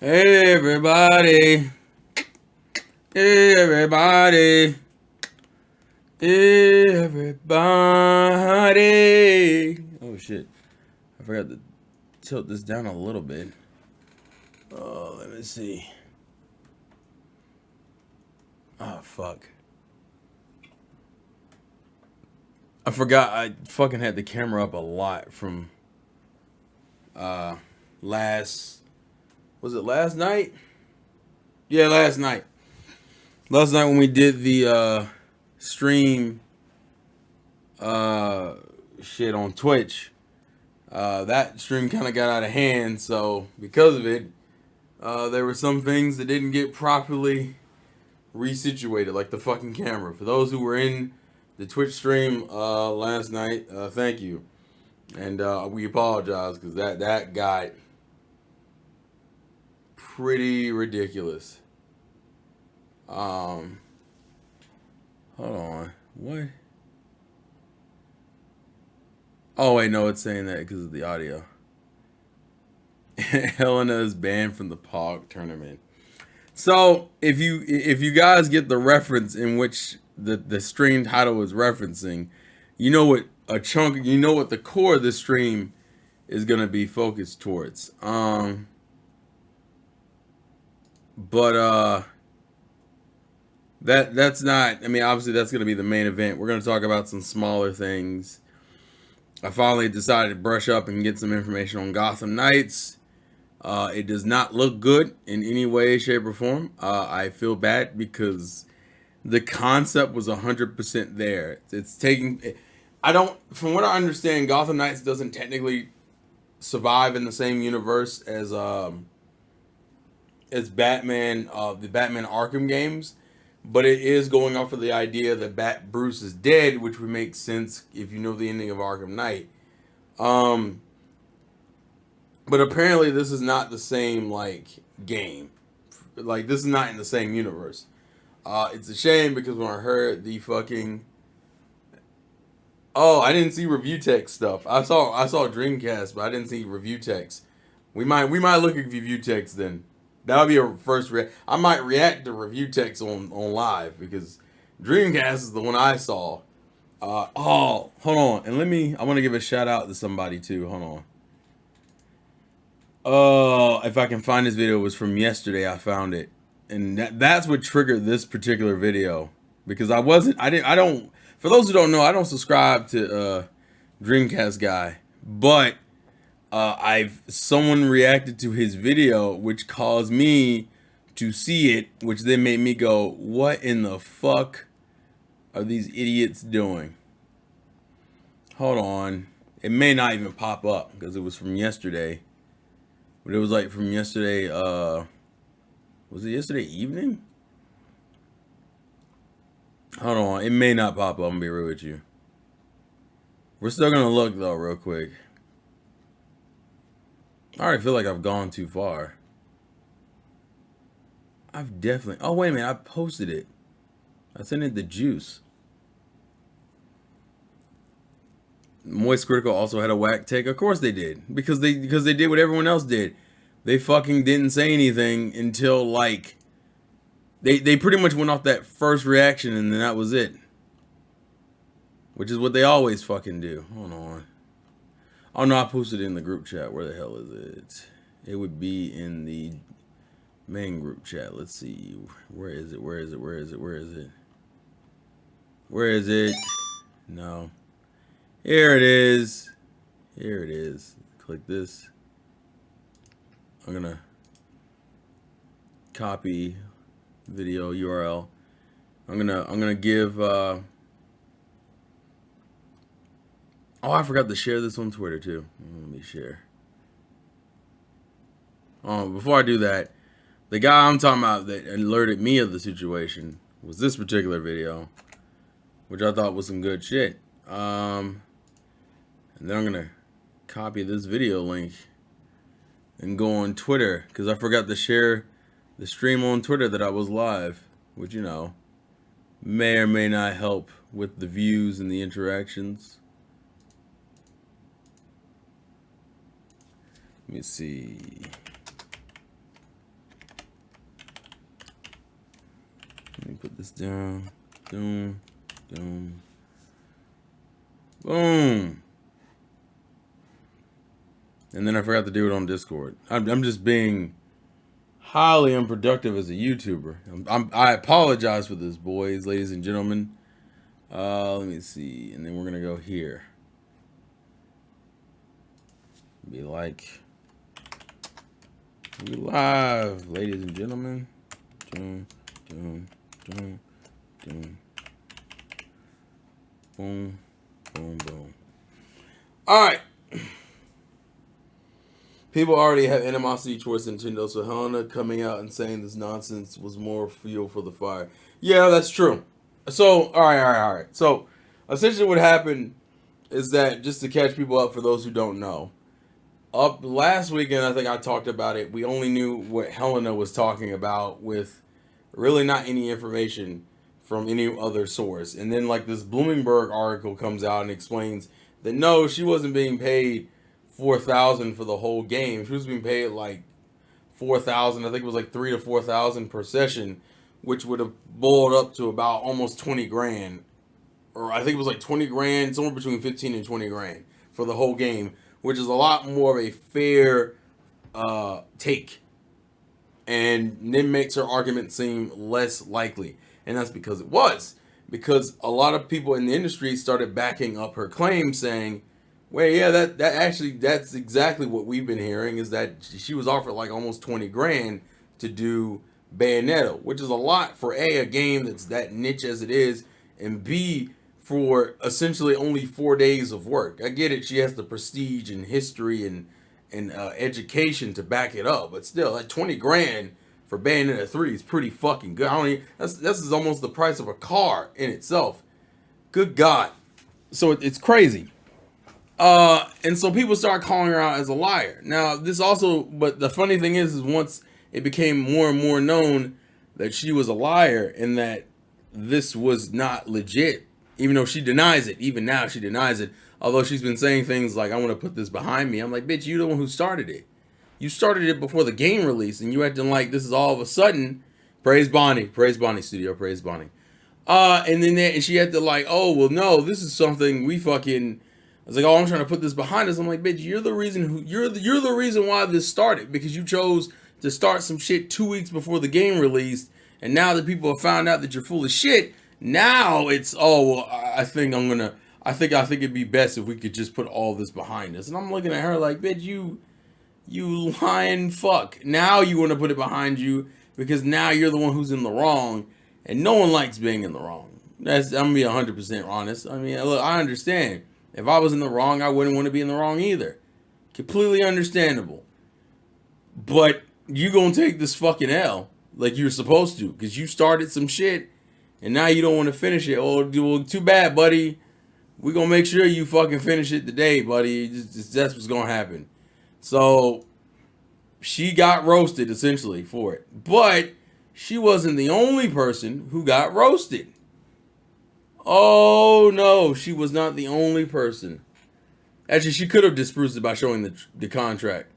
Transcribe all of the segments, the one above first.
Hey everybody, hey everybody, hey everybody. Oh shit, I forgot to tilt this down a little bit. Oh, let me see. Oh fuck. I forgot I fucking had the camera up a lot from last, was it last night? Yeah, last night. Last night when we did the stream uh shit on Twitch. That stream kind of got out of hand, so because of it, there were some things that didn't get properly resituated, like the fucking camera. For those who were in the Twitch stream last night, thank you, and we apologize because that got pretty ridiculous. Hold on, what? Oh wait, no, it's saying that because of the audio. Helena is banned from the POG tournament. So if you guys get the reference in which the stream title is referencing, you know what the core of the stream is gonna be focused towards. But that's not. I mean, obviously that's gonna be the main event. We're gonna talk about some smaller things. I finally decided to brush up and get some information on Gotham Knights. It does not look good in any way, shape, or form. I feel bad because the concept was 100% there. It's taking. I don't. From what I understand, Gotham Knights doesn't technically survive in the same universe as Batman, the Batman Arkham games, but it is going off of the idea that Bruce is dead, which would make sense if you know the ending of Arkham Knight. But apparently this is not the same like game. Like this is not in the same universe. It's a shame because when I heard the fucking I didn't see review text stuff. I saw Dreamcast, but I didn't see review text. We might look at review text then. That'll be a first I might react to review text on live because Dreamcast is the one I saw. Hold on, and I want to give a shout out to somebody too. Hold on. If I can find this video, it was from yesterday. I found it, and that's what triggered this particular video because I don't. For those who don't know, I don't subscribe to Dreamcast Guy, but someone reacted to his video, which caused me to see it, which then made me go, "What in the fuck are these idiots doing?" Hold on, it may not even pop up because it was from yesterday. But it was like from yesterday, was it yesterday evening? Hold on, it may not pop up, I'm gonna be real with you. We're still gonna look though, real quick. I already feel like I've gone too far. I've definitely, oh wait a minute, I posted it. I sent it to Juice. Moist Critical also had a whack take. Of course they did. Because they did what everyone else did. They fucking didn't say anything until like they pretty much went off that first reaction and then that was it. Which is what they always fucking do. Hold on. Oh no, I posted it in the group chat. Where the hell is it? It would be in the main group chat. Let's see. Where is it? Where is it? Where is it? Where is it? Where is it? No. Here it is. Here it is. Click this. I'm gonna copy video URL. I'm gonna give oh, I forgot to share this on Twitter too. Let me share. Before I do that, the guy I'm talking about that alerted me of the situation was this particular video, which I thought was some good shit. And then I'm gonna copy this video link and go on Twitter because I forgot to share the stream on Twitter that I was live, which you know may or may not help with the views and the interactions. Let me see. me put this down. Boom. Boom. Boom. And then I forgot to do it on Discord. I'm just being highly unproductive as a YouTuber. I apologize for this, boys, ladies and gentlemen. Let me see. And then we're going to go here. Be like, we live, ladies and gentlemen. Boom, boom, boom, boom. Boom, boom, boom. All right. People already have animosity towards Nintendo, so Helena coming out and saying this nonsense was more fuel for the fire. Yeah, that's true. So, all right. So, essentially what happened is that, just to catch people up for those who don't know, up last weekend, I think I talked about it, we only knew what Helena was talking about with really not any information from any other source. And then, like, this Bloomberg article comes out and explains that no, she wasn't being paid $4,000 for the whole game. She was being paid like $4,000. I think it was like $3,000 to $4,000 per session, which would have boiled up to about almost 20 grand, or I think it was like 20 grand, somewhere between 15 and 20 grand for the whole game, which is a lot more of a fair take, and then makes her argument seem less likely, and that's because because a lot of people in the industry started backing up her claim, saying, well, yeah, that's exactly what we've been hearing, is that she was offered like almost 20 grand to do Bayonetta, which is a lot for a game that's that niche as it is, and B, for essentially only 4 days of work. I get it, she has the prestige and history and education to back it up, but still, like 20 grand for Bayonetta 3 is pretty fucking good. This is almost the price of a car in itself. Good God. So it's crazy. And so people start calling her out as a liar. Now, but the funny thing is once it became more and more known that she was a liar and that this was not legit, even though she denies it, even now she denies it, although she's been saying things like, I want to put this behind me. I'm like, bitch, you're the one who started it. You started it before the game release, and you acting like this is all of a sudden, praise Bonnie Studio, praise Bonnie. And then she had to like, oh, well, no, this is something we fucking... I was like, oh, I'm trying to put this behind us. I'm like, bitch, you're the reason why this started, because you chose to start some shit 2 weeks before the game released, and now that people have found out that you're full of shit, now it's, oh, well, I think it'd be best if we could just put all this behind us. And I'm looking at her like, bitch, you lying fuck. Now you want to put it behind you because now you're the one who's in the wrong, and no one likes being in the wrong. I'm gonna be 100% honest. I mean, look, I understand. If I was in the wrong, I wouldn't want to be in the wrong either. Completely understandable. But you gonna take this fucking L like you're supposed to, because you started some shit and now you don't want to finish it. Oh, well, too bad, buddy. We're gonna make sure you fucking finish it today, buddy. That's what's gonna happen. So she got roasted essentially for it. But she wasn't the only person who got roasted. Oh, no, she was not the only person. Actually, she could have disproved it by showing the contract.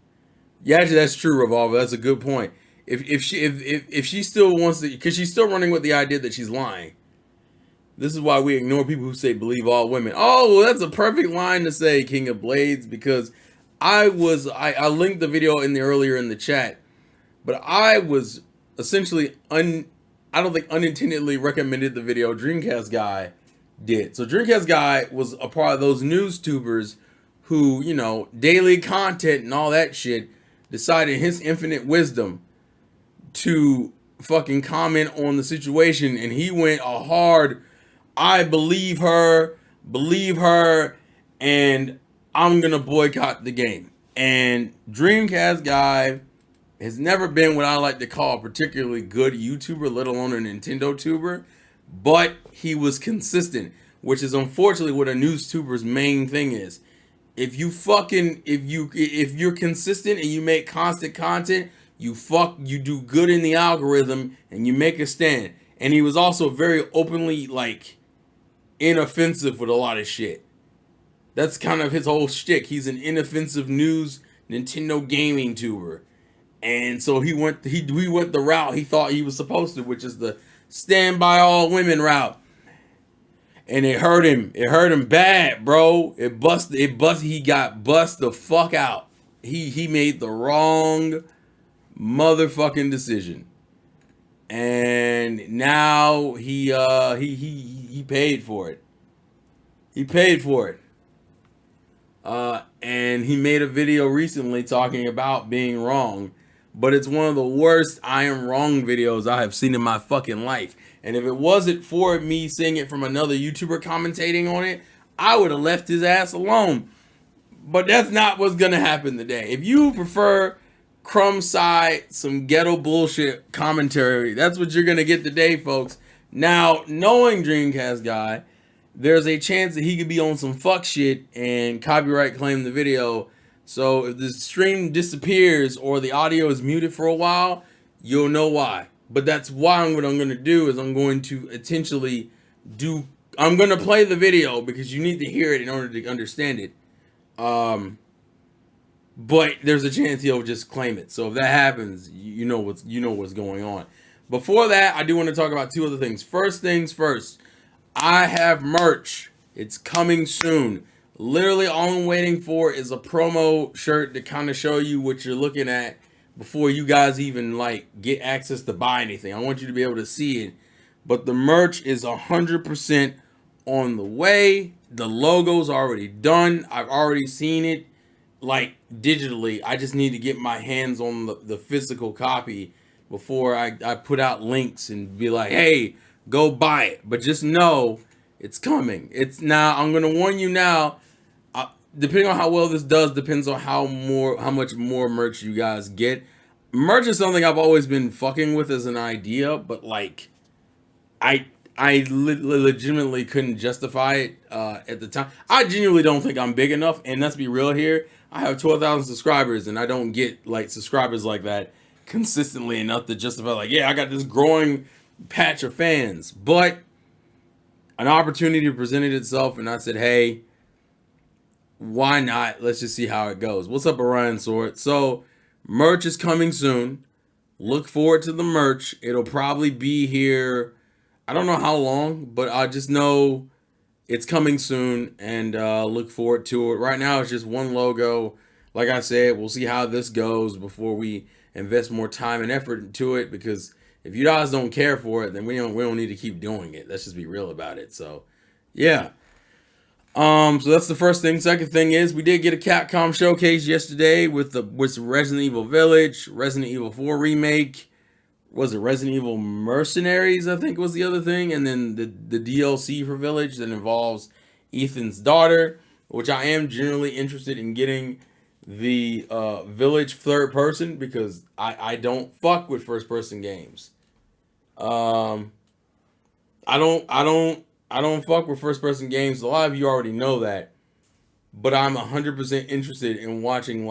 Yeah, actually, that's true, Revolver. That's a good point. If she still wants to, because she's still running with the idea that she's lying. This is why we ignore people who say believe all women. Oh, well, that's a perfect line to say, King of Blades, because I linked the video earlier in the chat, but I was essentially I don't think unintendedly recommended the video Dreamcast Guy did. So Dreamcast Guy was a part of those news tubers who, you know, daily content and all that shit, decided his infinite wisdom to fucking comment on the situation, and he went a hard, I believe her, and I'm gonna boycott the game. And Dreamcast Guy has never been what I like to call a particularly good YouTuber, let alone a Nintendo tuber, but he was consistent, which is unfortunately what a news tuber's main thing is. If you're consistent and you make constant content, you do good in the algorithm and you make a stand. And he was also very openly like inoffensive with a lot of shit. That's kind of his whole shtick. He's an inoffensive news Nintendo gaming tuber. And so he went the route he thought he was supposed to, which is the stand by all women route. And it hurt him. It hurt him bad, bro. He got bust the fuck out. He made the wrong motherfucking decision. And now he paid for it. He paid for it. And he made a video recently talking about being wrong. But it's one of the worst I am wrong videos I have seen in my fucking life. And if it wasn't for me seeing it from another YouTuber commentating on it, I would have left his ass alone. But that's not what's gonna happen today. If you prefer crumb side, some ghetto bullshit commentary, that's what you're gonna get today, folks. Now, knowing Dreamcast Guy, there's a chance that he could be on some fuck shit and copyright claim the video. So if the stream disappears or the audio is muted for a while, you'll know why. But that's why what I'm going to do is I'm going to I'm going to play the video because you need to hear it in order to understand it. But there's a chance he'll just claim it. So if that happens, you know what's going on. Before that, I do want to talk about two other things. First things first, I have merch. It's coming soon. Literally all I'm waiting for is a promo shirt to kind of show you what you're looking at before you guys even like get access to buy anything. I want you to be able to see it. But the merch is 100% on the way. The logo's already done. I've already seen it like digitally. I just need to get my hands on the physical copy before I put out links and be like, hey, go buy it. But just know it's coming. It's now. I'm gonna warn you now. Depending on how well this does, depends on how much more merch you guys get. Merch is something I've always been fucking with as an idea, but like, I legitimately couldn't justify it at the time. I genuinely don't think I'm big enough, and let's be real here. I have 12,000 subscribers, and I don't get like subscribers like that consistently enough to justify like, yeah, I got this growing patch of fans. But an opportunity presented itself, and I said, hey, why not? Let's just see how it goes. What's up, Orion Sword? So, merch is coming soon. Look forward to the merch. It'll probably be here. I don't know how long, but I just know it's coming soon, and look forward to it. Right now, it's just one logo. Like I said, we'll see how this goes before we invest more time and effort into it. Because if you guys don't care for it, then we don't need to keep doing it. Let's just be real about it. So, yeah. So that's the first thing. Second thing is we did get a Capcom showcase yesterday with Resident Evil Village, Resident Evil 4 remake. Was it Resident Evil Mercenaries? I think was the other thing, and then the DLC for Village that involves Ethan's daughter, which I am generally interested in getting the Village third person because I don't fuck with first person games. I don't fuck with first person games. A lot of you already know that. But I'm 100% interested in watching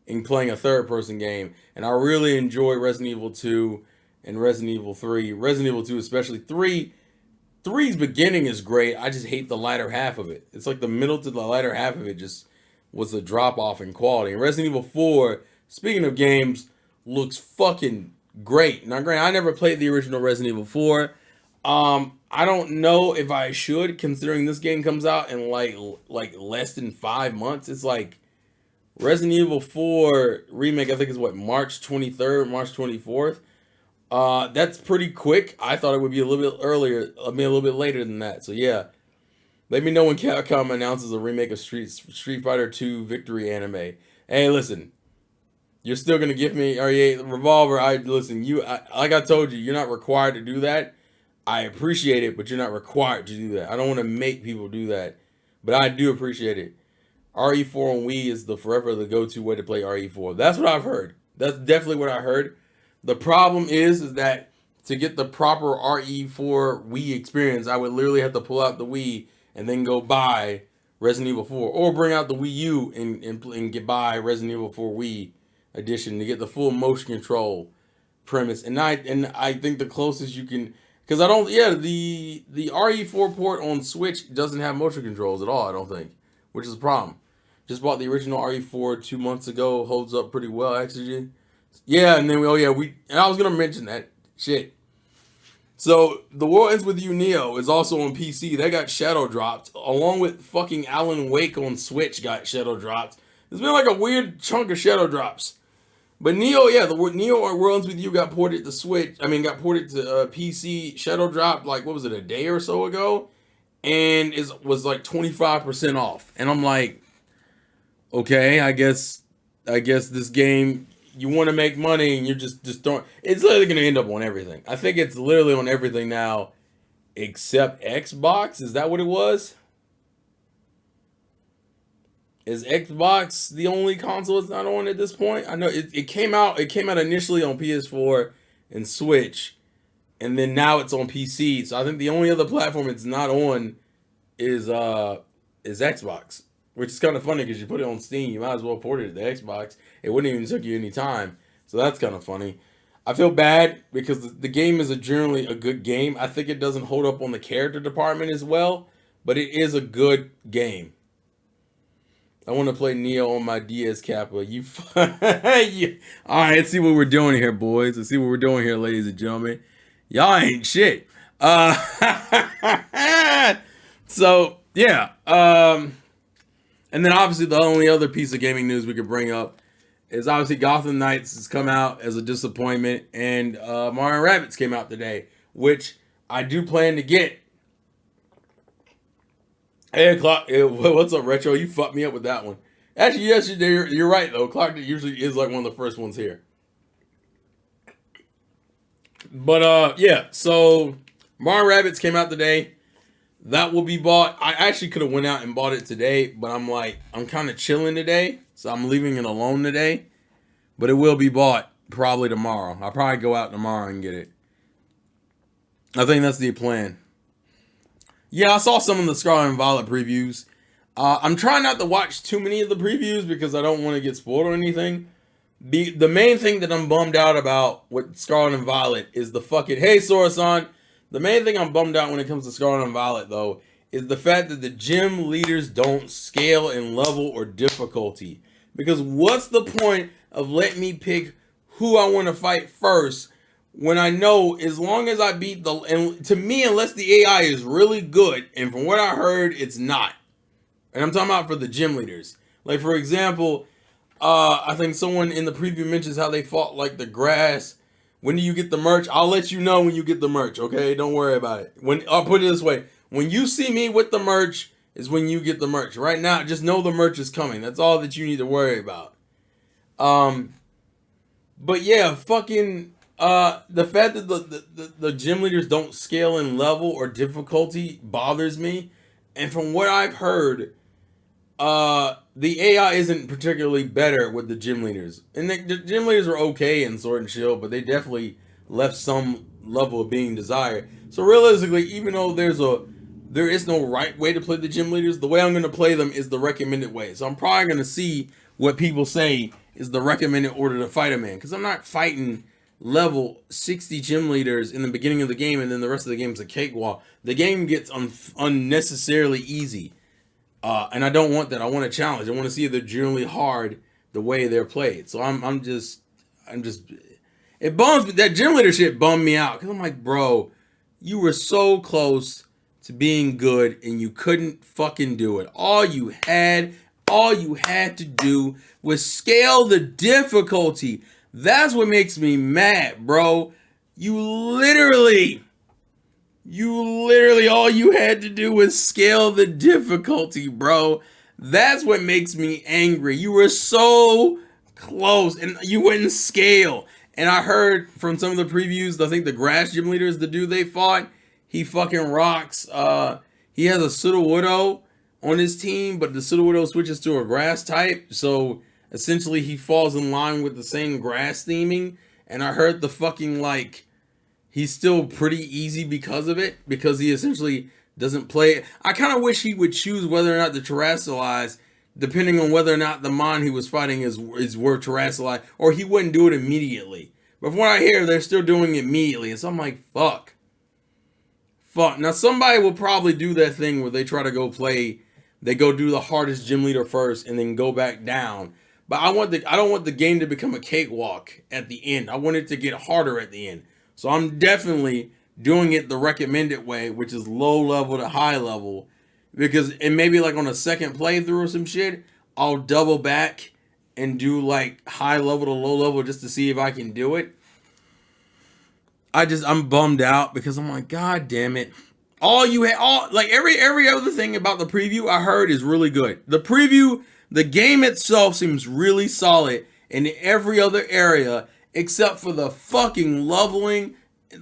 in playing a third person game. And I really enjoy Resident Evil 2 and Resident Evil 3. Resident Evil 2 especially. 3's beginning is great. I just hate the latter half of it. It's like the middle to the latter half of it just was a drop off in quality. And Resident Evil 4, speaking of games, looks fucking great. Now granted, I never played the original Resident Evil 4. I don't know if I should, considering this game comes out in like less than 5 months. It's like Resident Evil 4 remake, I think is what, March 23rd, March 24th. That's pretty quick. I thought it would be a little bit earlier, a little bit later than that. So yeah, let me know when Capcom announces a remake of Street Fighter 2 Victory anime. Hey, listen, you're still gonna give me Revolver. Like I told you, you're not required to do that. I appreciate it, but you're not required to do that. I don't want to make people do that, but I do appreciate it. RE4 on Wii is forever the go-to way to play RE4. That's what I've heard. That's definitely what I heard. The problem is that to get the proper RE4 Wii experience, I would literally have to pull out the Wii and then go buy Resident Evil 4, or bring out the Wii U and buy Resident Evil 4 Wii edition to get the full motion control premise. And I think the closest you can. Because the RE4 port on Switch doesn't have motion controls at all, I don't think, which is a problem. Just bought the original RE4 2 months ago, holds up pretty well, actually. Yeah, and then and I was going to mention that shit. So The World Ends With You Neo is also on PC. That got shadow dropped, along with fucking Alan Wake on Switch got shadow dropped. There's been like a weird chunk of shadow drops. But Neo, yeah, the Neo or World Ends With You got ported to Switch. I mean, got ported to PC. Shadow dropped like what was it, a day or so ago, and was like 25% off. And I'm like, okay, I guess this game, you want to make money and you're just throwing. It's literally gonna end up on everything. I think it's literally on everything now, except Xbox. Is that what it was? Is Xbox the only console it's not on at this point? I know it came out. It came out initially on PS4 and Switch, and then now it's on PC. So I think the only other platform it's not on is Xbox, which is kind of funny because you put it on Steam, you might as well port it to Xbox. It wouldn't even took you any time, so that's kind of funny. I feel bad because the game is generally a good game. I think it doesn't hold up on the character department as well, but it is a good game. I want to play Neo on my DS Kappa. You, all right, let's see what we're doing here, boys. Let's see what we're doing here, ladies and gentlemen. Y'all ain't shit. So yeah. And then obviously the only other piece of gaming news we could bring up is obviously Gotham Knights has come out as a disappointment, and Mario Rabbids came out today, which I do plan to get. Hey, Clock, what's up, Retro? You fucked me up with that one. Actually, yes, you're right, though. Clock usually is like one of the first ones here. But, yeah, so Mario Rabbids came out today. That will be bought. I actually could have went out and bought it today, but I'm kind of chilling today, so I'm leaving it alone today. But it will be bought probably tomorrow. I'll probably go out tomorrow and get it. I think that's the plan. Yeah, I saw some of the Scarlet and Violet previews. I'm trying not to watch too many of the previews because I don't want to get spoiled or anything. The main thing that I'm bummed out about with Scarlet and Violet is the fucking... Hey, Sora-san! The main thing I'm bummed out when it comes to Scarlet and Violet, though, is the fact that the gym leaders don't scale in level or difficulty. Because what's the point of letting me pick who I want to fight first when I know as long as I beat the... And to me, unless the AI is really good, and from what I heard, it's not. And I'm talking about for the gym leaders. Like, for example, I think someone in the preview mentions how they fought, like, the grass. When do you get the merch? I'll let you know when you get the merch, okay? Don't worry about it. I'll put it this way. When you see me with the merch is when you get the merch. Right now, just know the merch is coming. That's all that you need to worry about. But yeah, fucking the fact that the gym leaders don't scale in level or difficulty bothers me. And from what I've heard, the AI isn't particularly better with the gym leaders. And the gym leaders are okay in Sword and Shield, but they definitely left some level of being desired. So realistically, even though there is no right way to play the gym leaders, the way I'm going to play them is the recommended way. So I'm probably going to see what people say is the recommended order to fight them in. Because I'm not fighting level 60 gym leaders in the beginning of the game and then the rest of the game is a cakewalk. The game gets unnecessarily easy. And I don't want that. I want a challenge. I want to see if they're generally hard the way they're played. So I'm just, it bums me. That gym leader shit bummed me out. Because I'm like, bro, you were so close to being good and you couldn't fucking do it. All you had to do was scale the difficulty. That's what makes me mad, bro. You literally, all you had to do was scale the difficulty, bro. That's what makes me angry. You were so close and you wouldn't scale. And I heard from some of the previews, I think the grass gym leader is the dude they fought. He fucking rocks. He has a Sudowoodo on his team, but the Sudowoodo switches to a grass type. So essentially he falls in line with the same grass theming. And I heard the fucking like... He's still pretty easy because of it, because he essentially doesn't play. I kind of wish he would choose whether or not to terrestrialize, depending on whether or not the mon he was fighting is worth terrestrialize, or he wouldn't do it immediately. But from what I hear, they're still doing it immediately, and so I'm like, fuck. Now somebody will probably do that thing where they try to go play, they go do the hardest gym leader first, and then go back down. But I don't want the game to become a cakewalk at the end. I want it to get harder at the end. So I'm definitely doing it the recommended way, which is low level to high level, because it maybe like on a second playthrough or some shit, I'll double back and do like high level to low level just to see if I can do it. I'm bummed out because I'm like, God damn it. Every other thing about the preview I heard is really good. The preview, the game itself seems really solid in every other area except for the fucking leveling.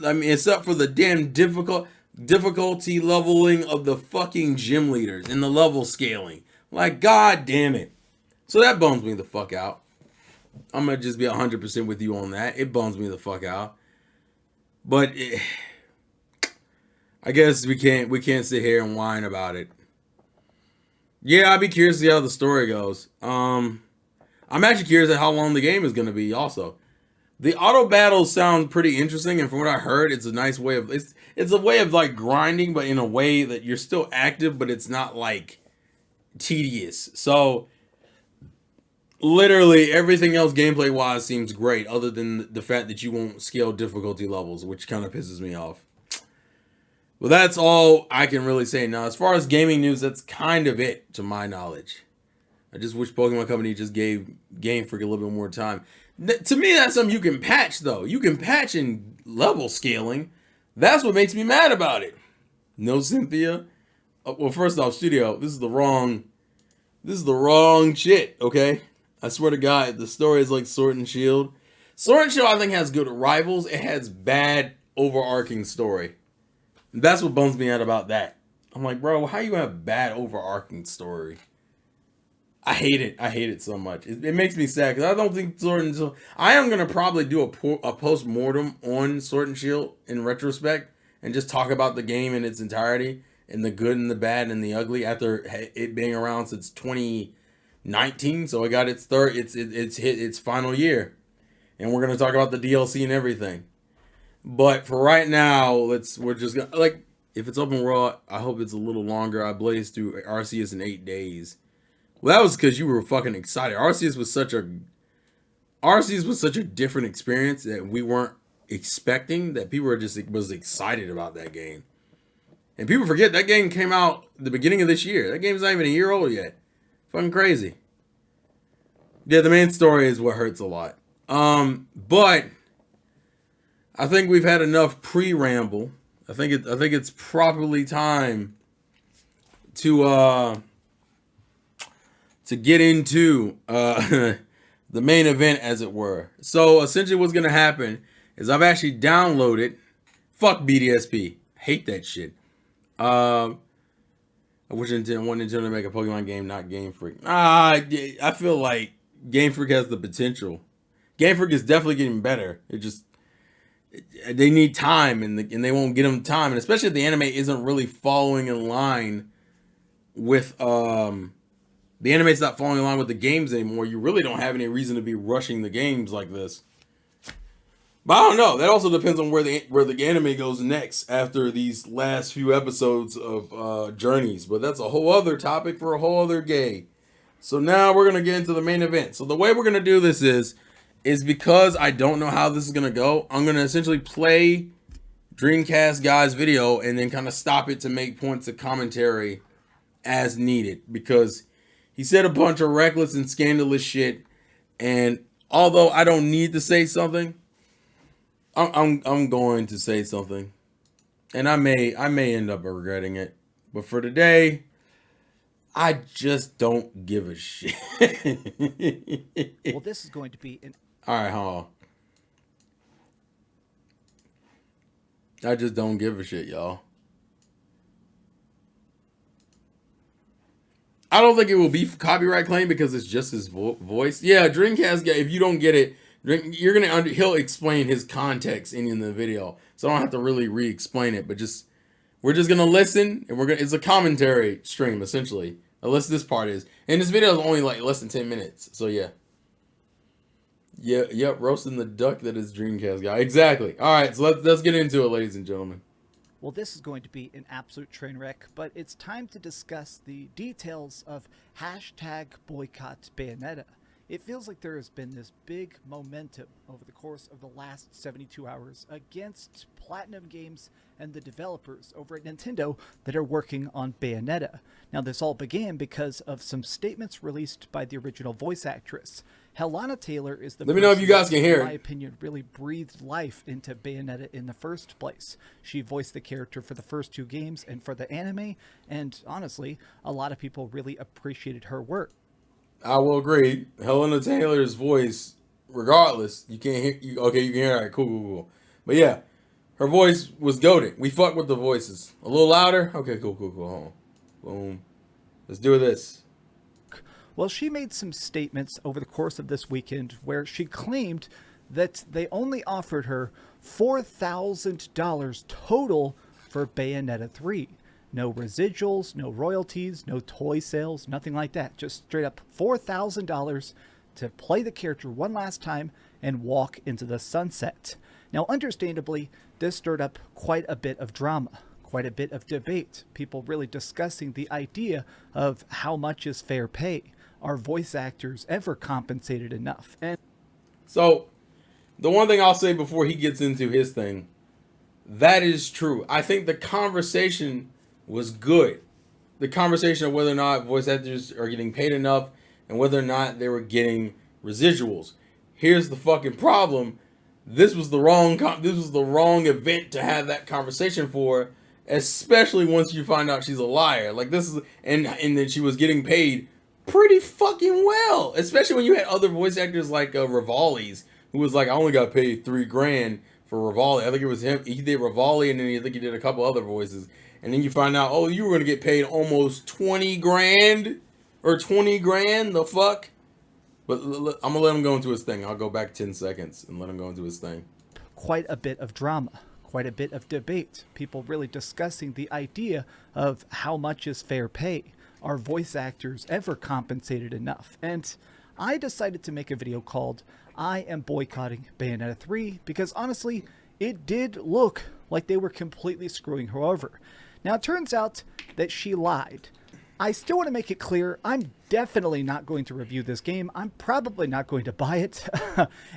I mean, except for the damn difficulty leveling of the fucking gym leaders and the level scaling. Like, God damn it. So that bums me the fuck out. I'm gonna just be 100% with you on that. It bums me the fuck out. But I guess we can't sit here and whine about it. Yeah, I'd be curious to see how the story goes. I'm actually curious at how long the game is gonna be. Also, the auto battles sound pretty interesting, and from what I heard, it's a nice way of it's a way of like grinding, but in a way that you're still active, but it's not like tedious. So literally everything else gameplay wise seems great, other than the fact that you won't scale difficulty levels, which kind of pisses me off. Well, that's all I can really say now. As far as gaming news, that's kind of it to my knowledge. I just wish Pokemon Company just gave Game Freak a little bit more time. To me, that's something you can patch, though. You can patch in level scaling. That's what makes me mad about it. No Cynthia. Well, first off, Studio, this is the wrong shit, okay? I swear to God, the story is like Sword and Shield. Sword and Shield, I think, has good rivals. It has bad overarching story. That's what bums me out about that. I'm like, bro, how you have bad overarching story? I hate it. I hate it so much. It makes me sad because I don't think Sword and Shield. I am gonna probably do a post-mortem on Sword and Shield in retrospect and just talk about the game in its entirety and the good and the bad and the ugly after it being around since 2019. So it got its it's hit its final year, and we're gonna talk about the DLC and everything. But for right now, we're just gonna like, if it's open world, I hope it's a little longer. I blazed through Arceus in 8 days. Well, that was because you were fucking excited. Arceus was such a different experience that we weren't expecting, that people was excited about that game. And people forget that game came out the beginning of this year. That game's not even a year old yet. Fucking crazy. Yeah, the main story is what hurts a lot. But I think we've had enough pre-ramble. I think it's properly time to get into the main event, as it were. So essentially what's gonna happen is I've actually downloaded, fuck BDSP. Hate that shit. I wish Nintendo to make a Pokemon game, not Game Freak. I feel like Game Freak has the potential. Game Freak is definitely getting better. They need time, and they won't get them time, and especially if the anime isn't really following in line with the anime's not following in line with the games anymore. You really don't have any reason to be rushing the games like this. But I don't know. That also depends on where the anime goes next after these last few episodes of Journeys. But that's a whole other topic for a whole other day. So now we're gonna get into the main event. So the way we're gonna do this is because I don't know how this is gonna go. I'm gonna essentially play Dreamcast Guy's video and then kind of stop it to make points of commentary as needed, because he said a bunch of reckless and scandalous shit, and although I don't need to say something, I'm going to say something, and I may end up regretting it. But for today, I just don't give a shit. Well, this is going to be an... All right, hold on. I just don't give a shit, y'all. I don't think it will be copyright claim because it's just his voice. Yeah, Dreamcast Guy, if you don't get it, he'll explain his context in the video. So I don't have to really re-explain it, but we're just gonna listen, and it's a commentary stream essentially. Unless this part is. And this video is only like less than 10 minutes. So yeah. Yep, roasting the duck that is Dreamcast Guy. Exactly. Alright, so let's get into it, ladies and gentlemen. Well, this is going to be an absolute train wreck, but it's time to discuss the details of #boycott Bayonetta. It feels like there has been this big momentum over the course of the last 72 hours against Platinum Games and the developers over at Nintendo that are working on Bayonetta. Now, this all began because of some statements released by the original voice actress. Helena Taylor is the Let me know if you guys can hear in it. my opinion, really breathed life into Bayonetta in the first place. She voiced the character for the first 2 games and for the anime, and honestly, a lot of people really appreciated her work. I will agree. Helena Taylor's voice, regardless, you can't hear. Okay, you can hear it. Cool. But yeah, her voice was goated. We fuck with the voices. A little louder. Okay, cool. Hold on. Boom. Let's do this. Well, she made some statements over the course of this weekend where she claimed that they only offered her $4,000 total for Bayonetta 3. No residuals, no royalties, no toy sales, nothing like that. Just straight up $4,000 to play the character one last time and walk into the sunset. Now, understandably, this stirred up quite a bit of drama, quite a bit of debate. People really discussing the idea of how much is fair pay. Are voice actors ever compensated enough? And So, the one thing I'll say before he gets into his thing, that is true. I think the conversation was good. The conversation of whether or not voice actors are getting paid enough and whether or not they were getting residuals. Here's the fucking problem. This was the wrong event to have that conversation for, especially once you find out she's a liar. Like this is and that she was getting paid pretty fucking well, especially when you had other voice actors like Rivali's, who was like, I only got paid $3,000 for Rivali. I think it was him. He did Rivali, and then I think he did a couple other voices. And then you find out, oh, you were gonna get paid almost $20,000 or $20,000. The fuck? But I'm gonna let him go into his thing. I'll go back 10 seconds and let him go into his thing. quite a bit of drama, quite a bit of debate. People really discussing the idea of how much is fair pay. Are voice actors ever compensated enough? And I decided to make a video called I Am Boycotting Bayonetta 3 because honestly, it did look like they were completely screwing her over. Now, it turns out that she lied. I still want to make it clear, I'm definitely not going to review this game. I'm probably not going to buy it.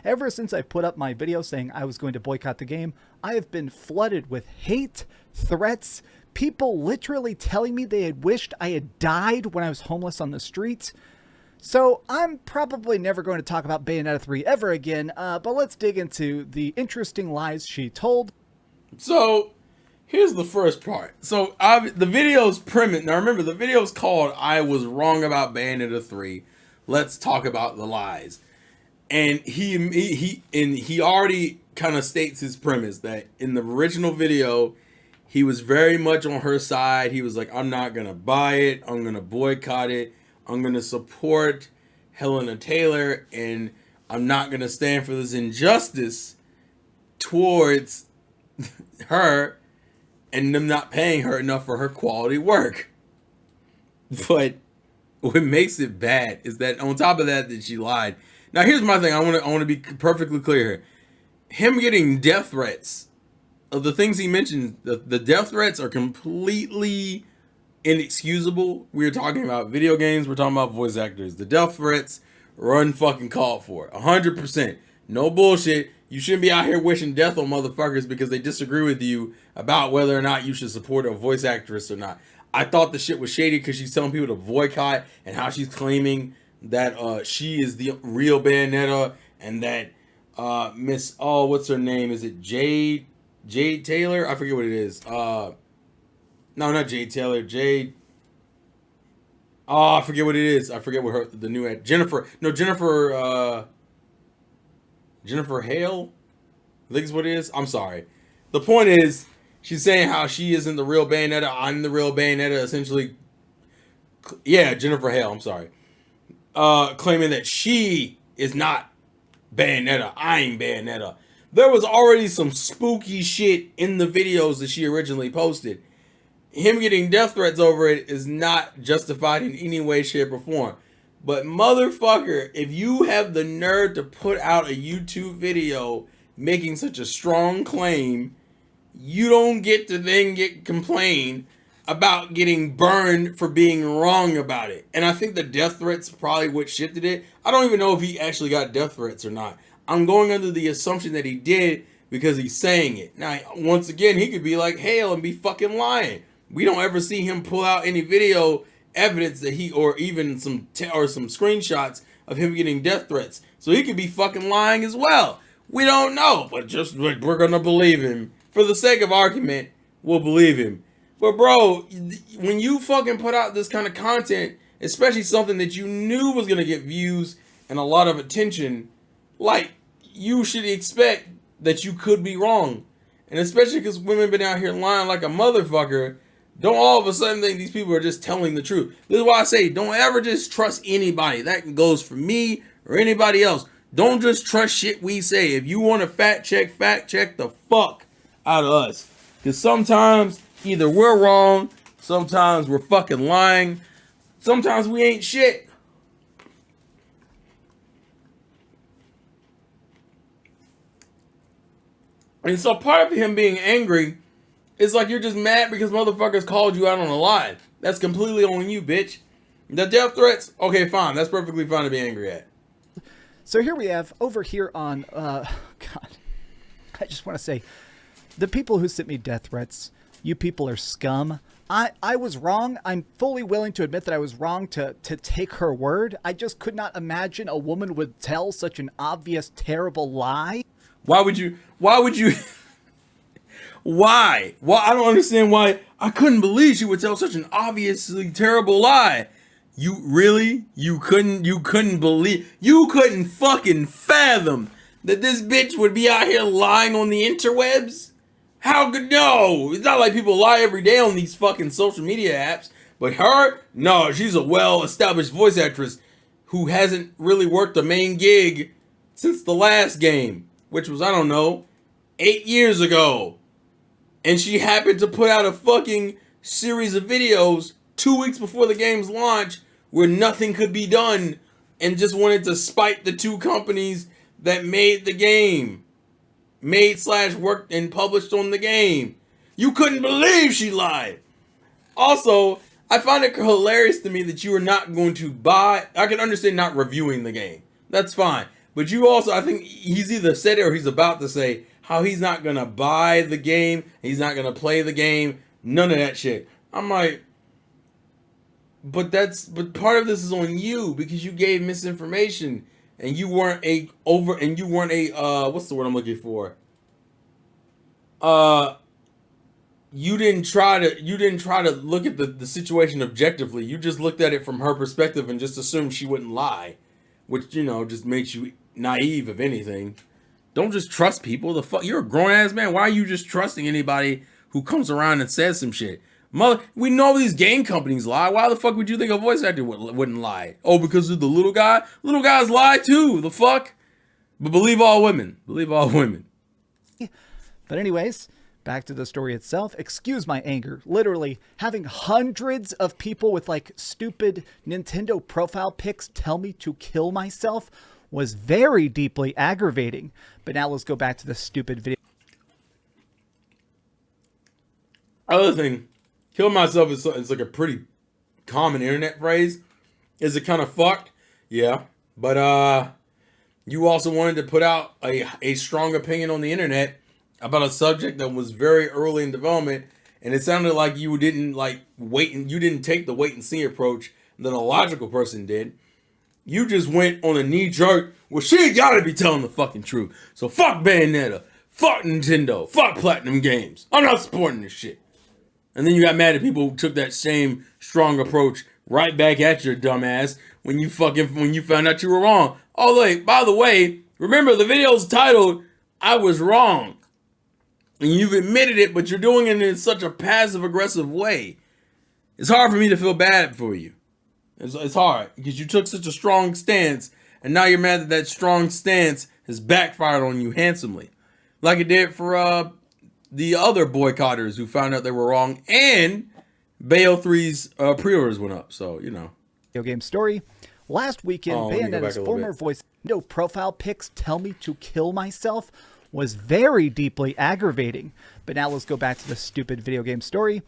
Ever since I put up my video saying I was going to boycott the game, I have been flooded with hate, threats, people literally telling me they had wished I had died when I was homeless on the streets. So I'm probably never going to talk about Bayonetta 3 ever again, but let's dig into the interesting lies she told. So, here's the first part. So, the video's premise. Now, remember, the video's called I Was Wrong About Bayonetta 3. Let's talk about the lies. And he already kind of states his premise that in the original video, he was very much on her side. He was like, I'm not going to buy it. I'm going to boycott it. I'm going to support Helena Taylor. And I'm not going to stand for this injustice towards her and them not paying her enough for her quality work. But what makes it bad is that on top of that she lied. Now here's my thing. I want to be perfectly clear here. Him getting death threats of the things he mentioned, the death threats are completely inexcusable. We're talking about video games. We're talking about voice actors. The death threats are unfucking called for. 100%. No bullshit. You shouldn't be out here wishing death on motherfuckers because they disagree with you about whether or not you should support a voice actress or not. I thought the shit was shady because she's telling people to boycott and how she's claiming that she is the real Bayonetta and that Miss, oh, what's her name? Is it Jade Taylor? I forget what it is. No, not Jade Taylor. Jade. Oh, I forget what it is. I forget what the new Jennifer. No, Jennifer Hale, I think is what it is. I'm sorry. The point is, she's saying how she isn't the real Bayonetta. I'm the real Bayonetta, essentially. Yeah, Jennifer Hale, I'm sorry. Claiming that she is not Bayonetta. I'm Bayonetta. There was already some spooky shit in the videos that she originally posted. Him getting death threats over it is not justified in any way, shape, or form. But motherfucker, if you have the nerve to put out a YouTube video making such a strong claim, you don't get to then get complained about getting burned for being wrong about it. And I think the death threats probably what shifted it. I don't even know if he actually got death threats or not. I'm going under the assumption that he did because he's saying it. Now, once again, he could be like hell and be fucking lying. We don't ever see him pull out any video evidence that he, or even some screenshots of him getting death threats. So he could be fucking lying as well. We don't know, but just we're gonna believe him. For the sake of argument, we'll believe him. But bro, when you fucking put out this kind of content, especially something that you knew was gonna get views and a lot of attention, like, you should expect that you could be wrong. And especially because women been out here lying like a motherfucker, don't all of a sudden think these people are just telling the truth. This is why I say don't ever just trust anybody. That goes for me or anybody else. Don't just trust shit we say. If you want to fact check the fuck out of us. Because sometimes either we're wrong, sometimes we're fucking lying, sometimes we ain't shit. And so part of him being angry is like you're just mad because motherfuckers called you out on a lie. That's completely on you, bitch. The death threats, okay, fine. That's perfectly fine to be angry at. So here we have over here on, God, I just want to say, the people who sent me death threats, you people are scum. I was wrong. I'm fully willing to admit that I was wrong to take her word. I just could not imagine a woman would tell such an obvious, terrible lie. Why would you, why? I don't understand why. I couldn't believe she would tell such an obviously terrible lie. You really? You couldn't believe, you couldn't fucking fathom that this bitch would be out here lying on the interwebs? How could, no, it's not like people lie every day on these fucking social media apps, but her, no, she's a well-established voice actress who hasn't really worked a main gig since the last game, which was, I don't know, 8 years ago. And she happened to put out a fucking series of videos 2 weeks before the game's launch where nothing could be done and just wanted to spite the two companies that made the game. Worked and published on the game. You couldn't believe she lied. Also, I find it hilarious to me that you are not going to buy. I can understand not reviewing the game. That's fine. But you also, I think he's either said it or he's about to say how he's not going to buy the game. He's not going to play the game. None of that shit. I'm like, but part of this is on you because you gave misinformation and you weren't what's the word I'm looking for? You didn't try to look at the situation objectively. You just looked at it from her perspective and just assumed she wouldn't lie, which, you know, just makes you naive, if anything. Don't just trust people. The fuck, you're a grown ass man. Why are you just trusting anybody who comes around and says some shit? We know these game companies lie. Why the fuck would you think a voice actor wouldn't lie? Oh, because of the little guy? Little guys lie too. The fuck? But believe all women. Believe all women. But anyways, back to the story itself. Excuse my anger. Literally, having hundreds of people with like stupid Nintendo profile pics tell me to kill myself was very deeply aggravating. But now let's go back to the stupid video. Other thing, kill myself is like a pretty common internet phrase. Is it kind of fucked? Yeah. But you also wanted to put out a strong opinion on the internet about a subject that was very early in development, and it sounded like you didn't you didn't take the wait and see approach that a logical person did. You just went on a knee jerk. Well, she gotta be telling the fucking truth. So fuck Bayonetta, fuck Nintendo, fuck Platinum Games. I'm not supporting this shit. And then you got mad at people who took that same strong approach right back at your dumb ass when you found out you were wrong. Oh, wait, by the way, remember the video's titled "I Was Wrong." And you've admitted it, but you're doing it in such a passive-aggressive way. It's hard for me to feel bad for you. It's hard because you took such a strong stance, and now you're mad that that strong stance has backfired on you handsomely. Like it did for the other boycotters who found out they were wrong, and Bayo 3's pre-orders went up, so, you know. Video game story. Last weekend, Bayonetta's former voice profile pics tell me to kill myself was very deeply aggravating. But now let's go back to the stupid video game story.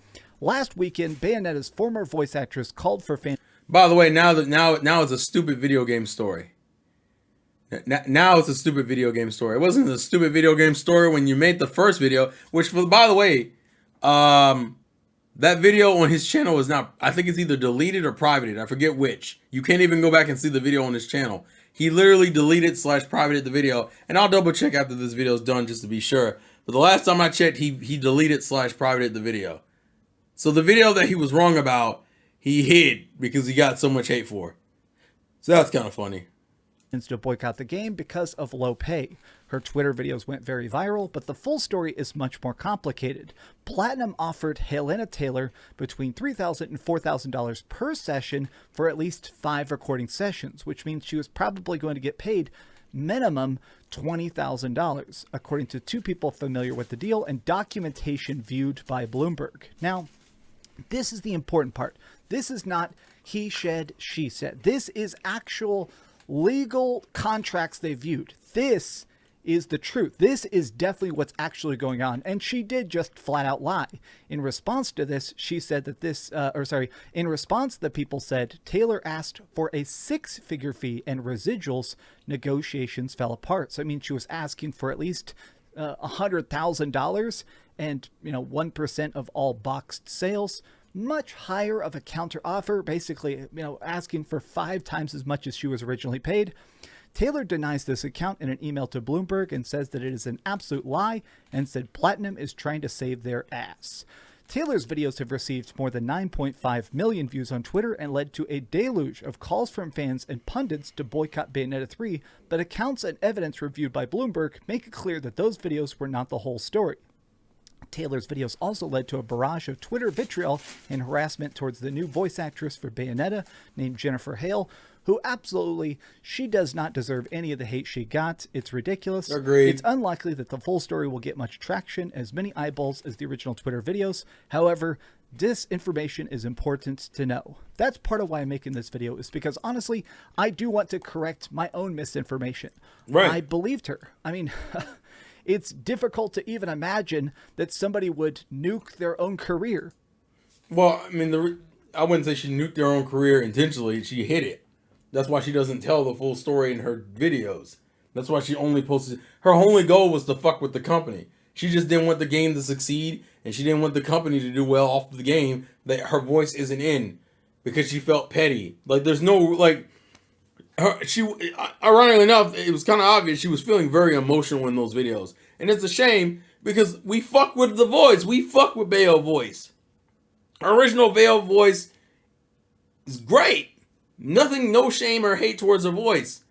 Last weekend, Bayonetta's former voice actress called for fans. By the way, now it's a stupid video game story. Now it's a stupid video game story. It wasn't a stupid video game story when you made the first video, which, by the way, that video on his channel is not, I think it's either deleted or privated. I forget which. You can't even go back and see the video on his channel. He literally deleted / privated the video, and I'll double check after this video is done just to be sure. But the last time I checked, he deleted / privated the video. So the video that he was wrong about, he hid because he got so much hate for. So that's kind of funny. To boycott the game because of low pay. Her Twitter videos went very viral, but the full story is much more complicated. Platinum offered Helena Taylor between $3,000 and $4,000 per session for at least 5 recording sessions, which means she was probably going to get paid minimum $20,000, according to 2 people familiar with the deal and documentation viewed by Bloomberg. Now, this is the important part. This is not he said, she said. This is actual legal contracts they viewed. This is the truth. This is definitely what's actually going on. And she did just flat out lie. In response to this, she said that in response, the people said Taylor asked for a 6-figure fee and residuals. Negotiations fell apart. So, I mean, she was asking for at least $100,000 and, 1% of all boxed sales. Much higher of a counter offer, basically, asking for 5 times as much as she was originally paid. Taylor denies this account in an email to Bloomberg and says that it is an absolute lie and said Platinum is trying to save their ass. Taylor's videos have received more than 9.5 million views on Twitter and led to a deluge of calls from fans and pundits to boycott Bayonetta 3, but accounts and evidence reviewed by Bloomberg make it clear that those videos were not the whole story. Taylor's videos also led to a barrage of Twitter vitriol and harassment towards the new voice actress for Bayonetta named Jennifer Hale, who she does not deserve any of the hate she got. It's ridiculous. Agreed. It's unlikely that the full story will get much traction, as many eyeballs as the original Twitter videos. However, this information is important to know. That's part of why I'm making this video, is because honestly, I do want to correct my own misinformation. Right. I believed her. I mean, it's difficult to even imagine that somebody would nuke their own career. Well, I mean, I wouldn't say she nuked their own career intentionally. She hid it. That's why she doesn't tell the full story in her videos. That's why she only posted. Her only goal was to fuck with the company. She just didn't want the game to succeed, and she didn't want the company to do well off of the game that her voice isn't in, because she felt petty. Like, there's no, like, ironically enough, it was kind of obvious she was feeling very emotional in those videos. And it's a shame, because we fuck with the voice. We fuck with Bayo voice. Her original Bayo voice is great. Nothing, no shame or hate towards her voice.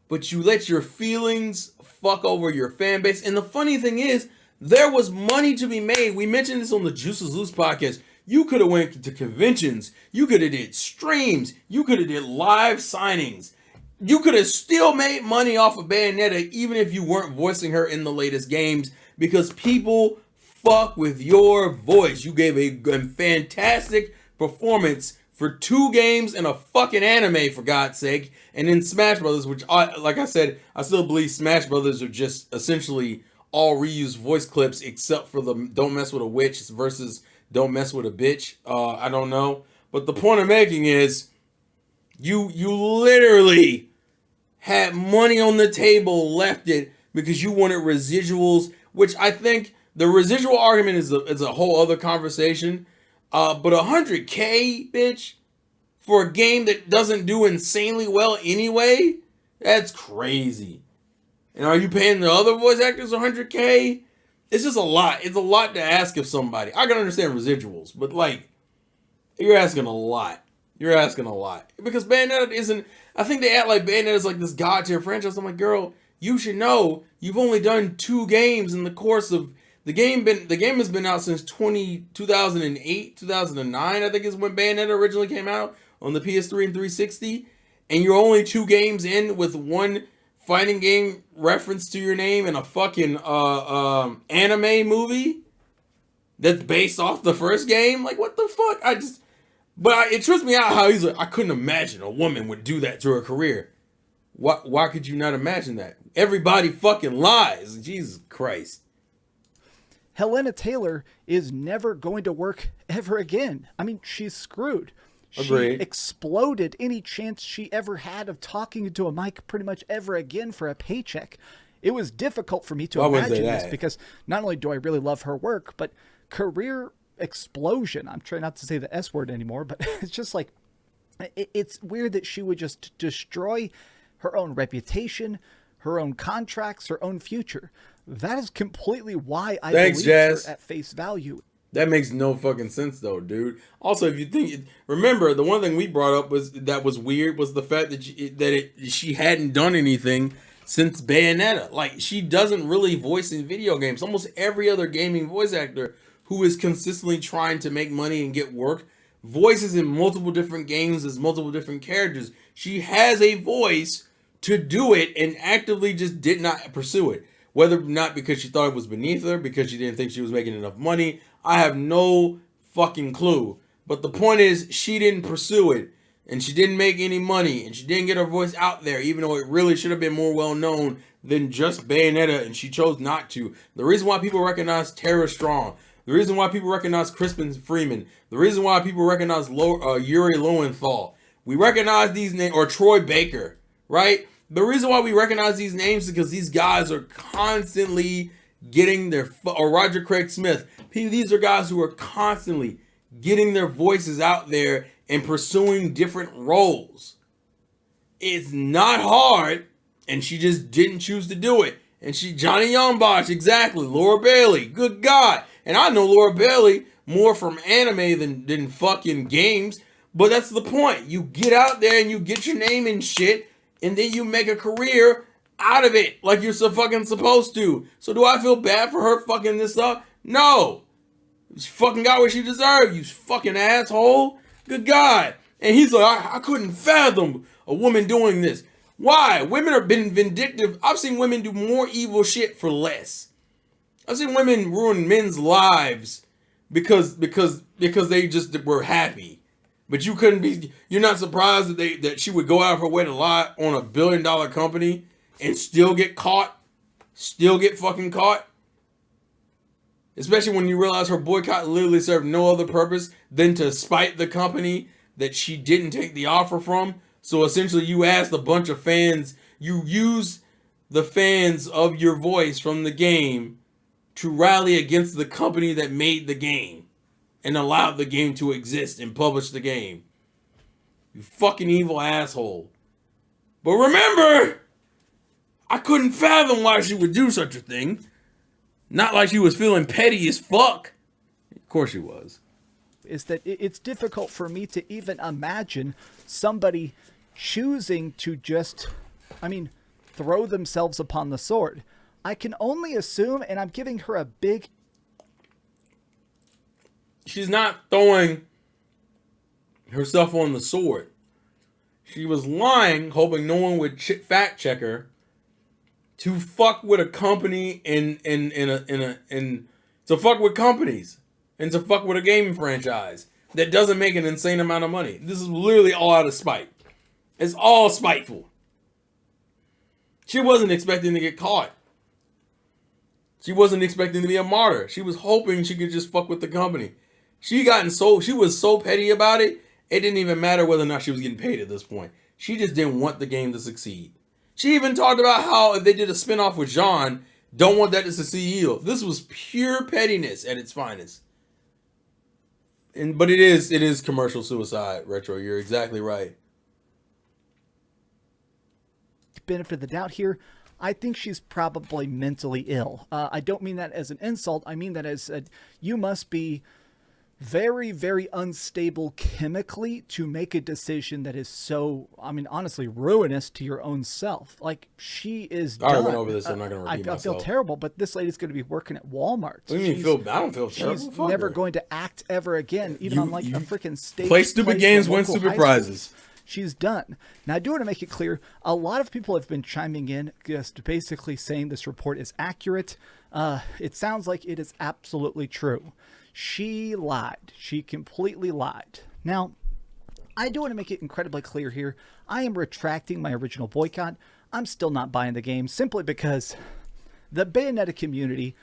But you let your feelings fuck over your fan base. And the funny thing is, there was money to be made. We mentioned this on the Juices Loose podcast. You could have went to conventions. You could have did streams. You could have did live signings. You could have still made money off of Bayonetta even if you weren't voicing her in the latest games, because people fuck with your voice. You gave a fantastic performance for 2 games and a fucking anime, for God's sake. And in Smash Brothers, which, like I said, I still believe Smash Brothers are just essentially all reused voice clips, except for the "Don't Mess with a Witch" versus "Don't Mess with a Bitch." I don't know. But the point I'm making is, you literally had money on the table, left it because you wanted residuals, which I think the residual argument is a whole other conversation. But $100K, bitch, for a game that doesn't do insanely well anyway, that's crazy. And are you paying the other voice actors $100K? It's just a lot. It's a lot to ask of somebody. I can understand residuals, but like, you're asking a lot. You're asking a lot. Because Bayonetta isn't, I think they act like Bayonetta is like this god tier franchise. I'm like, girl, you should know you've only done 2 games in the course of the game. The game has been out since 2008, 2009, I think is when Bayonetta originally came out on the PS3 and 360. And you're only 2 games in with 1 fighting game reference to your name and a fucking anime movie that's based off the first game. Like, what the fuck? It trips me out how he's like, I couldn't imagine a woman would do that to her career. Why could you not imagine that? Everybody fucking lies. Jesus Christ. Helena Taylor is never going to work ever again. I mean, she's screwed. Agreed. She exploded any chance she ever had of talking into a mic pretty much ever again for a paycheck. It was difficult for me to imagine this because not only do I really love her work, but career explosion. I'm trying not to say the S word anymore, but it's just like, it's weird that she would just destroy her own reputation, her own contracts, her own future. That is completely why I believe her at face value. That makes no fucking sense though, dude. Also, if you think, remember, the one thing we brought up was weird was the fact that she hadn't done anything since Bayonetta. Like, she doesn't really voice in video games. Almost every other gaming voice actor who is consistently trying to make money and get work voices in multiple different games as multiple different characters. She has a voice to do it and actively just did not pursue it. Whether or not because she thought it was beneath her, because she didn't think she was making enough money, I have no fucking clue. But the point is, she didn't pursue it, and she didn't make any money, and she didn't get her voice out there, even though it really should have been more well known than just Bayonetta, and she chose not to. The reason why people recognize Tara Strong, the reason why people recognize Crispin Freeman, the reason why people recognize Yuri Lowenthal, we recognize these names, or Troy Baker, right? The reason why we recognize these names is because these guys are constantly getting their, or Roger Craig Smith, these are guys who are constantly getting their voices out there and pursuing different roles. It's not hard, and she just didn't choose to do it. And Johnny Youngbosh, exactly, Laura Bailey, good God. And I know Laura Bailey more from anime than fucking games, but that's the point. You get out there and you get your name and shit, and then you make a career out of it like you're so fucking supposed to. So do I feel bad for her fucking this up? No. She fucking got what she deserved, you fucking asshole. Good God. And he's like, I couldn't fathom a woman doing this. Why? Women are been vindictive. I've seen women do more evil shit for less. I've seen women ruin men's lives because they just were happy. But you're not surprised that she would go out of her way to lie on $1 billion company and still get caught? Still get fucking caught? Especially when you realize her boycott literally served no other purpose than to spite the company that she didn't take the offer from. So essentially you asked a bunch of fans, you use the fans of your voice from the game to rally against the company that made the game and allowed the game to exist and publish the game. You fucking evil asshole. But remember, I couldn't fathom why she would do such a thing. Not like she was feeling petty as fuck. Of course she was. Is that it's difficult for me to even imagine somebody choosing to just, throw themselves upon the sword. I can only assume, and I'm giving her a big... She's not throwing herself on the sword. She was lying, hoping no one would fact check her, to fuck with a company and to fuck with companies and to fuck with a gaming franchise that doesn't make an insane amount of money. This is literally all out of spite. It's all spiteful. She wasn't expecting to get caught. She wasn't expecting to be a martyr. She was hoping she could just fuck with the company. She was so petty about it, it didn't even matter whether or not she was getting paid at this point. She just didn't want the game to succeed. She even talked about how if they did a spinoff with Jean, don't want that to succeed either. This was pure pettiness at its finest. But it is commercial suicide, Retro. You're exactly right. Benefit of the doubt here, I think she's probably mentally ill. I don't mean that as an insult. I mean that as you must be very, very unstable chemically to make a decision that is so, honestly, ruinous to your own self. Like, she is done. I already went over this. I'm not going to repeat myself. I feel terrible, but this lady's going to be working at Walmart. What do you mean I don't feel terrible. She's never going to act ever again, even on like a freaking stage. Play stupid games, win stupid prizes. She's done. Now, I do want to make it clear, a lot of people have been chiming in, just basically saying this report is accurate. It sounds like it is absolutely true. She lied. She completely lied. Now, I do want to make it incredibly clear here. I am retracting my original boycott. I'm still not buying the game simply because the Bayonetta community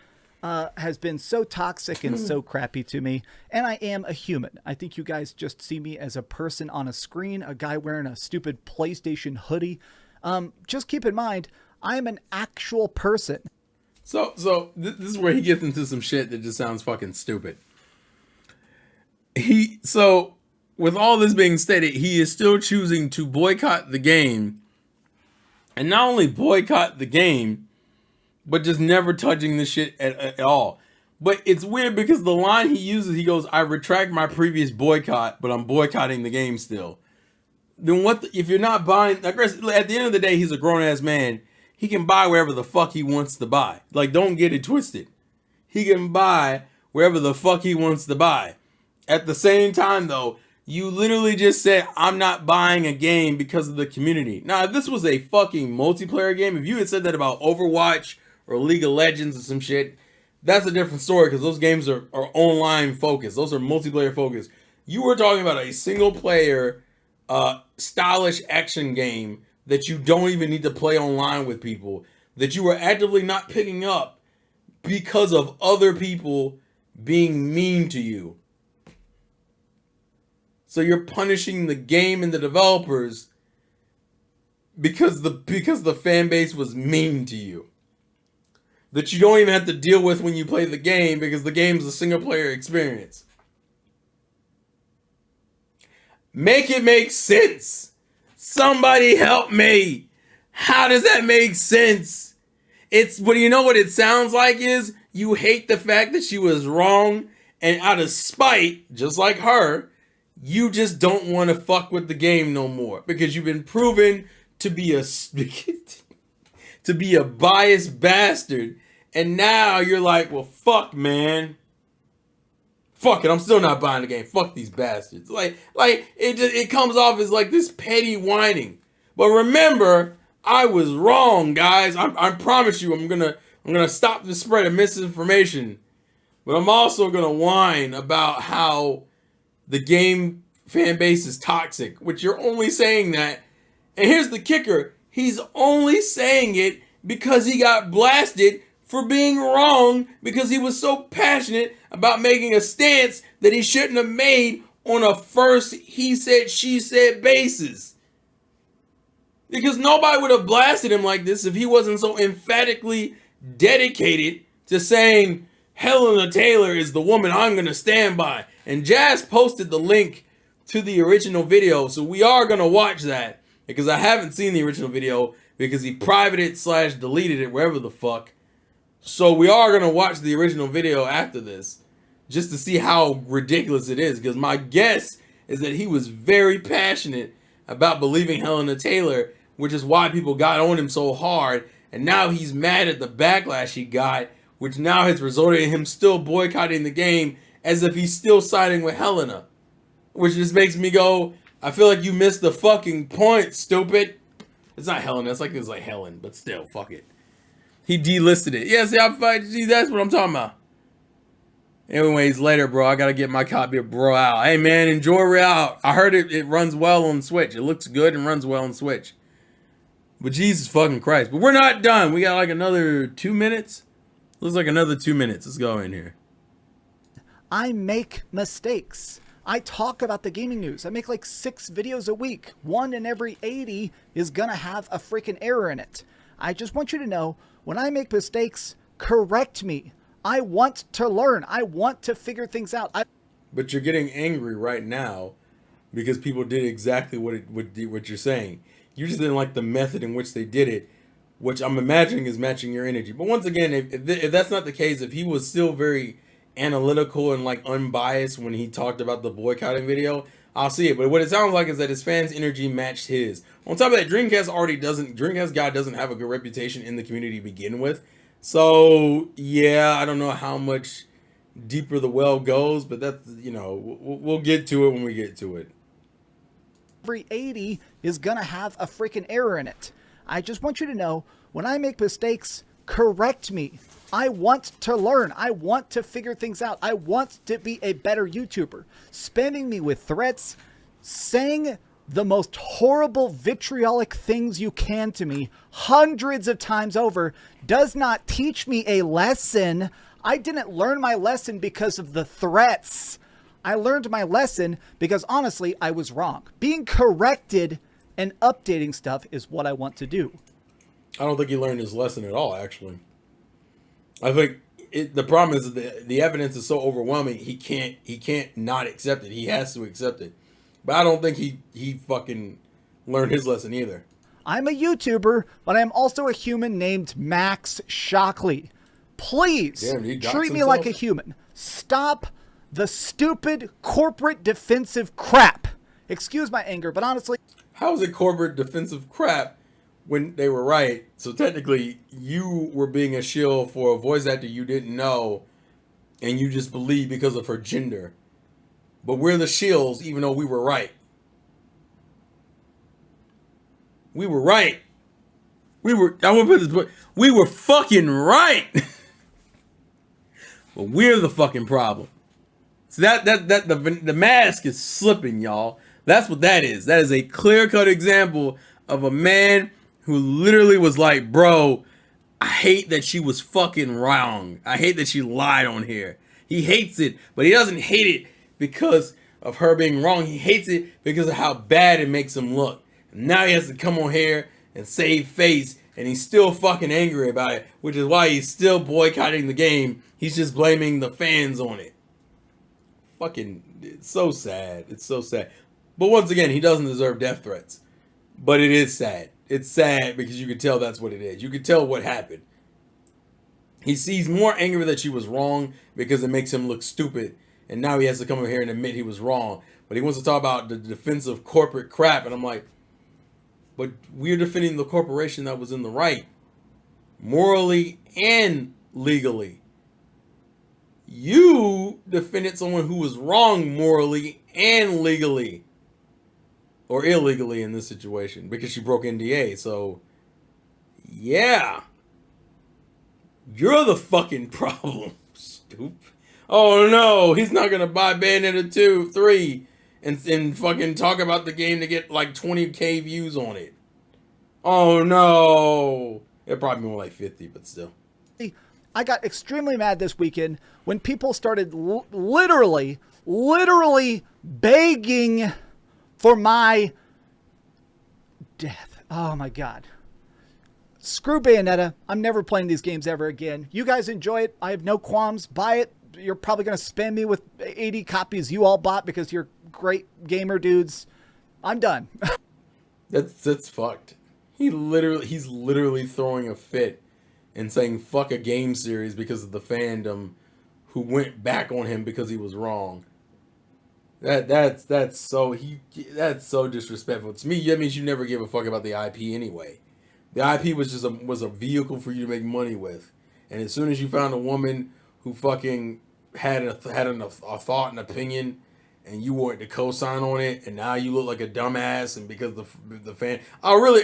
has been so toxic and so crappy to me. And I am a human. I think you guys just see me as a person on a screen, a guy wearing a stupid PlayStation hoodie. Just keep in mind, I am an actual person. So this is where he gets into some shit that just sounds fucking stupid. So with all this being stated, he is still choosing to boycott the game, and not only boycott the game, but just never touching this shit at all. But it's weird because the line he uses, he goes, "I retract my previous boycott, but I'm boycotting the game still." Then if you're not buying, I guess at the end of the day, he's a grown ass man. He can buy wherever the fuck he wants to buy. Like, don't get it twisted. He can buy wherever the fuck he wants to buy. At the same time, though, you literally just said, I'm not buying a game because of the community. Now, if this was a fucking multiplayer game, if you had said that about Overwatch or League of Legends or some shit, that's a different story because those games are online focused. Those are multiplayer focused. You were talking about a single player, stylish action game that you don't even need to play online with people, that you were actively not picking up because of other people being mean to you. So you're punishing the game and the developers because the fan base was mean to you. That you don't even have to deal with when you play the game because the game's a single player experience. Make it make sense. Somebody help me. How does that make sense? You know what it sounds like is you hate the fact that she was wrong, and out of spite, just like her, you just don't want to fuck with the game no more because you've been proven to be a biased bastard, and now you're like, well, fuck, man. Fuck it, I'm still not buying the game. Fuck these bastards. Like it comes off as like this petty whining. But remember, I was wrong, guys. I promise you, I'm gonna stop the spread of misinformation. But I'm also gonna whine about how the game fan base is toxic, which you're only saying that. And here's the kicker: he's only saying it because he got blasted for being wrong because he was so passionate about making a stance that he shouldn't have made on a first he said, she said basis. Because nobody would have blasted him like this if he wasn't so emphatically dedicated to saying Helena Taylor is the woman I'm going to stand by. And Jazz posted the link to the original video, so we are going to watch that because I haven't seen the original video because he privated / deleted it wherever the fuck. So we are going to watch the original video after this just to see how ridiculous it is. Because my guess is that he was very passionate about believing Helena Taylor, which is why people got on him so hard. And now he's mad at the backlash he got, which now has resulted in him still boycotting the game as if he's still siding with Helena. Which just makes me go, I feel like you missed the fucking point, stupid. It's not Helena, it's like Helen, but still, fuck it. He delisted it. Yeah, see, that's what I'm talking about. Anyways, later, bro, I gotta get my copy of Bro Out. Hey, man, enjoy Real. I heard it runs well on Switch. It looks good and runs well on Switch. But Jesus fucking Christ. But we're not done. We got like another 2 minutes. Looks like another 2 minutes. Let's go in here. I make mistakes. I talk about the gaming news. I make like 6 videos a week. 1 in every 80 is gonna have a freaking error in it. I just want you to know, when I make mistakes, correct me. I want to learn. I want to figure things out. But you're getting angry right now because people did exactly what you're saying. You just didn't like the method in which they did it, which I'm imagining is matching your energy. But once again, if that's not the case, if he was still very analytical and like unbiased when he talked about the boycotting video, I'll see it. But what it sounds like is that his fans' energy matched his. On top of that, Dreamcast Guy doesn't have a good reputation in the community to begin with. So yeah, I don't know how much deeper the well goes, but that's, we'll get to it when we get to it. Every 80 is gonna have a freaking error in it. I just want you to know, when I make mistakes, correct me. I want to learn. I want to figure things out. I want to be a better YouTuber. Spamming me with threats, saying the most horrible vitriolic things you can to me hundreds of times over does not teach me a lesson. I didn't learn my lesson because of the threats. I learned my lesson because, honestly, I was wrong. Being corrected and updating stuff is what I want to do. I don't think he learned his lesson at all, actually. I think the problem is the evidence is so overwhelming, he can't not accept it. He has to accept it. But I don't think he fucking learned his lesson either. I'm a YouTuber, but I'm also a human named Max Shockley. Please treat me like a human. Stop the stupid corporate defensive crap. Excuse my anger, but honestly... How is it corporate defensive crap when they were right? So technically, you were being a shill for a voice actor you didn't know, and you just believe because of her gender. But we're the shills, even though we were right. We were right. I want to put this, but we were fucking right. But we're the fucking problem. So the mask is slipping, y'all. That's what that is. That is a clear-cut example of a man who literally was like, bro, I hate that she was fucking wrong. I hate that she lied on here. He hates it, but he doesn't hate it because of her being wrong. He hates it because of how bad it makes him look. And now he has to come on here and save face, and he's still fucking angry about it, which is why he's still boycotting the game. He's just blaming the fans on it. Fucking, it's so sad. It's so sad. But once again, he doesn't deserve death threats. But it is sad. It's sad because you can tell that's what it is. You can tell what happened. He's more angry that she was wrong because it makes him look stupid. And now he has to come over here and admit he was wrong. But he wants to talk about the defensive corporate crap. And I'm like, but we're defending the corporation that was in the right. Morally and legally. You defended someone who was wrong morally and legally. Or illegally in this situation. Because she broke NDA. So, yeah. You're the fucking problem. Stupid. Oh no, he's not going to buy Bayonetta 2, 3. And fucking talk about the game to get like 20k views on it. Oh no. It'd probably be more like 50, but still. I got extremely mad this weekend when people started literally begging for my death. Oh my God. Screw Bayonetta. I'm never playing these games ever again. You guys enjoy it. I have no qualms. Buy it. You're probably going to spam me with 80 copies you all bought because you're great gamer dudes. I'm done. That's fucked. He's literally throwing a fit and saying fuck a game series because of the fandom who went back on him because he was wrong. That's so disrespectful. To me, that means you never give a fuck about the IP anyway. The IP was just a vehicle for you to make money with. And as soon as you found a woman who fucking had a thought and opinion, and you wanted to co-sign on it, and now you look like a dumbass, and because the fan,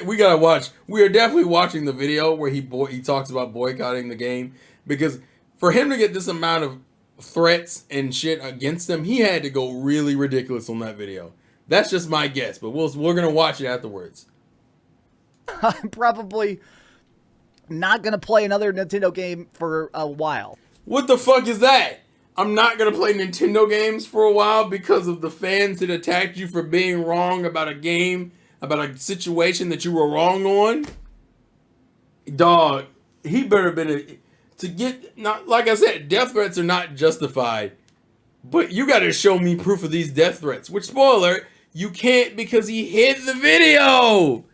we gotta watch. We are definitely watching the video where he talks about boycotting the game, because for him to get this amount of threats and shit against him, he had to go really ridiculous on that video. That's just my guess, but we're gonna watch it afterwards. I'm probably not gonna play another Nintendo game for a while. What the fuck is that? I'm not going to play Nintendo games for a while because of the fans that attacked you for being wrong about a game, about a situation that you were wrong on. Dog, he better been not, like I said, death threats are not justified. But you got to show me proof of these death threats. Which, spoiler, you can't because he hid the video.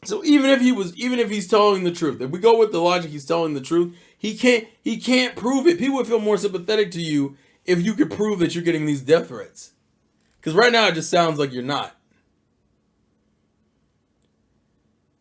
So even if he's telling the truth, if we go with the logic he's telling the truth, he can't prove it. People would feel more sympathetic to you if you could prove that you're getting these death threats. Because right now it just sounds like you're not.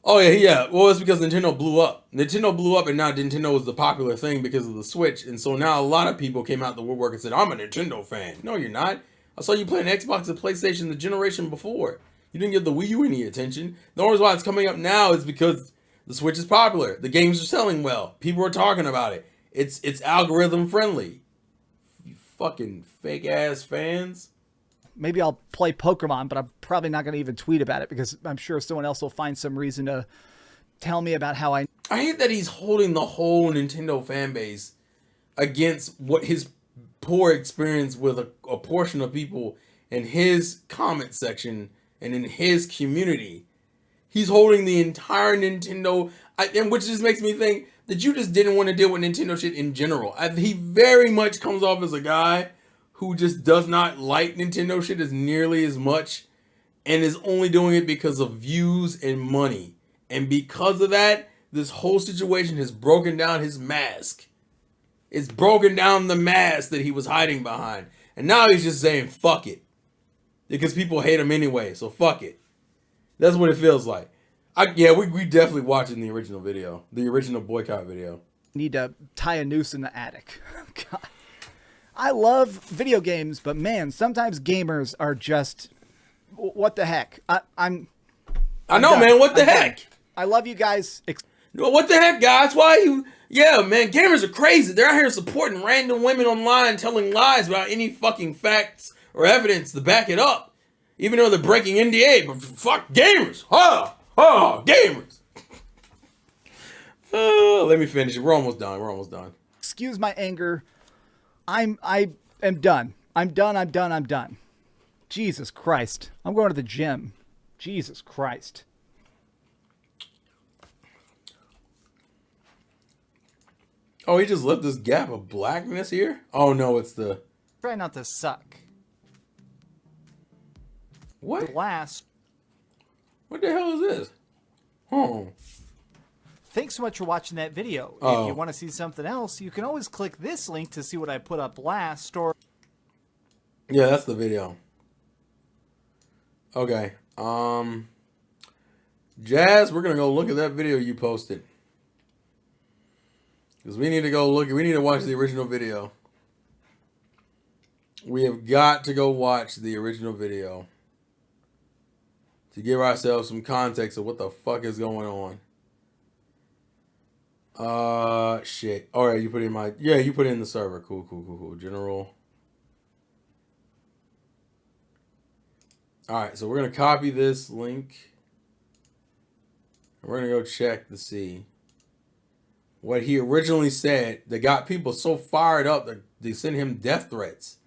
Oh yeah. Well, it's because Nintendo blew up. Nintendo blew up, and now Nintendo was the popular thing because of the Switch. And so now a lot of people came out the woodwork and said, I'm a Nintendo fan. No, you're not. I saw you playing Xbox and PlayStation the generation before. You didn't give the Wii U any attention. The only reason why it's coming up now is because the Switch is popular. The games are selling well. People are talking about it. It's algorithm friendly. You fucking fake ass fans. Maybe I'll play Pokemon, but I'm probably not going to even tweet about it because I'm sure someone else will find some reason to tell me about how I I hate that he's holding the whole Nintendo fan base against what his poor experience with a portion of people in his comment section and in his community. He's holding the entire Nintendo, and which just makes me think that you just didn't want to deal with Nintendo shit in general. He very much comes off as a guy who just does not like Nintendo shit as nearly as much and is only doing it because of views and money. And because of that, this whole situation has broken down his mask. It's broken down the mask that he was hiding behind. And now he's just saying, fuck it. Because people hate him anyway, so fuck it. That's what it feels like. We definitely watching the original video. The original boycott video. Need to tie a noose in the attic. God. I love video games, but man, sometimes gamers are just... What the heck? I know, done. Man. What the heck? Done. I love you guys. What the heck, guys? Why you... Yeah, man, gamers are crazy. They're out here supporting random women online telling lies without any fucking facts or evidence to back it up. Even though they're breaking NDA, but fuck gamers. Gamers. Let me finish it. We're almost done. Excuse my anger. I am done. I'm done. Jesus Christ. I'm going to the gym. Jesus Christ. Oh, he just left this gap of blackness here? Oh no, it's the... Try not to suck. What? The last... What the hell is this? Oh. Thanks so much for watching that video. Oh. If you want to see something else, you can always click this link to see what I put up last, or... Yeah, that's the video. Okay. Jazz, we're gonna go look at that video you posted. Because we need to watch the original video. We have got to go watch the original video to give ourselves some context of what the fuck is going on. Shit. Alright, you put it in the server. Cool. General. Alright, so we're going to copy this link. And we're going to go check to see what he originally said that got people so fired up that they sent him death threats.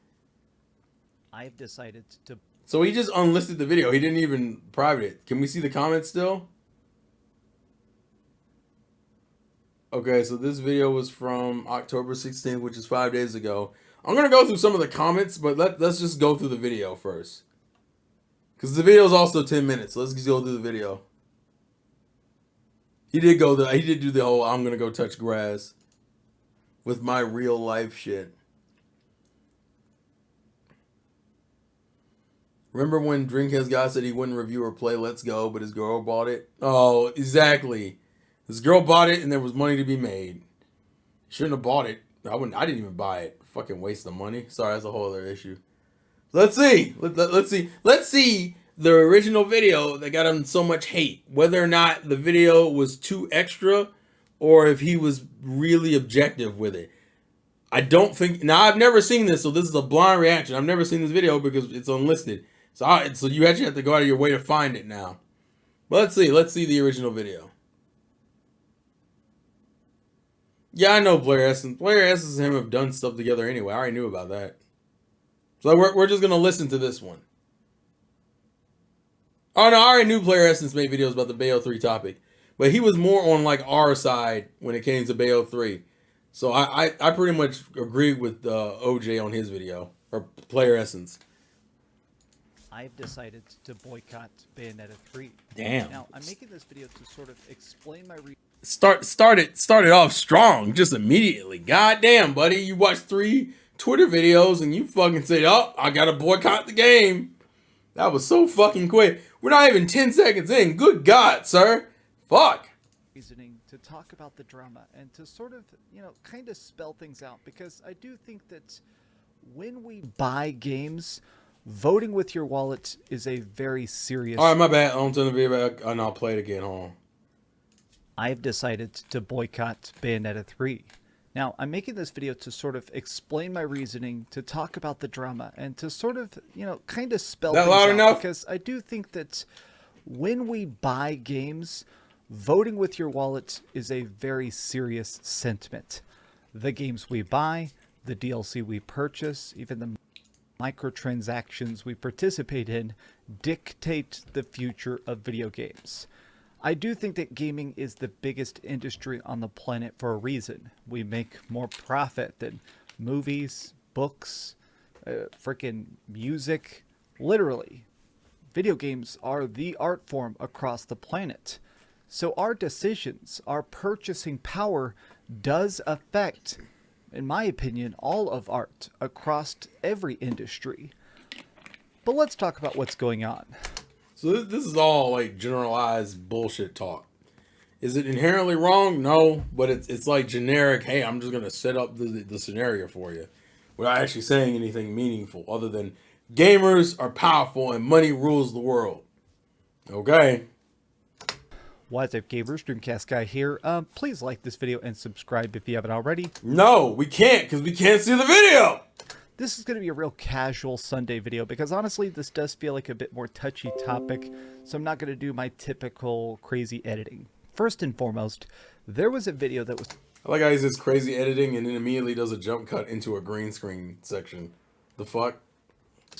I've decided to... So he just unlisted the video. He didn't even private it. Can we see the comments still? Okay, so this video was from October 16th, which is 5 days ago. I'm going to go through some of the comments, but let's just go through the video first. Because the video is also 10 minutes. So let's just go through the video. He did do the whole I'm going to go touch grass with my real life shit. Remember when Dreamcast Guy said he wouldn't review or play Let's Go, but his girl bought it? Oh, exactly. His girl bought it and there was money to be made. Shouldn't have bought it. I didn't even buy it. Fucking waste of money. Sorry, that's a whole other issue. Let's see. Let's see the original video that got him so much hate. Whether or not the video was too extra or if he was really objective with it. I don't think... Now, I've never seen this, so this is a blind reaction. I've never seen this video because it's unlisted. So you actually have to go out of your way to find it now. But let's see the original video. Yeah, I know Blair Essence. Blair Essence and him have done stuff together anyway. I already knew about that. So we're just going to listen to this one. Oh, no, I already knew Blair Essence made videos about the Bayo 3 topic. But he was more on, like, our side when it came to Bayo 3. So I pretty much agreed with OJ on his video. Or Player Essence. I've decided to boycott Bayonetta 3. Damn. Now, I'm making this video to sort of explain my... Started off strong just immediately. God damn, buddy. You watched 3 Twitter videos and you fucking said, oh, I gotta boycott the game. That was so fucking quick. We're not even 10 seconds in. Good God, sir. Fuck. Reasoning to talk about the drama and to sort of, kind of spell things out, because I do think that when we buy games, voting with your wallet is a very serious... All right, my bad. I'll turn the video back and I'll play it again. Hold on. I've decided to boycott Bayonetta 3. Now, I'm making this video to sort of explain my reasoning, to talk about the drama, and to sort of, kind of spell that things loud out, enough? because I do think that when we buy games, voting with your wallet is a very serious sentiment. The games we buy, the DLC we purchase, even the microtransactions we participate in dictate the future of video games. I do think that gaming is the biggest industry on the planet for a reason. We make more profit than movies, books, freaking music. Literally, video games are the art form across the planet. So our decisions, our purchasing power does affect, in my opinion, all of art across every industry. But let's talk about what's going on. So this is all like generalized bullshit talk. Is it inherently wrong? No, but it's like generic. Hey, I'm just gonna set up the scenario for you, without actually saying anything meaningful other than gamers are powerful and money rules the world. Okay. What's up, gamers? Dreamcast Guy here. Please like this video and subscribe if you haven't already. No, we can't because we can't see the video. This is going to be a real casual Sunday video because honestly, this does feel like a bit more touchy topic, so I'm not going to do my typical crazy editing. First and foremost, there was a video that was... I like how he says crazy editing and then immediately does a jump cut into a green screen section. The fuck?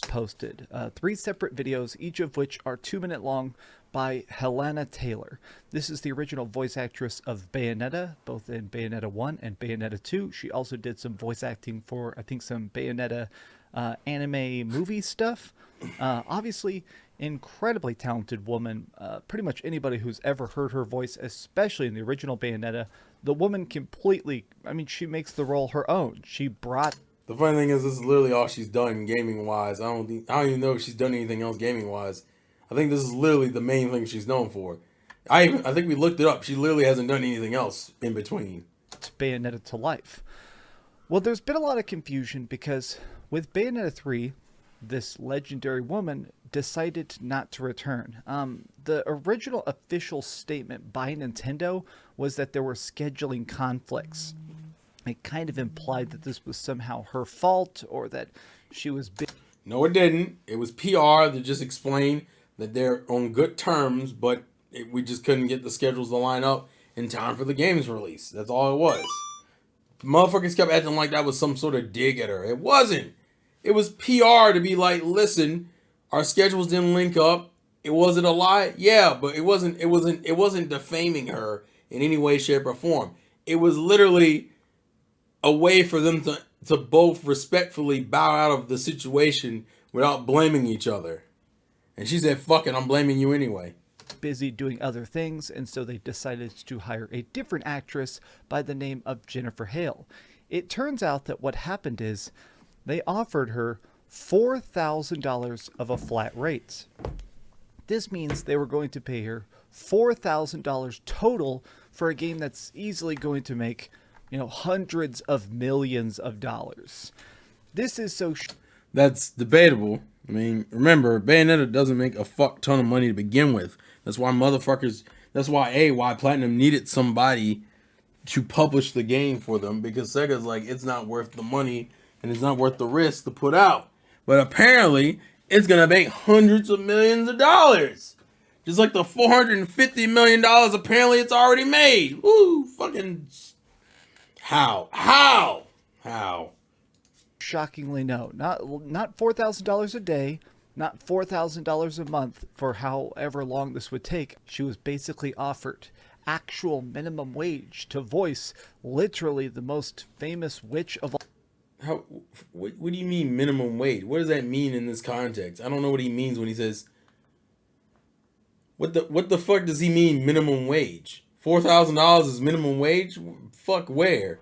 Posted 3 separate videos, each of which are 2-minute long, by Helena Taylor. This is the original voice actress of Bayonetta, both in Bayonetta 1 and Bayonetta 2. She also did some voice acting for, I think, some Bayonetta anime movie stuff. Obviously, incredibly talented woman. Pretty much anybody who's ever heard her voice, especially in the original Bayonetta, the woman completely, I mean, she makes the role her own. She brought... The funny thing is, this is literally all she's done gaming-wise. I don't even know if she's done anything else gaming-wise. I think this is literally the main thing she's known for. I think we looked it up. She literally hasn't done anything else in between. Bayonetta to life. Well, there's been a lot of confusion because with Bayonetta 3, this legendary woman decided not to return. The original official statement by Nintendo was that there were scheduling conflicts. It kind of implied that this was somehow her fault or that she was... No, it didn't. It was PR that just explained that they're on good terms, but we just couldn't get the schedules to line up in time for the game's release. That's all it was. Motherfuckers kept acting like that was some sort of dig at her. It wasn't. It was PR to be like, listen, our schedules didn't link up. It wasn't a lie. Yeah, but it wasn't defaming her in any way, shape, or form. It was literally a way for them to both respectfully bow out of the situation without blaming each other. And she said, fuck it, I'm blaming you anyway. Busy doing other things, and so they decided to hire a different actress by the name of Jennifer Hale. It turns out that what happened is they offered her $4,000 of a flat rate. This means they were going to pay her $4,000 total for a game that's easily going to make, you know, hundreds of millions of dollars. This is so... That's debatable. I mean, remember, Bayonetta doesn't make a fuck ton of money to begin with. That's why why Platinum needed somebody to publish the game for them, because Sega's like, it's not worth the money and it's not worth the risk to put out. But apparently, it's going to make hundreds of millions of dollars. Just like the $450 million apparently it's already made. Woo, fucking... How? Shockingly, no. Not $4,000 a day, not $4,000 a month for however long this would take. She was basically offered actual minimum wage to voice literally the most famous witch of all. What do you mean minimum wage? What does that mean in this context? I don't know what he means when he says... What the fuck does he mean minimum wage? $4,000 is minimum wage? Fuck, where?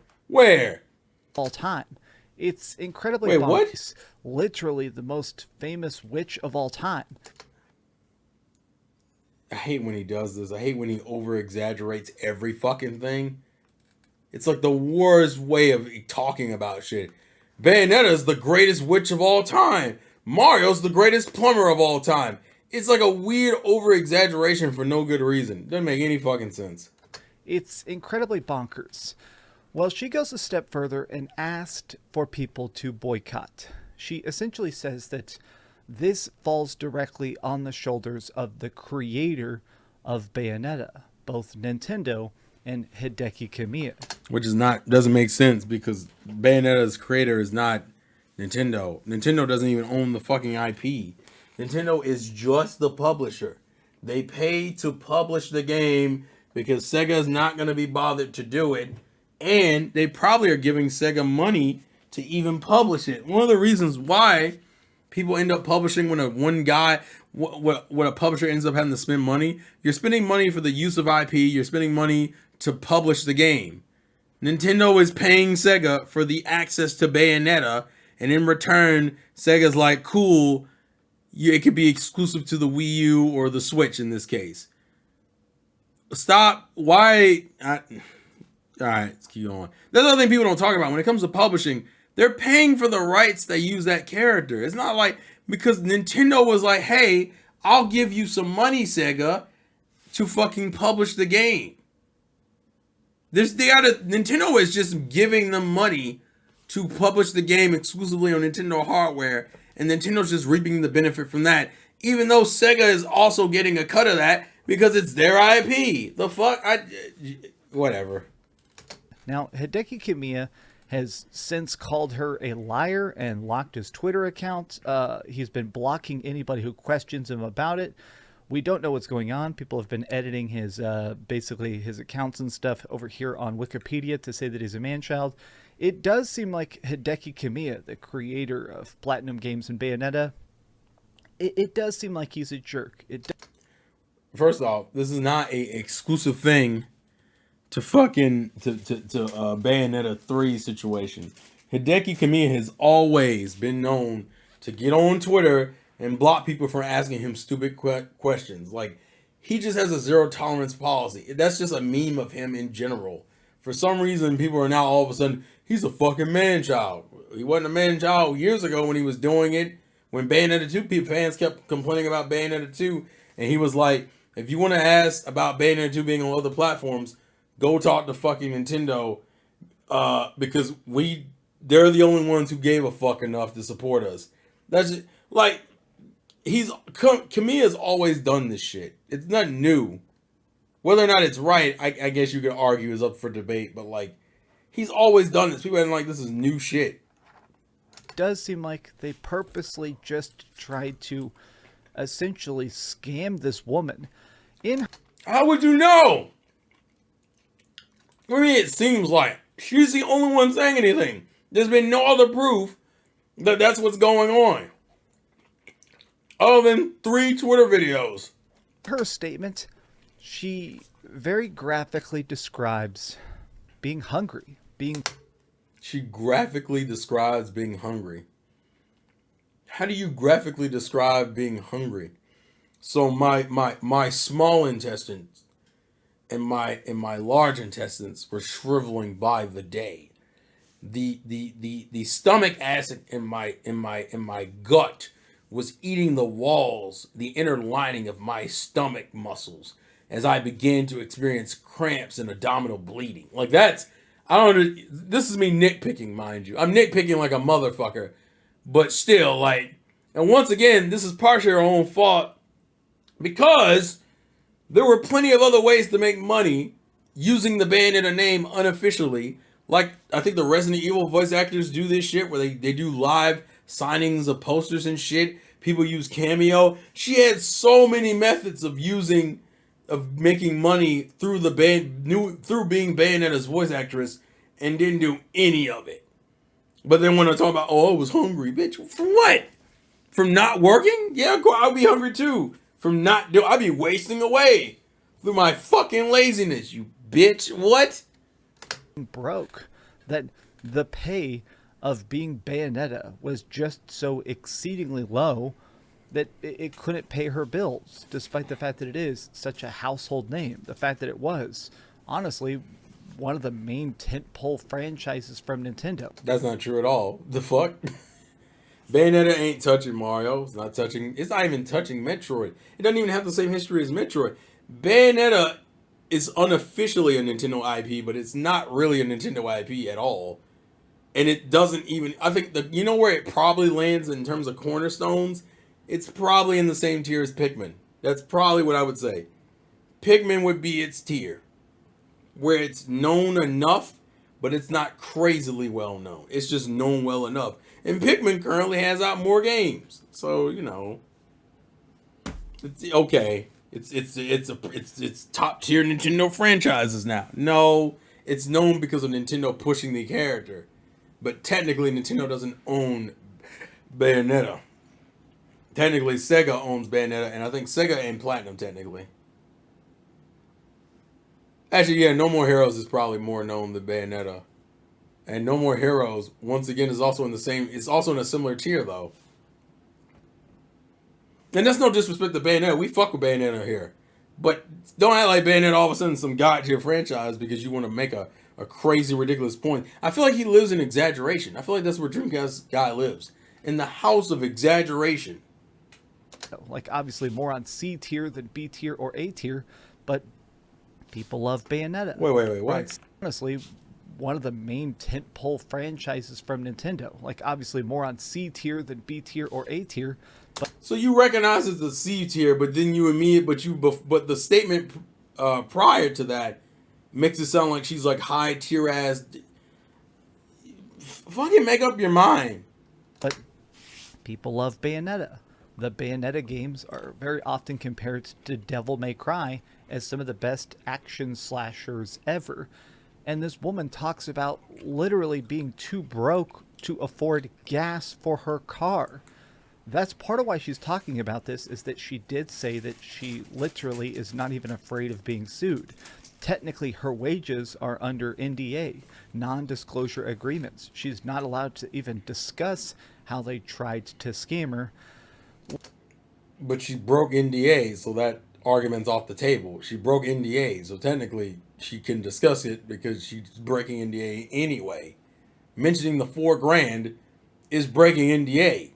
All time. It's incredibly Wait, bonkers. What? Literally the most famous witch of all time. I hate when he does this. I hate when he over-exaggerates every fucking thing. It's like the worst way of talking about shit. Bayonetta's the greatest witch of all time. Mario's the greatest plumber of all time. It's like a weird over-exaggeration for no good reason. Doesn't make any fucking sense. It's incredibly bonkers. Well, she goes a step further and asked for people to boycott. She essentially says that this falls directly on the shoulders of the creator of Bayonetta. both Nintendo and Hideki Kamiya. Which is not, doesn't make sense because Bayonetta's creator is not Nintendo. Nintendo doesn't even own the fucking IP. Nintendo is just the publisher. They pay to publish the game because Sega's not going to be bothered to do it. And they probably are giving Sega money to even publish it. One of the reasons why people end up publishing when when a publisher ends up having to spend money, you're spending money for the use of IP, you're spending money to publish the game. Nintendo is paying Sega for the access to Bayonetta, and in return, Sega's like, cool, it could be exclusive to the Wii U or the Switch in this case. Stop. Why? All right, let's keep going. That's another thing people don't talk about. When it comes to publishing, they're paying for the rights they use that character. It's not like, because Nintendo was like, hey, I'll give you some money, Sega, to fucking publish the game. Nintendo is just giving them money to publish the game exclusively on Nintendo hardware, and Nintendo's just reaping the benefit from that, even though Sega is also getting a cut of that because it's their IP. The fuck? Whatever. Now, Hideki Kamiya has since called her a liar and locked his Twitter account. He's been blocking anybody who questions him about it. We don't know what's going on. People have been editing his basically his accounts and stuff over here on Wikipedia to say that he's a man-child. It does seem like Hideki Kamiya, the creator of Platinum Games and Bayonetta, it does seem like he's a jerk. First off, this is not a exclusive thing to Bayonetta 3 situation. Hideki Kamiya has always been known to get on Twitter and block people from asking him stupid questions. Like, he just has a zero tolerance policy. That's just a meme of him in general. For some reason, people are now all of a sudden, he's a fucking man-child. He wasn't a man-child years ago when he was doing it. When Bayonetta 2, fans kept complaining about Bayonetta 2, and he was like, if you want to ask about Bayonetta 2 being on other platforms, go talk to fucking Nintendo, because they're the only ones who gave a fuck enough to support us. That's just, like, Kamiya's always done this shit. It's not new. Whether or not it's right, I guess you could argue is up for debate, but like, he's always done this. People are like, this is new shit. It does seem like they purposely just tried to essentially scam this woman. How would you know? I mean, it seems like she's the only one saying anything. There's been no other proof that that's what's going on, other than 3 Twitter videos. Her statement, she very graphically describes being hungry. She graphically describes being hungry. How do you graphically describe being hungry? So my small intestines and my large intestines were shriveling by the day. The stomach acid in my gut was eating the walls, the inner lining of my stomach muscles as I began to experience cramps and abdominal bleeding. Like, that's, I don't know, this is me nitpicking, mind you. I'm nitpicking like a motherfucker, but still, like, and once again, this is partially our own fault because there were plenty of other ways to make money using the Bayonetta name unofficially. Like, I think the Resident Evil voice actors do this shit where they do live signings of posters and shit. People use Cameo. She had so many methods of making money through through being Bayonetta's voice actress, and didn't do any of it. But then when I talk about, oh, I was hungry, bitch, from what? From not working? Yeah, I'll be hungry too. I'll be wasting away through my fucking laziness, you bitch. What? Broke that the pay of being Bayonetta was just so exceedingly low that it couldn't pay her bills, despite the fact that it is such a household name. The fact that it was, honestly, one of the main tentpole franchises from Nintendo. That's not true at all. The fuck? Bayonetta ain't touching Mario. It's not even touching Metroid. It doesn't even have the same history as Metroid. Bayonetta is unofficially a Nintendo IP, but it's not really a Nintendo IP at all. And it doesn't even, I think, you know where it probably lands in terms of cornerstones? It's probably in the same tier as Pikmin. That's probably what I would say. Pikmin would be its tier, where it's known enough, but it's not crazily well known. It's just known well enough. And Pikmin currently has out more games, so you know, it's okay. It's top tier Nintendo franchises now. No, it's known because of Nintendo pushing the character, but technically Nintendo doesn't own Bayonetta. Technically, Sega owns Bayonetta, and I think Sega and Platinum technically. Actually, yeah, No More Heroes is probably more known than Bayonetta. And No More Heroes, once again, is also in the same. It's also in a similar tier, though. And that's no disrespect to Bayonetta. We fuck with Bayonetta here, but don't act like Bayonetta all of a sudden some god tier franchise because you want to make a crazy, ridiculous point. I feel like he lives in exaggeration. I feel like that's where Dreamcast Guy lives, in the house of exaggeration. Like, obviously more on C tier than B tier or A tier, but people love Bayonetta. Wait, what? It's honestly one of the main tentpole franchises from Nintendo. Like, obviously more on C tier than B tier or A tier. But so you recognize it's the C tier, but then but the statement prior to that makes it sound like she's like high tier ass. Fucking make up your mind. But people love Bayonetta. The Bayonetta games are very often compared to Devil May Cry as some of the best action slashers ever. And this woman talks about literally being too broke to afford gas for her car. That's part of why she's talking about this, is that she did say that she literally is not even afraid of being sued. Technically, her wages are under NDA, non-disclosure agreements. She's not allowed to even discuss how they tried to scam her. But she broke NDA, so that argument's off the table. She broke NDA, so technically she can discuss it because she's breaking NDA anyway. Mentioning the $4,000 is breaking NDA.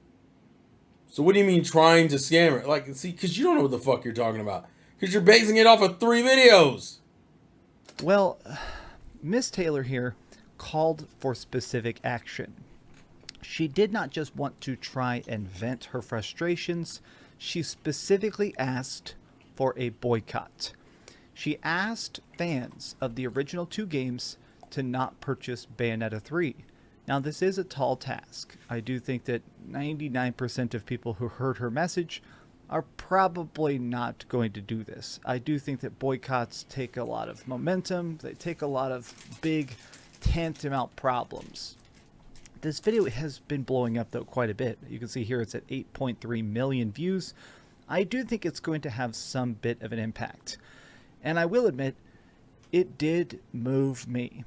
So what do you mean trying to scam her? Like, see, because you don't know what the fuck you're talking about. Because you're basing it off of 3 videos. Well, Miss Taylor here called for specific action. She did not just want to try and vent her frustrations. She specifically asked for a boycott. She asked fans of the original 2 games to not purchase Bayonetta 3. Now, this is a tall task. I do think that 99% of people who heard her message are probably not going to do this. I do think that boycotts take a lot of momentum. They take a lot of big, tantamount problems. This video has been blowing up, though, quite a bit. You can see here it's at 8.3 million views. I do think it's going to have some bit of an impact. And I will admit, it did move me.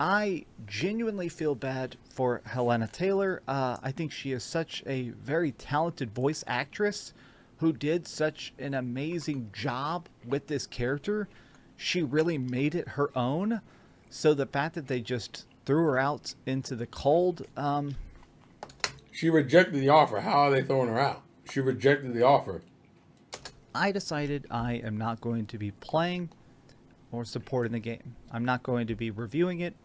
I genuinely feel bad for Helena Taylor. I think she is such a very talented voice actress who did such an amazing job with this character. She really made it her own. So the fact that they just threw her out into the cold. She rejected the offer. How are they throwing her out? She rejected the offer. I decided I am not going to be playing or supporting the game. I'm not going to be reviewing it.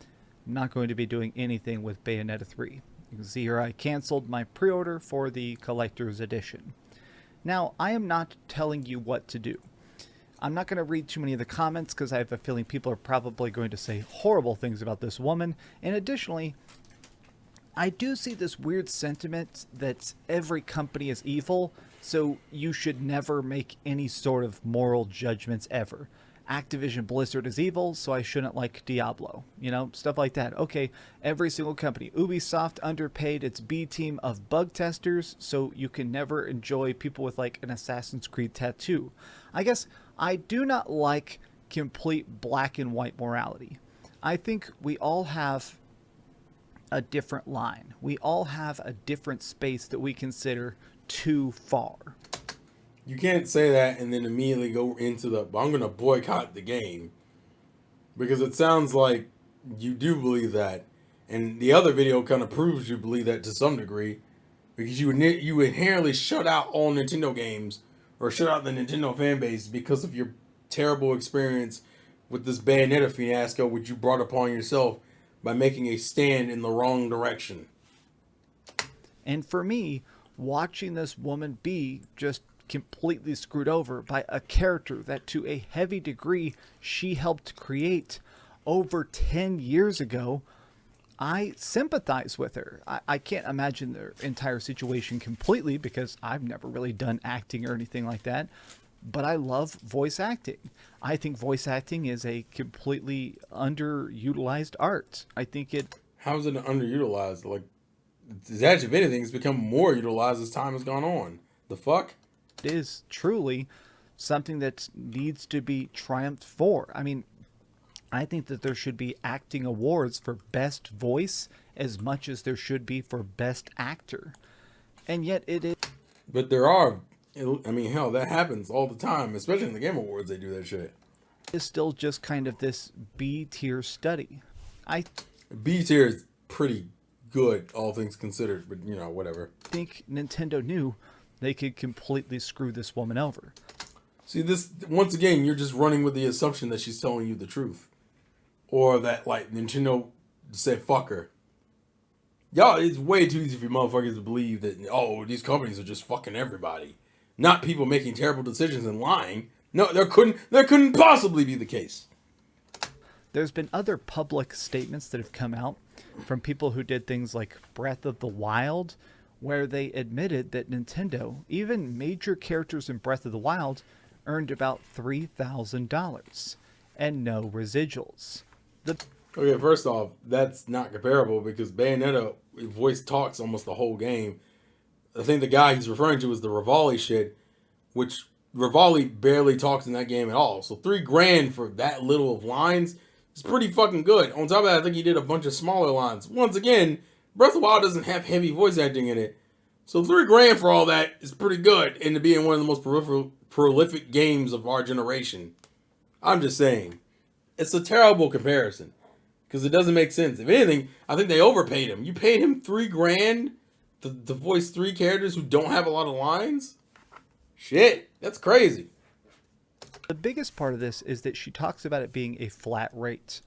I'm not going to be doing anything with Bayonetta 3. You can see here I canceled my pre-order for the collector's edition. Now, I am not telling you what to do. I'm not going to read too many of the comments because I have a feeling people are probably going to say horrible things about this woman. And additionally, I do see this weird sentiment that every company is evil, so you should never make any sort of moral judgments ever. Activision Blizzard is evil, so I shouldn't like Diablo. You know, stuff like that. Okay, every single company. Ubisoft underpaid its B team of bug testers, so you can never enjoy people with like an Assassin's Creed tattoo. I guess I do not like complete black and white morality. I think we all have a different line. We all have a different space that we consider too far. You can't say that and then immediately go into I'm going to boycott the game. Because it sounds like you do believe that. And the other video kind of proves you believe that to some degree. Because you inherently shut out all Nintendo games. Or shut out the Nintendo fan base because of your terrible experience with this Bayonetta fiasco, which you brought upon yourself by making a stand in the wrong direction. And for me, watching this woman be just completely screwed over by a character that to a heavy degree she helped create over 10 years ago, I sympathize with her. I can't imagine their entire situation completely because I've never really done acting or anything like that. But I love voice acting. I think voice acting is a completely underutilized art. I think it... How is it underutilized? Like, actually, if anything, it's become more utilized as time has gone on. The fuck? It is truly something that needs to be triumphed for. I mean, I think that there should be acting awards for best voice as much as there should be for best actor. And yet it is... But there are, I mean, hell, that happens all the time, especially in the Game Awards, they do that shit. Is still just kind of this B-tier study. B tier is pretty good, all things considered, but you know, whatever. I think Nintendo knew they could completely screw this woman over. See, this, once again, you're just running with the assumption that she's telling you the truth. Or that, like, Nintendo said, fuck her. Y'all, it's way too easy for motherfuckers to believe that, oh, these companies are just fucking everybody. Not people making terrible decisions and lying. No, there couldn't possibly be the case. There's been other public statements that have come out from people who did things like Breath of the Wild, where they admitted that Nintendo, even major characters in Breath of the Wild, earned about $3,000 and no residuals. Okay, first off, that's not comparable because Bayonetta voice talks almost the whole game. I think the guy he's referring to is the Rivali shit, which Rivali barely talks in that game at all. So $3,000 for that little of lines is pretty fucking good. On top of that, I think he did a bunch of smaller lines. Once again, Breath of the Wild doesn't have heavy voice acting in it. So $3,000 for all that is pretty good, and to be in one of the most prolific games of our generation. I'm just saying. It's a terrible comparison. Because it doesn't make sense. If anything, I think they overpaid him. You paid him $3,000 to voice 3 characters who don't have a lot of lines? Shit, that's crazy. The biggest part of this is that she talks about it being a flat rate.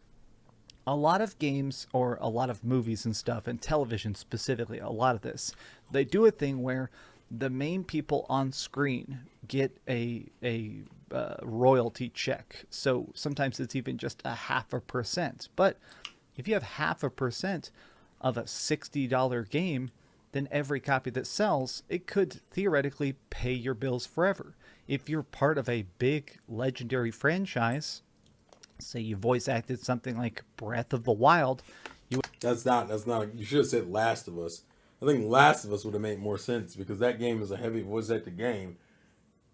A lot of games or a lot of movies and stuff, and television specifically, a lot of this, they do a thing where the main people on screen get a royalty check. So sometimes it's even just 0.5%. But if you have 0.5% of a $60 game, then every copy that sells, it could theoretically pay your bills forever. If you're part of a big legendary franchise, say you voice acted something like Breath of the Wild, That's not, you should have said Last of Us. I think Last of Us would have made more sense because that game is a heavy voice acted game.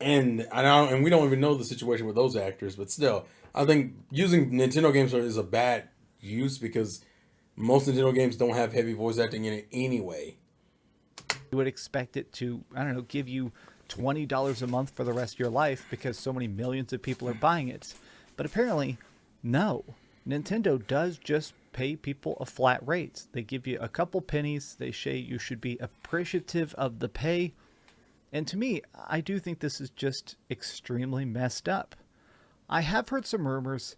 And we don't even know the situation with those actors, but still, I think using Nintendo games is a bad use because most Nintendo games don't have heavy voice acting in it anyway. You would expect it to, I don't know, give you $20 a month for the rest of your life because so many millions of people are buying it. But apparently, no. Nintendo does just pay people a flat rate. They give you a couple pennies. They say you should be appreciative of the pay. And to me, I do think this is just extremely messed up. I have heard some rumors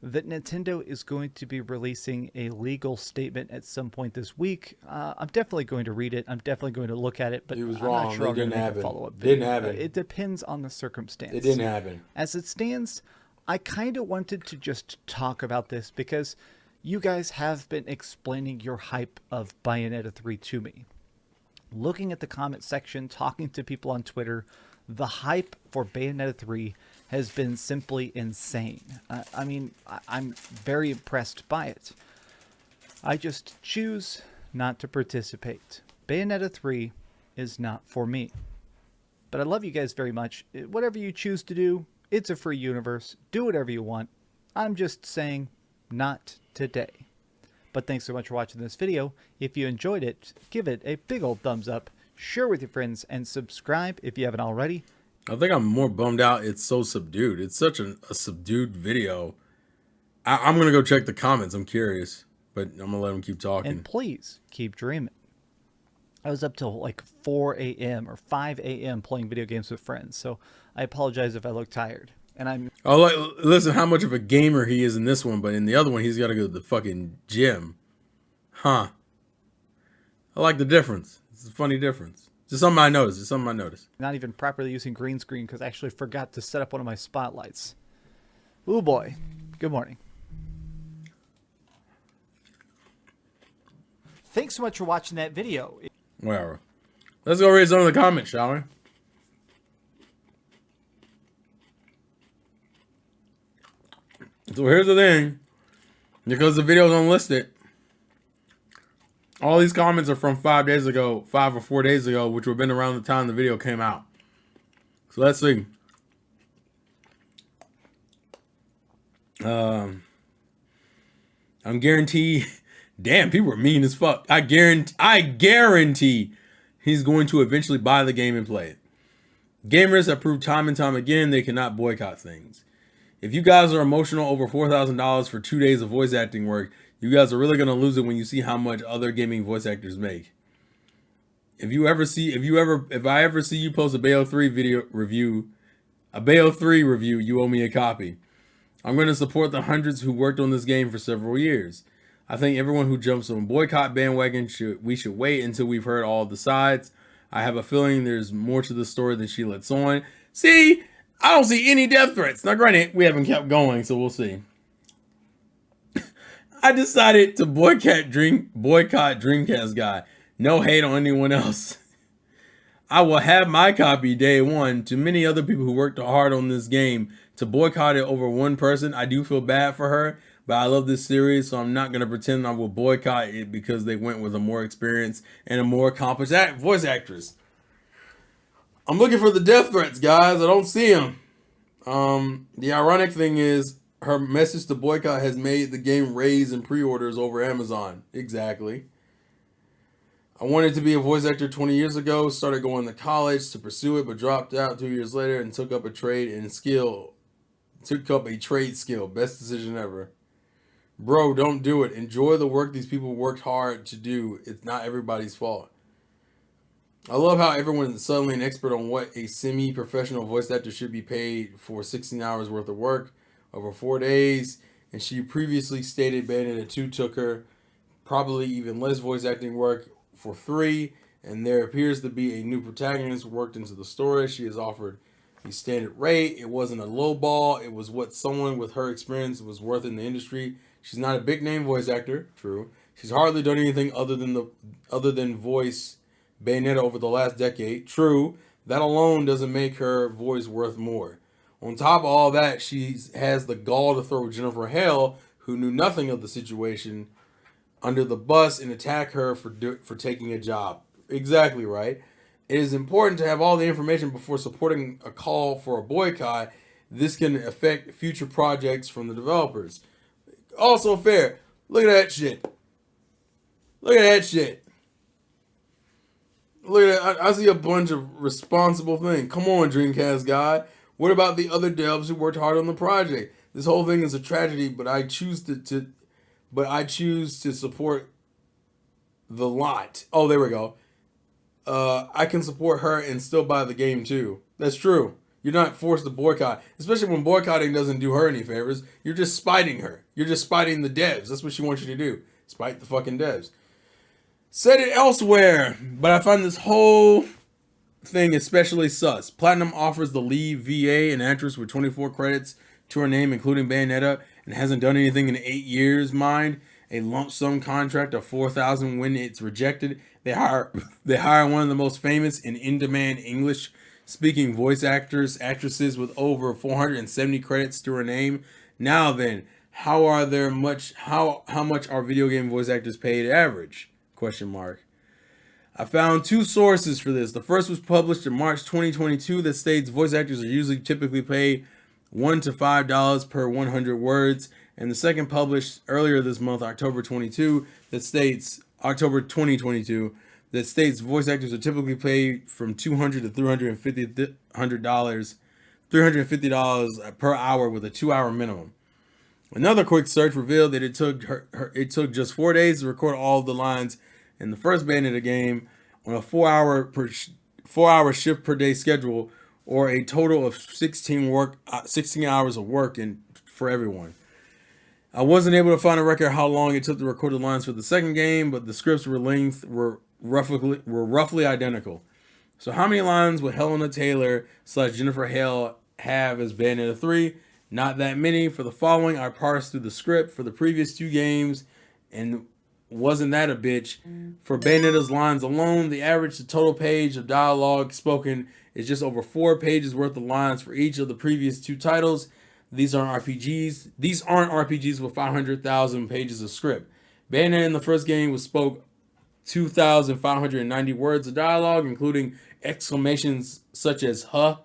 that Nintendo is going to be releasing a legal statement at some point this week. I'm definitely going to read it. I'm definitely going to look at it, but He was I'm wrong. not sure It I'm going didn't to make happen. a follow-up It video. didn't happen. It depends on the circumstance. It didn't happen. As it stands, I kind of wanted to just talk about this because you guys have been explaining your hype of Bayonetta 3 to me. Looking at the comment section, talking to people on Twitter, the hype for Bayonetta 3 has been simply insane. I mean, I'm very impressed by it. I just choose not to participate. Bayonetta 3 is not for me. But I love you guys very much. Whatever you choose to do, it's a free universe. Do whatever you want. I'm just saying, not today. But thanks so much for watching this video. If you enjoyed it, give it a big old thumbs up, share with your friends, and subscribe if you haven't already. I think I'm more bummed out. It's so subdued. It's such a subdued video. I'm going to go check the comments. I'm curious, but I'm going to let them keep talking. And please keep dreaming. I was up till like 4 a.m. or 5 a.m. playing video games with friends, so I apologize if I look tired. And listen how much of a gamer he is in this one, but in the other one, he's got to go to the fucking gym. Huh. I like the difference. It's a funny difference. Just something I noticed. Just something I noticed. Not even properly using green screen because I actually forgot to set up one of my spotlights. Ooh boy. Good morning. Thanks so much for watching that video. Whatever. Let's go read some of the comments, shall we? So here's the thing. Because the video's unlisted, all these comments are from 5 days ago, 5 or 4 days ago, which would have been around the time the video came out. So let's see. I'm guaranteed. Damn, people are mean as fuck. I guarantee he's going to eventually buy the game and play it. Gamers have proved time and time again they cannot boycott things. If you guys are emotional over $4,000 for 2 days of voice acting work, you guys are really gonna lose it when you see how much other gaming voice actors make. If I ever see you post a Bayo 3 review, you owe me a copy. I'm gonna support the hundreds who worked on this game for several years. I think everyone who jumps on boycott bandwagon should wait until we've heard all the sides. I have a feeling there's more to the story than she lets on. See, I don't see any death threats. Now, granted, we haven't kept going, so we'll see. I decided to boycott Dreamcast Guy. No hate on anyone else. I will have my copy day one. To many other people who worked hard on this game, to boycott it over one person, I do feel bad for her, but I love this series, so I'm not going to pretend I will boycott it because they went with a more experienced and a more accomplished voice actress. I'm looking for the death threats, guys. I don't see them. The ironic thing is, her message to boycott has made the game raise in pre-orders over Amazon. Exactly. I wanted to be a voice actor 20 years ago, started going to college to pursue it, but dropped out 2 years later and took up a trade skill. Best decision ever. Bro, don't do it. Enjoy the work these people worked hard to do. It's not everybody's fault. I love how everyone is suddenly an expert on what a semi-professional voice actor should be paid for 16 hours worth of work over 4 days. And she previously stated Bayonetta 2 took her probably even less voice acting work for 3. And there appears to be a new protagonist worked into the story. She is offered a standard rate. It wasn't a low ball. It was what someone with her experience was worth in the industry. She's not a big name voice actor. True. She's hardly done anything other than voice Bayonetta over the last decade. True. That alone doesn't make her voice worth more. On top of all that, she has the gall to throw Jennifer Hale, who knew nothing of the situation, under the bus and attack her for taking a job. Exactly right. It is important to have all the information before supporting a call for a boycott. This can affect future projects from the developers. Also fair. Look at that shit. Look at that shit. Look at that. I see a bunch of responsible things. Come on, Dreamcast Guy. What about the other devs who worked hard on the project? This whole thing is a tragedy, but I choose to support the lot. Oh, there we go. I can support her and still buy the game too. That's true. You're not forced to boycott, especially when boycotting doesn't do her any favors. You're just spiting her. You're just spiting the devs. That's what she wants you to do. Spite the fucking devs. Said it elsewhere, but I find this whole thing especially sus. Platinum offers the lead VA, an actress with 24 credits to her name, including Bayonetta, and hasn't done anything in 8 years, mind. A lump sum contract of $4,000 when it's rejected. They hire one of the most famous and in-demand English-speaking voice actresses with over 470 credits to her name. Now then, how much are video game voice actors paid average? Question mark. I found 2 sources for this. The first was published in March 2022 that states voice actors are typically paid $1 to $5 per 100 words. And the second published earlier this month, October 2022, that states voice actors are typically paid from $200 to $350 per hour with a 2-hour minimum. Another quick search revealed that it took just 4 days to record all of the lines in the first Bayonetta game on a 4-hour shift per day schedule, or a total of 16 hours of work for everyone. I wasn't able to find a record how long it took to record the lines for the second game, but the scripts were roughly identical. So how many lines would Helena Taylor / Jennifer Hale have as Bayonetta 3? Not that many. For the following, I parsed through the script for the previous 2 games, and wasn't that a bitch? For Bayonetta's lines alone, the average total page of dialogue spoken is just over 4 pages worth of lines for each of the previous 2 titles. These aren't RPGs. These aren't RPGs with 500,000 pages of script. Bayonetta in the first game was spoke 2,590 words of dialogue, including exclamations such as "huh."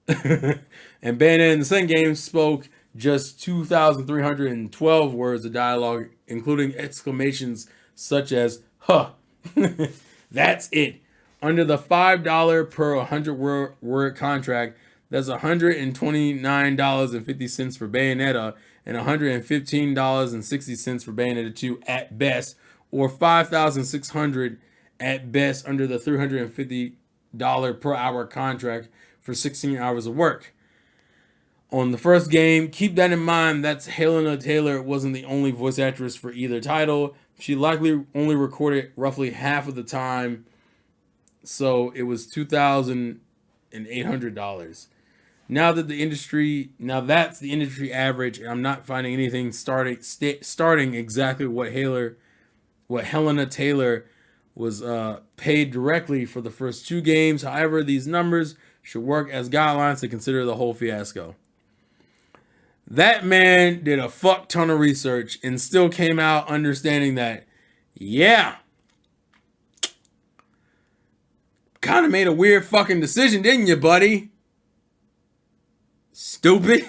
And Bayonetta in the second game spoke just 2,312 words of dialogue, including exclamations such as "huh." That's it. Under the $5 per 100 word contract, that's $129.50 for Bayonetta and $115.60 for Bayonetta 2 at best, or $5,600 at best under the $350 per hour contract for 16 hours of work. On the first game, keep that in mind, that's Helena Taylor wasn't the only voice actress for either title. She likely only recorded roughly half of the time, so it was $2,800. Now that's the industry average, and I'm not finding anything starting exactly what Helena Taylor was paid directly for the first 2 games. However, these numbers should work as guidelines to consider the whole fiasco. That man did a fuck ton of research and still came out understanding that, yeah, kind of made a weird fucking decision, didn't you, buddy? Stupid.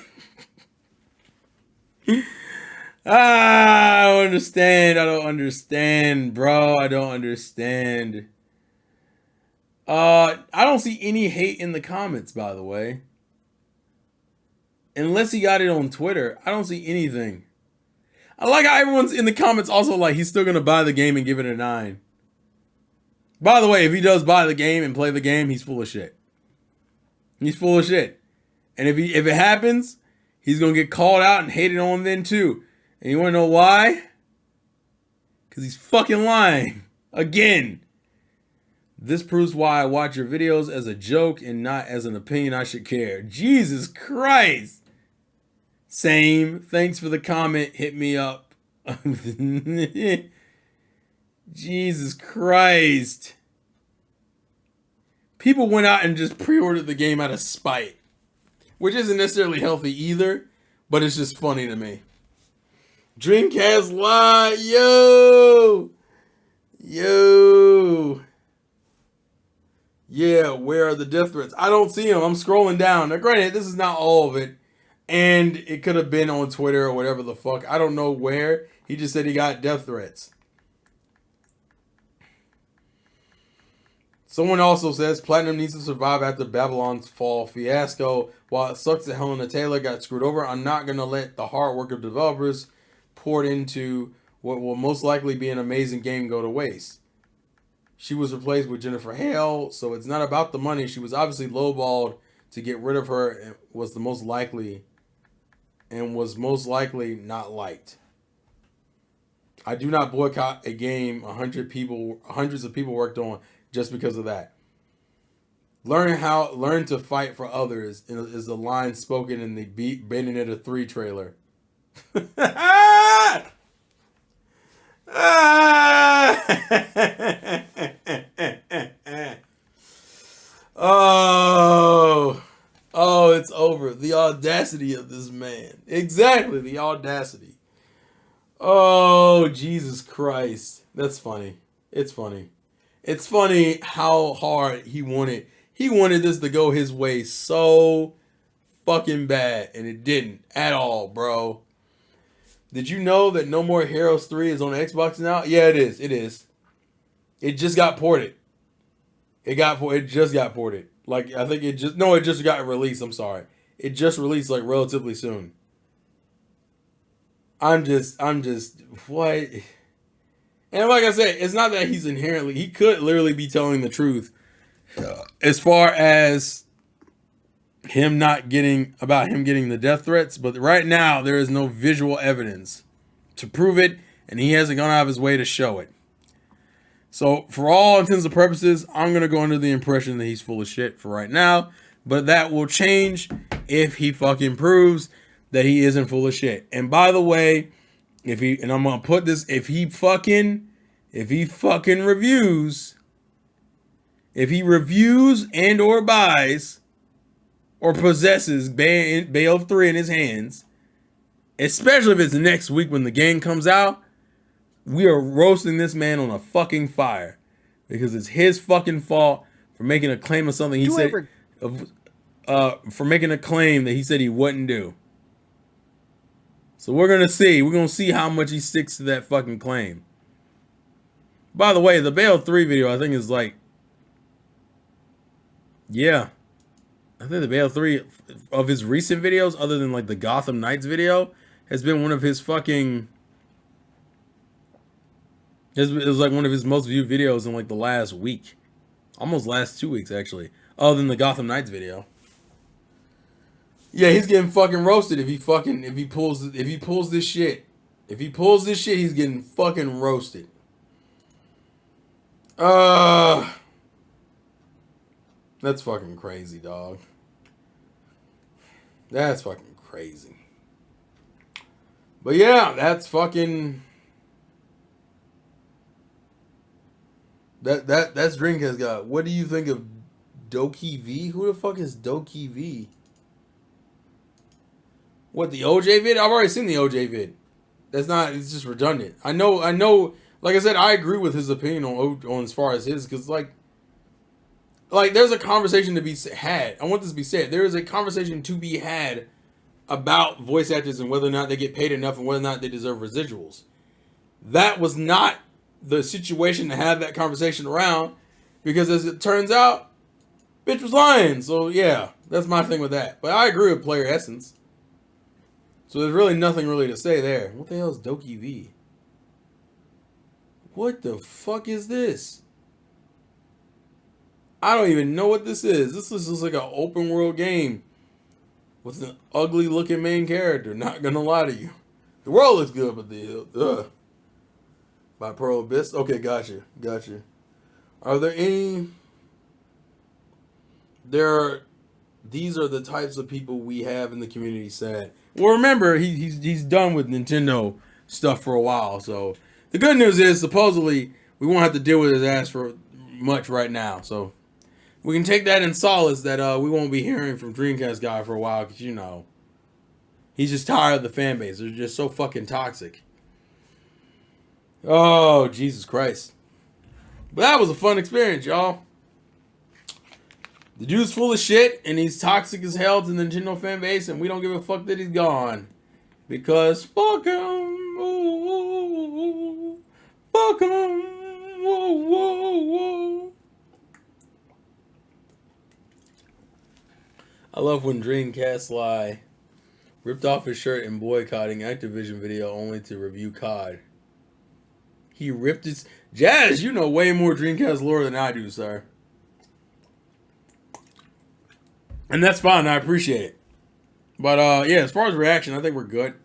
I don't understand, bro. I don't understand. I don't see any hate in the comments, by the way. Unless he got it on Twitter, I don't see anything. I like how everyone's in the comments also like he's still gonna buy the game and give it a 9. By the way, if he does buy the game and play the game, he's full of shit. He's full of shit. And if it happens, he's gonna get called out and hated on then too. And you wanna know why? Because he's fucking lying. Again. This proves why I watch your videos as a joke and not as an opinion I should care. Jesus Christ. Same. Thanks for the comment. Hit me up. Jesus Christ. People went out and just pre-ordered the game out of spite. Which isn't necessarily healthy either, but it's just funny to me. Dreamcast Live. Yo. Yeah, where are the death threats? I don't see them. I'm scrolling down. Now, granted, this is not all of it. And it could have been on Twitter or whatever the fuck. I don't know where. He just said he got death threats. Someone also says Platinum needs to survive after Babylon's Fall fiasco. While it sucks that Helena Taylor got screwed over, I'm not going to let the hard work of developers poured into what will most likely be an amazing game go to waste. She was replaced with Jennifer Hale, so it's not about the money. She was obviously lowballed to get rid of her and was most likely not liked. I do not boycott a game hundreds of people worked on just because of that. Learn to fight for others is the line spoken in the Bayonetta 3 trailer. Oh, it's over. The audacity of this man. Exactly, the audacity. Oh, Jesus Christ. That's funny. It's funny. It's funny how hard he wanted this to go his way so fucking bad, and it didn't at all, bro. Did you know that No More Heroes 3 is on Xbox now? Yeah, it is. It is. It just got ported. It just got ported. Like, I think it just got released. I'm sorry. It just released like relatively soon. I'm just, what? And like I said, it's not that he could literally be telling the truth as far as him getting the death threats, but right now there is no visual evidence to prove it, and he hasn't gone out of his way to show it. So for all intents and purposes, I'm gonna go under the impression that he's full of shit for right now. But that will change if he fucking proves that he isn't full of shit. And by the way, I'm gonna put this, if he fucking reviews, if he reviews and or buys or possesses Bayonetta 3 in his hands, especially if it's next week when the game comes out, we are roasting this man on a fucking fire because it's his fucking fault for making a claim of something for making a claim that he said he wouldn't do. So we're gonna see. We're gonna see how much he sticks to that fucking claim. By the way, the Bayonetta 3 video I think is like, yeah, I think the Bayonetta 3 of his recent videos, other than like the Gotham Knights video, has been one of his fucking. It was like one of his most viewed videos in like the last week, almost last 2 weeks actually, other than the Gotham Knights video. Yeah, he's getting fucking roasted if he pulls this shit. If he pulls this shit, he's getting fucking roasted. That's fucking crazy, dog. That's fucking crazy. But yeah, that's fucking. That's Dreamcast Guy. What do you think of Doki V? Who the fuck is Doki V? What, the OJ vid? I've already seen the OJ vid. It's just redundant. I know, like I said, I agree with his opinion on as far as his, because like there's a conversation to be had. I want this to be said. There is a conversation to be had about voice actors and whether or not they get paid enough and whether or not they deserve residuals. That was not the situation to have that conversation around, because as it turns out, bitch was lying. So yeah, that's my thing with that. But I agree with Player Essence. So there's really nothing really to say there. What the hell is Doki V? What the fuck is this? I don't even know what this is. This is just like an open world game with an ugly looking main character. Not gonna lie to you. The world looks good, but by Pearl Abyss. Okay, gotcha. Are there any? These are the types of people we have in the community said. Well, remember, he's done with Nintendo stuff for a while. So the good news is, supposedly, we won't have to deal with his ass for much right now. So we can take that in solace that we won't be hearing from Dreamcast Guy for a while, because, you know, he's just tired of the fan base. They're just so fucking toxic. Oh, Jesus Christ. But that was a fun experience, y'all. The dude's full of shit, and he's toxic as hell to the Nintendo fan base, and we don't give a fuck that he's gone. Because fuck him. Ooh, fuck him. Whoa, whoa, whoa. I love when Dreamcast Guy ripped off his shirt in boycotting Activision video only to review COD. He ripped his... Jazz, you know way more Dreamcast lore than I do, sir. And that's fine. I appreciate it. But, yeah, as far as reaction, I think we're good.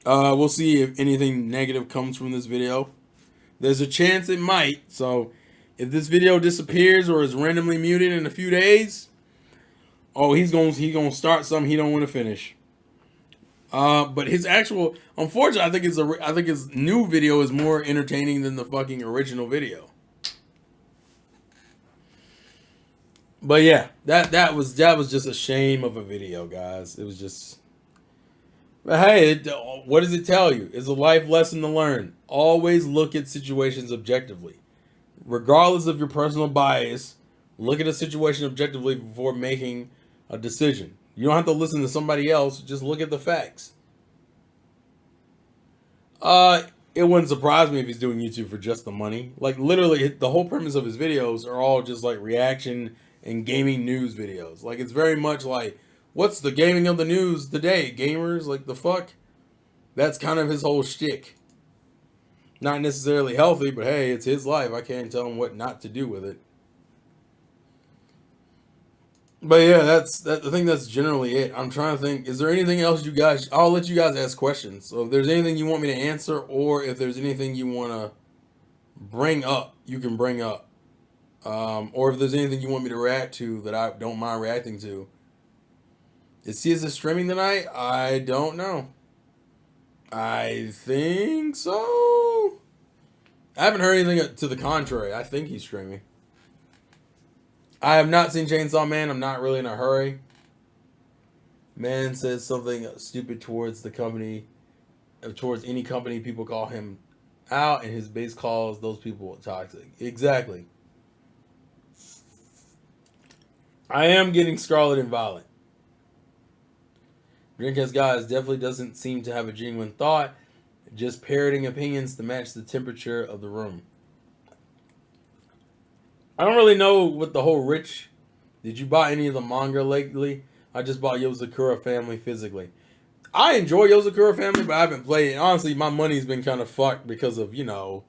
We'll see if anything negative comes from this video. There's a chance it might. So, if this video disappears or is randomly muted in a few days, oh, he's gonna start something he don't want to finish. But his actual, unfortunately, I think his new video is more entertaining than the fucking original video. But yeah, that was just a shame of a video, guys. It was just. But hey, what does it tell you? It's a life lesson to learn. Always look at situations objectively, regardless of your personal bias. Look at a situation objectively before making a decision. You don't have to listen to somebody else. Just look at the facts. It wouldn't surprise me if he's doing YouTube for just the money. Like, literally, the whole premise of his videos are all just like reaction and gaming news videos. Like, it's very much like, what's the gaming of the news today, gamers? Like, the fuck? That's kind of his whole shtick. Not necessarily healthy, but hey, it's his life. I can't tell him what not to do with it. But yeah, I think that's generally it. I'm trying to think, is there anything else you guys... I'll let you guys ask questions. So if there's anything you want me to answer, or if there's anything you want to bring up, you can bring up. Or if there's anything you want me to react to that I don't mind reacting to. Is CSS streaming tonight? I don't know. I think so. I haven't heard anything to the contrary. I think he's streaming. I have not seen Chainsaw Man. I'm not really in a hurry. Man says something stupid towards the company, towards any company. People call him out, and his base calls those people toxic. Exactly. I am getting Scarlet and Violet. Dreamcast Guy definitely doesn't seem to have a genuine thought, just parroting opinions to match the temperature of the room. I don't really know what the whole rich. Did you buy any of the manga lately? I just bought Yozakura Family physically. I enjoy Yozakura Family, but I haven't played it. Honestly, my money's been kind of fucked because of, the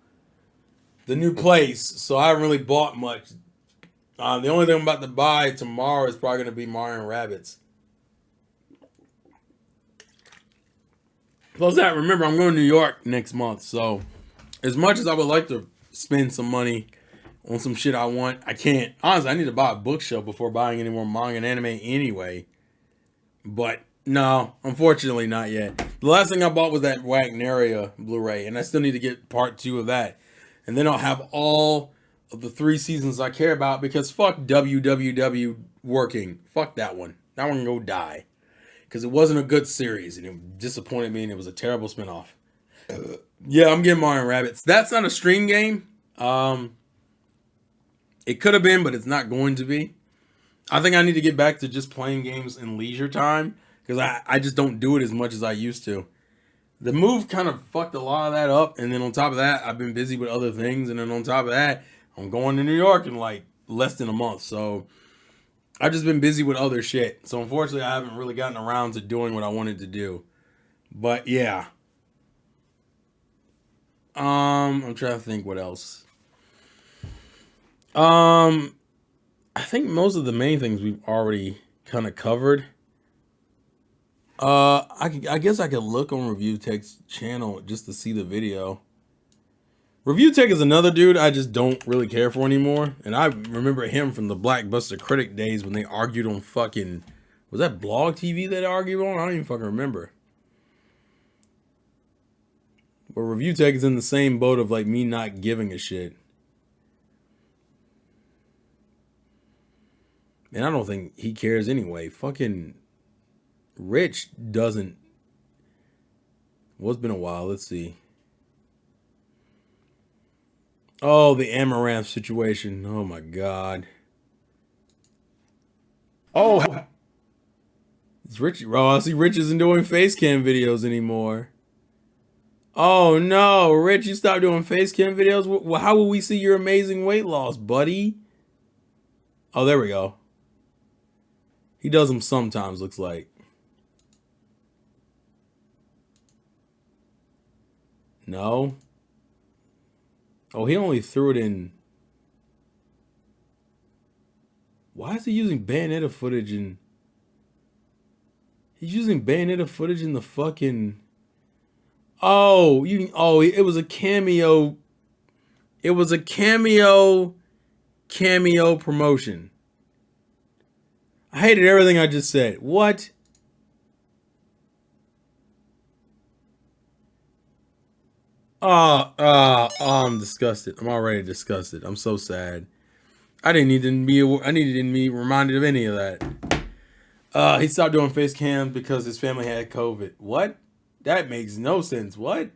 new place. So I haven't really bought much. The only thing I'm about to buy tomorrow is probably going to be Mario and Rabbids. Plus that, remember, I'm going to New York next month. So as much as I would like to spend some money on some shit I want, I can't. Honestly, I need to buy a bookshelf before buying any more manga and anime anyway. But no, unfortunately not yet. The last thing I bought was that Wagneria Blu-ray, and I still need to get part 2 of that. And then I'll have all of the 3 seasons I care about, because fuck WWW working. Fuck that one. That one can go die. Because it wasn't a good series, and it disappointed me, and it was a terrible spinoff. Yeah, I'm getting Mario and Rabbids. That's not a stream game. It could have been, but it's not going to be. I think I need to get back to just playing games in leisure time, because I just don't do it as much as I used to. The move kind of fucked a lot of that up, and then on top of that, I've been busy with other things, and then on top of that, I'm going to New York in like less than a month, so I've just been busy with other shit. So unfortunately, I haven't really gotten around to doing what I wanted to do. But yeah. I'm trying to think what else. I think most of the main things we've already kind of covered. I guess I could look on Review Tech's channel just to see the video. Review Tech is another dude I just don't really care for anymore. And I remember him from the Blackbuster Critic days when they argued on fucking... Was that Blog TV that they argued on? I don't even fucking remember. But Review Tech is in the same boat of like me not giving a shit. And I don't think he cares anyway. Fucking Rich doesn't... Well, it's been a while. Let's see. Oh, the Amaranth situation. Oh my god. Oh, it's Rich. Oh, I see Rich isn't doing face cam videos anymore. Oh no, Rich, you stopped doing face cam videos? Well, how will we see your amazing weight loss, buddy? Oh, there we go. He does them sometimes, looks like. No. Oh, he only threw it in. Why is he using Bayonetta footage in... He's using Bayonetta footage in the fucking... Oh, it was a cameo. It was a cameo promotion. I hated everything I just said. What? I'm disgusted. I'm already disgusted. I'm so sad. I needed to be reminded of any of that. He stopped doing face cams because his family had COVID. What? That makes no sense. What?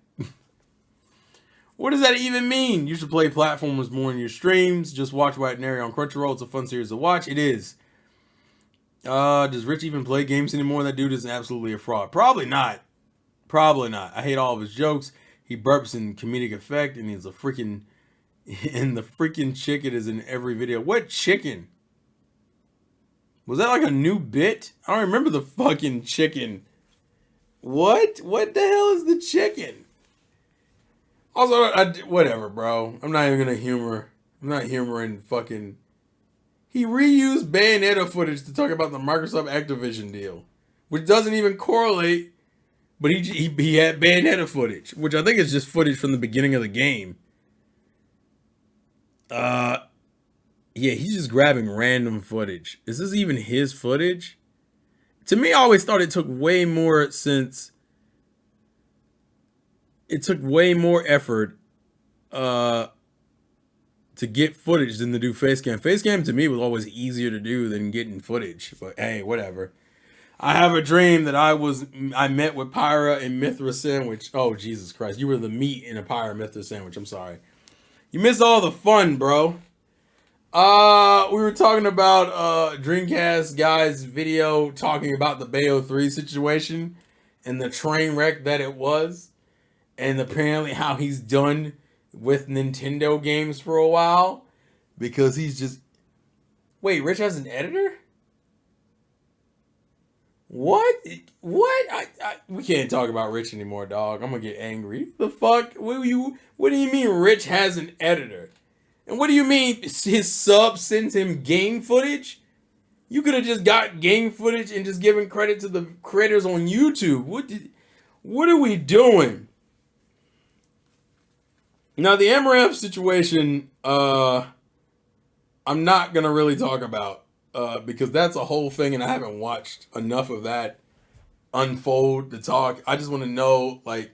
What does that even mean? You should play platformers more in your streams. Just watch White Canary on Crunchyroll. It's a fun series to watch. It is. Does Rich even play games anymore? That dude is absolutely a fraud. Probably not. Probably not. I hate all of his jokes. He burps in comedic effect, and he's a freaking... And the freaking chicken is in every video. What chicken? Was that like a new bit? I don't remember the fucking chicken. What? What the hell is the chicken? Also, whatever, bro. I'm not even gonna humor. I'm not humoring fucking... He reused Bayonetta footage to talk about the Microsoft Activision deal, which doesn't even correlate. But he had Bayonetta footage, which I think is just footage from the beginning of the game. Uh, yeah, he's just grabbing random footage. Is this even his footage? To me, I always thought it took way more since it took way more effort to get footage than to do face cam. Face cam to me was always easier to do than getting footage. But hey, whatever. I have a dream that I met with Pyra and Mithra sandwich. Oh Jesus Christ, you were the meat in a Pyra Mithra sandwich. I'm sorry. You missed all the fun, bro. We were talking about Dreamcast Guy's video talking about the Bayo 3 situation and the train wreck that it was, and apparently how he's done with Nintendo games for a while because he's just. Wait, Rich has an editor? What? What? We can't talk about Rich anymore, dog. I'm gonna get angry. The fuck? What do you mean Rich has an editor? And what do you mean his sub sends him game footage? You could have just got game footage and just given credit to the creators on YouTube. What are we doing? Now the Amaranth situation, I'm not gonna really talk about because that's a whole thing, and I haven't watched enough of that unfold to talk. I just want to know, like,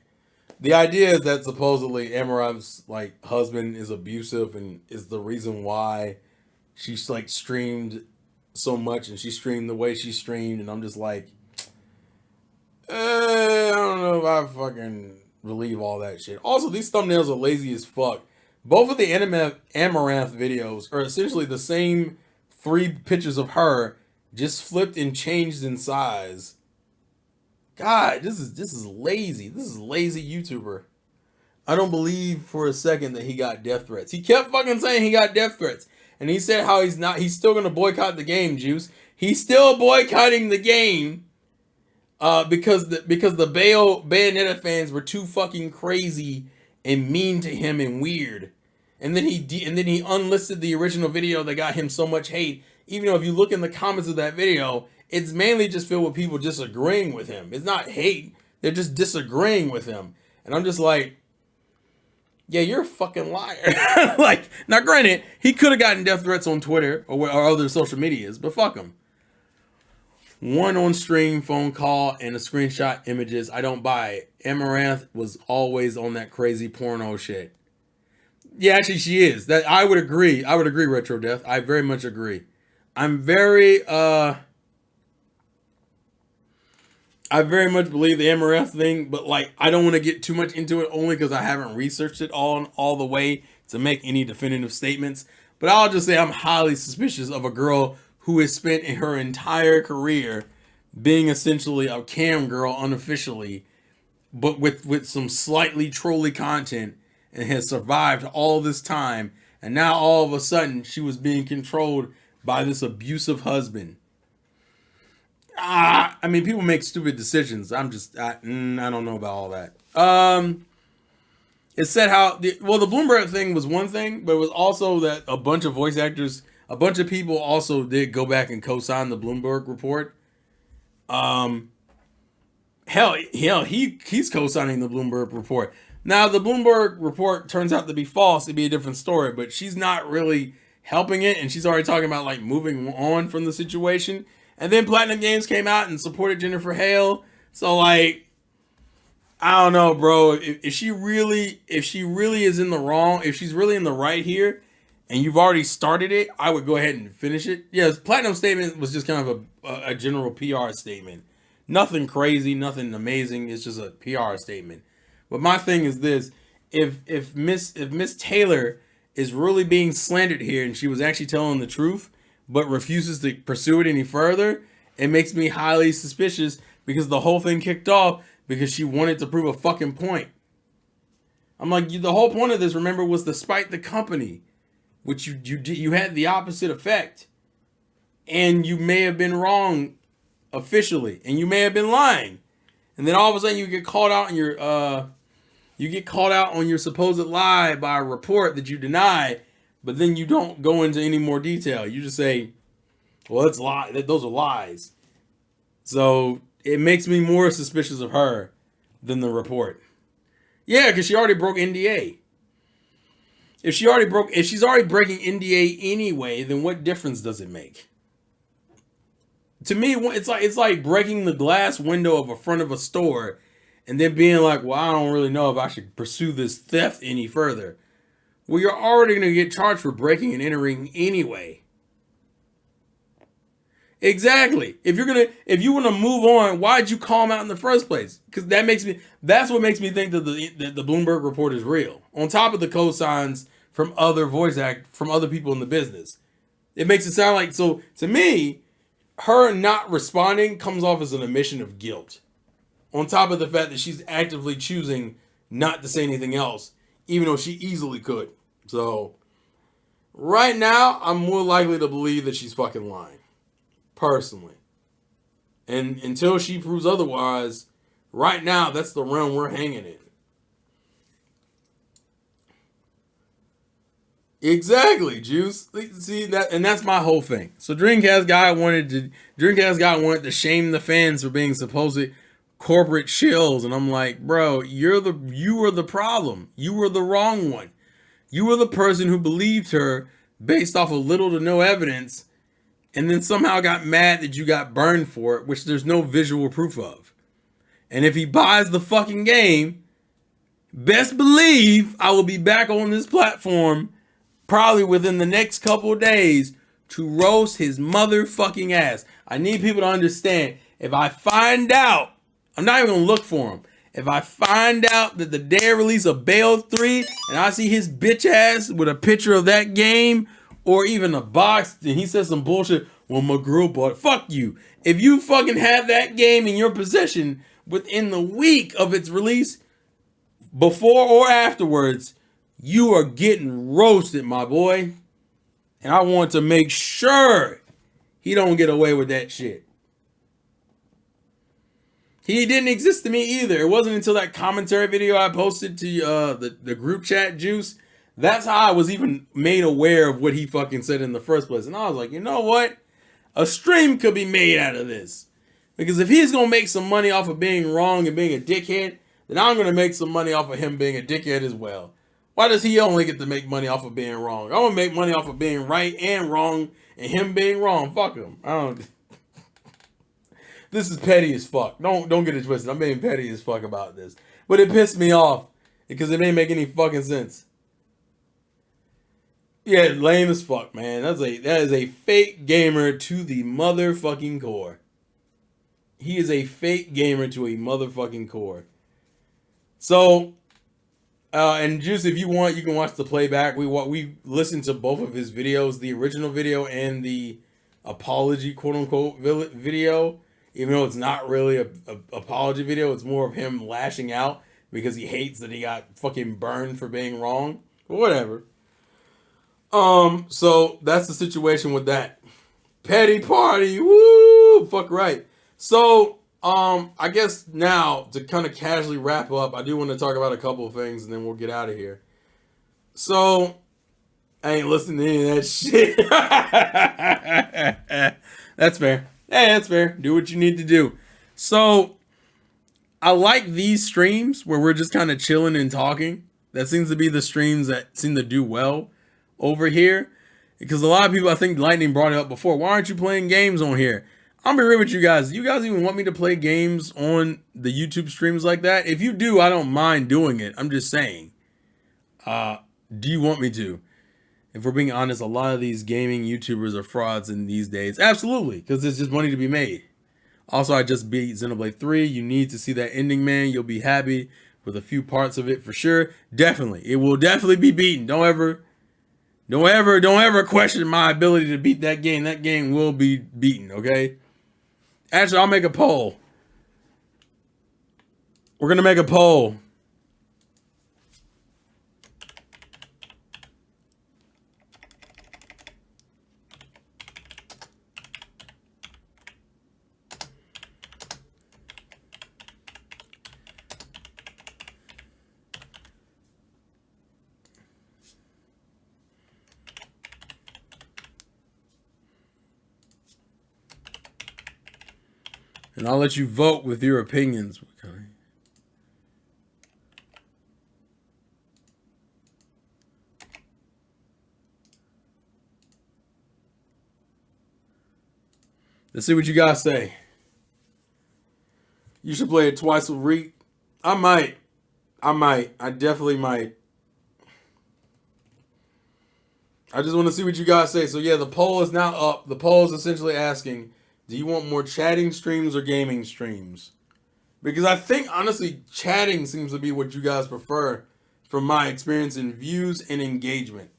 the idea is that supposedly Amaranth's like husband is abusive and is the reason why she's like streamed so much, and she streamed the way she streamed, and I'm just like, I don't know if I fucking believe all that shit. Also, these thumbnails are lazy as fuck. Both of the Amaranth videos are essentially the same 3 pictures of her, just flipped and changed in size. God, this is lazy. This is lazy YouTuber. I don't believe for a second that he got death threats. He kept fucking saying he got death threats. And he said how he's still gonna boycott the game, Juice. He's still boycotting the game because the Bayonetta fans were too fucking crazy and mean to him and weird. And then he unlisted the original video that got him so much hate. Even though if you look in the comments of that video, it's mainly just filled with people disagreeing with him. It's not hate. They're just disagreeing with him. And I'm just like, yeah, you're a fucking liar. Like, now granted, he could have gotten death threats on Twitter or other social medias, but fuck him. 1 on stream phone call and a screenshot images. I don't buy it. Amaranth was always on that crazy porno shit. Yeah, actually she is. That I would agree. I would agree, Retro Death. I very much agree. I very much believe the Amaranth thing, but like I don't want to get too much into it only because I haven't researched it all the way to make any definitive statements. But I'll just say I'm highly suspicious of a girl who has spent her entire career being essentially a cam girl unofficially, but with some slightly trolly content, and has survived all this time, and now all of a sudden she was being controlled by this abusive husband. I mean, people make stupid decisions. I don't know about all that. It said how the Bloomberg thing was one thing, but it was also that a bunch of voice actors, a bunch of people also did go back and co-sign the Bloomberg report. Hell, he's co-signing the Bloomberg report. Now, the Bloomberg report turns out to be false. It'd be a different story, but she's not really helping it, and she's already talking about like moving on from the situation. And then Platinum Games came out and supported Jennifer Hale. So like, I don't know, bro. If she really is in the wrong, if she's really in the right here, and you've already started it, I would go ahead and finish it. Yes, Platinum statement was just kind of a general PR statement. Nothing crazy, nothing amazing. It's just a PR statement. But my thing is this: if Miss Taylor is really being slandered here, and she was actually telling the truth, but refuses to pursue it any further, it makes me highly suspicious because the whole thing kicked off because she wanted to prove a fucking point. I'm like, the whole point of this, remember, was to spite the company, which you had the opposite effect, and you may have been wrong officially, and you may have been lying, and then all of a sudden you get called out on your supposed lie by a report that you deny. But then you don't go into any more detail. You just say, well, it's lie. Those are lies. So it makes me more suspicious of her than the report. Yeah, because she already broke NDA. If she's already breaking NDA anyway, then what difference does it make? To me, it's like breaking the glass window of a front of a store and then being like, well, I don't really know if I should pursue this theft any further. Well, you're already going to get charged for breaking and entering anyway. Exactly. If you want to move on, why'd you call him out in the first place? Because that's what makes me think that the Bloomberg report is real. On top of the cosigns from other from other people in the business, it makes it sound like, so to me, her not responding comes off as an admission of guilt. On top of the fact that she's actively choosing not to say anything else, even though she easily could. So, right now, I'm more likely to believe that she's fucking lying. Personally. And until she proves otherwise, right now, that's the realm we're hanging in. Exactly, Juice. See that, and that's my whole thing. So Dreamcast Guy wanted to shame the fans for being supposed corporate shills, and I'm like, bro, you were the problem. You were the wrong one. You were the person who believed her based off of little to no evidence, and then somehow got mad that you got burned for it, which there's no visual proof of. And if he buys the fucking game, best believe I will be back on this platform probably within the next couple of days to roast his motherfucking ass. I need people to understand, if I find out, I'm not even gonna look for him. If I find out that the day of release of Bayo 3 and I see his bitch ass with a picture of that game or even a box and he says some bullshit, well, my girl bought it. Fuck you. If you fucking have that game in your possession within the week of its release, before or afterwards, you are getting roasted, my boy. And I want to make sure he don't get away with that shit. He didn't exist to me either. It wasn't until that commentary video I posted to the group chat, Juice. That's how I was even made aware of what he fucking said in the first place. And I was like, you know what? A stream could be made out of this. Because if he's going to make some money off of being wrong and being a dickhead, then I'm going to make some money off of him being a dickhead as well. Why does he only get to make money off of being wrong? I want to make money off of being right and wrong and him being wrong. Fuck him. I don't... This is petty as fuck. Don't get it twisted. I'm being petty as fuck about this. But it pissed me off because it didn't make any fucking sense. Yeah, lame as fuck, man. That is a fake gamer to the motherfucking core. He is a fake gamer to a motherfucking core. So, and Juice, if you want, you can watch the playback. We listened to both of his videos, the original video and the apology, quote unquote, video. Even though it's not really a apology video, it's more of him lashing out because he hates that he got fucking burned for being wrong. But whatever. So that's the situation with that. Petty party, woo, fuck right. So, I guess now to kind of casually wrap up, I do want to talk about a couple of things and then we'll get out of here. So, I ain't listening to any of that shit. That's fair. Hey, that's fair. Do what you need to do. So, I like these streams where we're just kind of chilling and talking. That seems to be the streams that seem to do well over here. Because a lot of people, I think Lightning brought it up before. Why aren't you playing games on here? I'm gonna be real with you guys. Do you guys even want me to play games on the YouTube streams like that? If you do, I don't mind doing it. I'm just saying. Do you want me to? If we're being honest, a lot of these gaming YouTubers are frauds in these days. Absolutely, because there's just money to be made. Also, I just beat Xenoblade 3. You need to see that ending, man. You'll be happy with a few parts of it for sure. Definitely. It will definitely be beaten. Don't ever question my ability to beat that game. That game will be beaten, okay? Actually, I'll make a poll. We're going to make a poll. And I'll let you vote with your opinions. Okay. Let's see what you guys say. You should play it twice with Reek. I might. I definitely might. I just want to see what you guys say. So yeah, the poll is now up. The poll is essentially asking, do you want more chatting streams or gaming streams? Because I think, honestly, chatting seems to be what you guys prefer from my experience in views and engagement.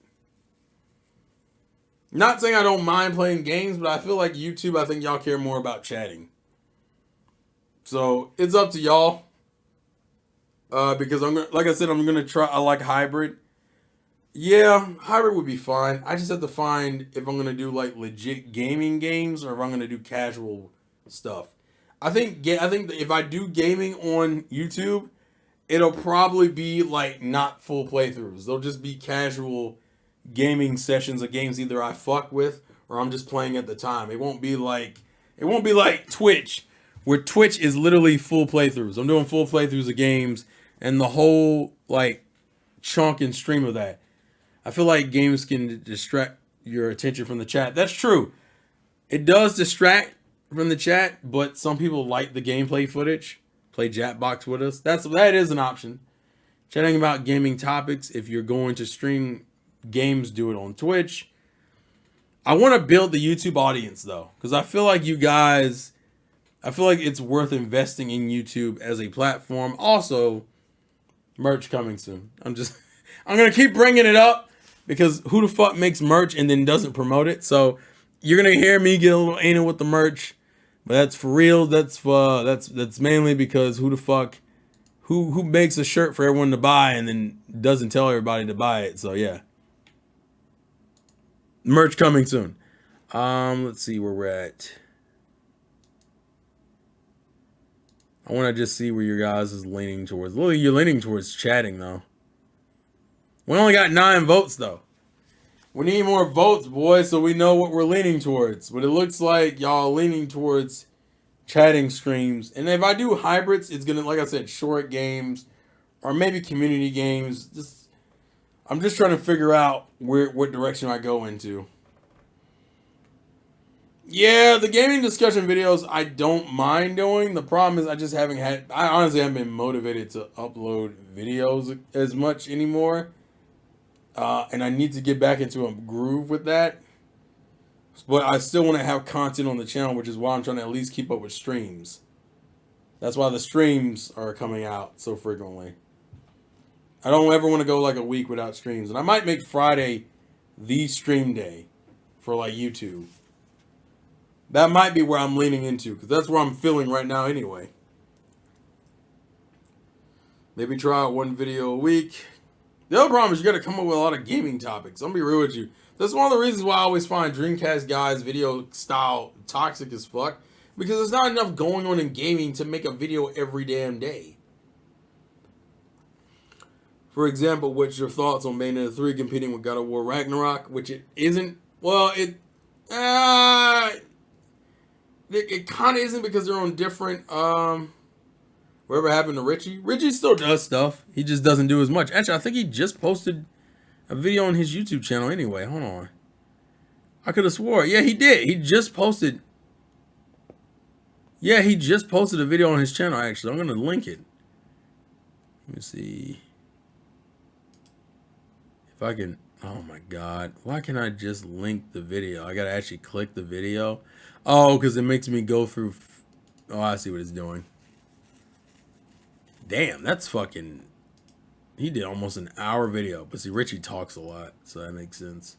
Not saying I don't mind playing games, but I feel like YouTube, I think y'all care more about chatting. So it's up to y'all. Because like I said, I'm gonna try. I like hybrid. Yeah, hybrid would be fine. I just have to find if I'm gonna do like legit gaming games or if I'm gonna do casual stuff. I think that if I do gaming on YouTube, it'll probably be like not full playthroughs. They'll just be casual gaming sessions of games either I fuck with or I'm just playing at the time. It won't be like Twitch, where Twitch is literally full playthroughs. I'm doing full playthroughs of games and the whole like chunk and stream of that. I feel like games can distract your attention from the chat. That's true. It does distract from the chat, but some people like the gameplay footage. Play Jackbox with us. That is an option. Chatting about gaming topics. If you're going to stream games, do it on Twitch. I want to build the YouTube audience though, because I feel like it's worth investing in YouTube as a platform. Also, merch coming soon. I'm gonna keep bringing it up because who the fuck makes merch and then doesn't promote it? So you're gonna hear me get a little anal with the merch, but that's for real. That's mainly because who the fuck who makes a shirt for everyone to buy and then doesn't tell everybody to buy it. So yeah, merch coming soon. Let's see where we're at. I want to just see where your guys is leaning towards. Lily, you're leaning towards chatting though. We only got 9 votes though. We need more votes, boys, so we know what we're leaning towards. But it looks like y'all leaning towards chatting streams. And if I do hybrids, it's gonna, like I said, short games or maybe community games. I'm just trying to figure out what direction I go into. Yeah, the gaming discussion videos I don't mind doing. The problem is I honestly haven't been motivated to upload videos as much anymore. And I need to get back into a groove with that. But I still want to have content on the channel, which is why I'm trying to at least keep up with streams. That's why the streams are coming out so frequently. I don't ever want to go like a week without streams. And I might make Friday the stream day for like YouTube. That might be where I'm leaning into, because that's where I'm feeling right now anyway. Maybe try out one video a week. The other problem is you got to come up with a lot of gaming topics. I'm going to be real with you. That's one of the reasons why I always find Dreamcast Guy's video style toxic as fuck. Because there's not enough going on in gaming to make a video every damn day. For example, what's your thoughts on Bayonetta 3 competing with God of War Ragnarok? Which it isn't. Well, it kind of isn't because they're on different... Whatever happened to Richie? Richie still does stuff. He just doesn't do as much. Actually, I think he just posted a video on his YouTube channel anyway. Hold on. I could have swore. Yeah, he did. He just posted. Yeah, he just posted a video on his channel, actually. I'm going to link it. Let me see. If I can. Oh, my God. Why can't I just link the video? I got to actually click the video. Oh, because it makes me go through. Oh, I see what it's doing. Damn, that's fucking... He did almost an hour video. But see, Richie talks a lot, so that makes sense.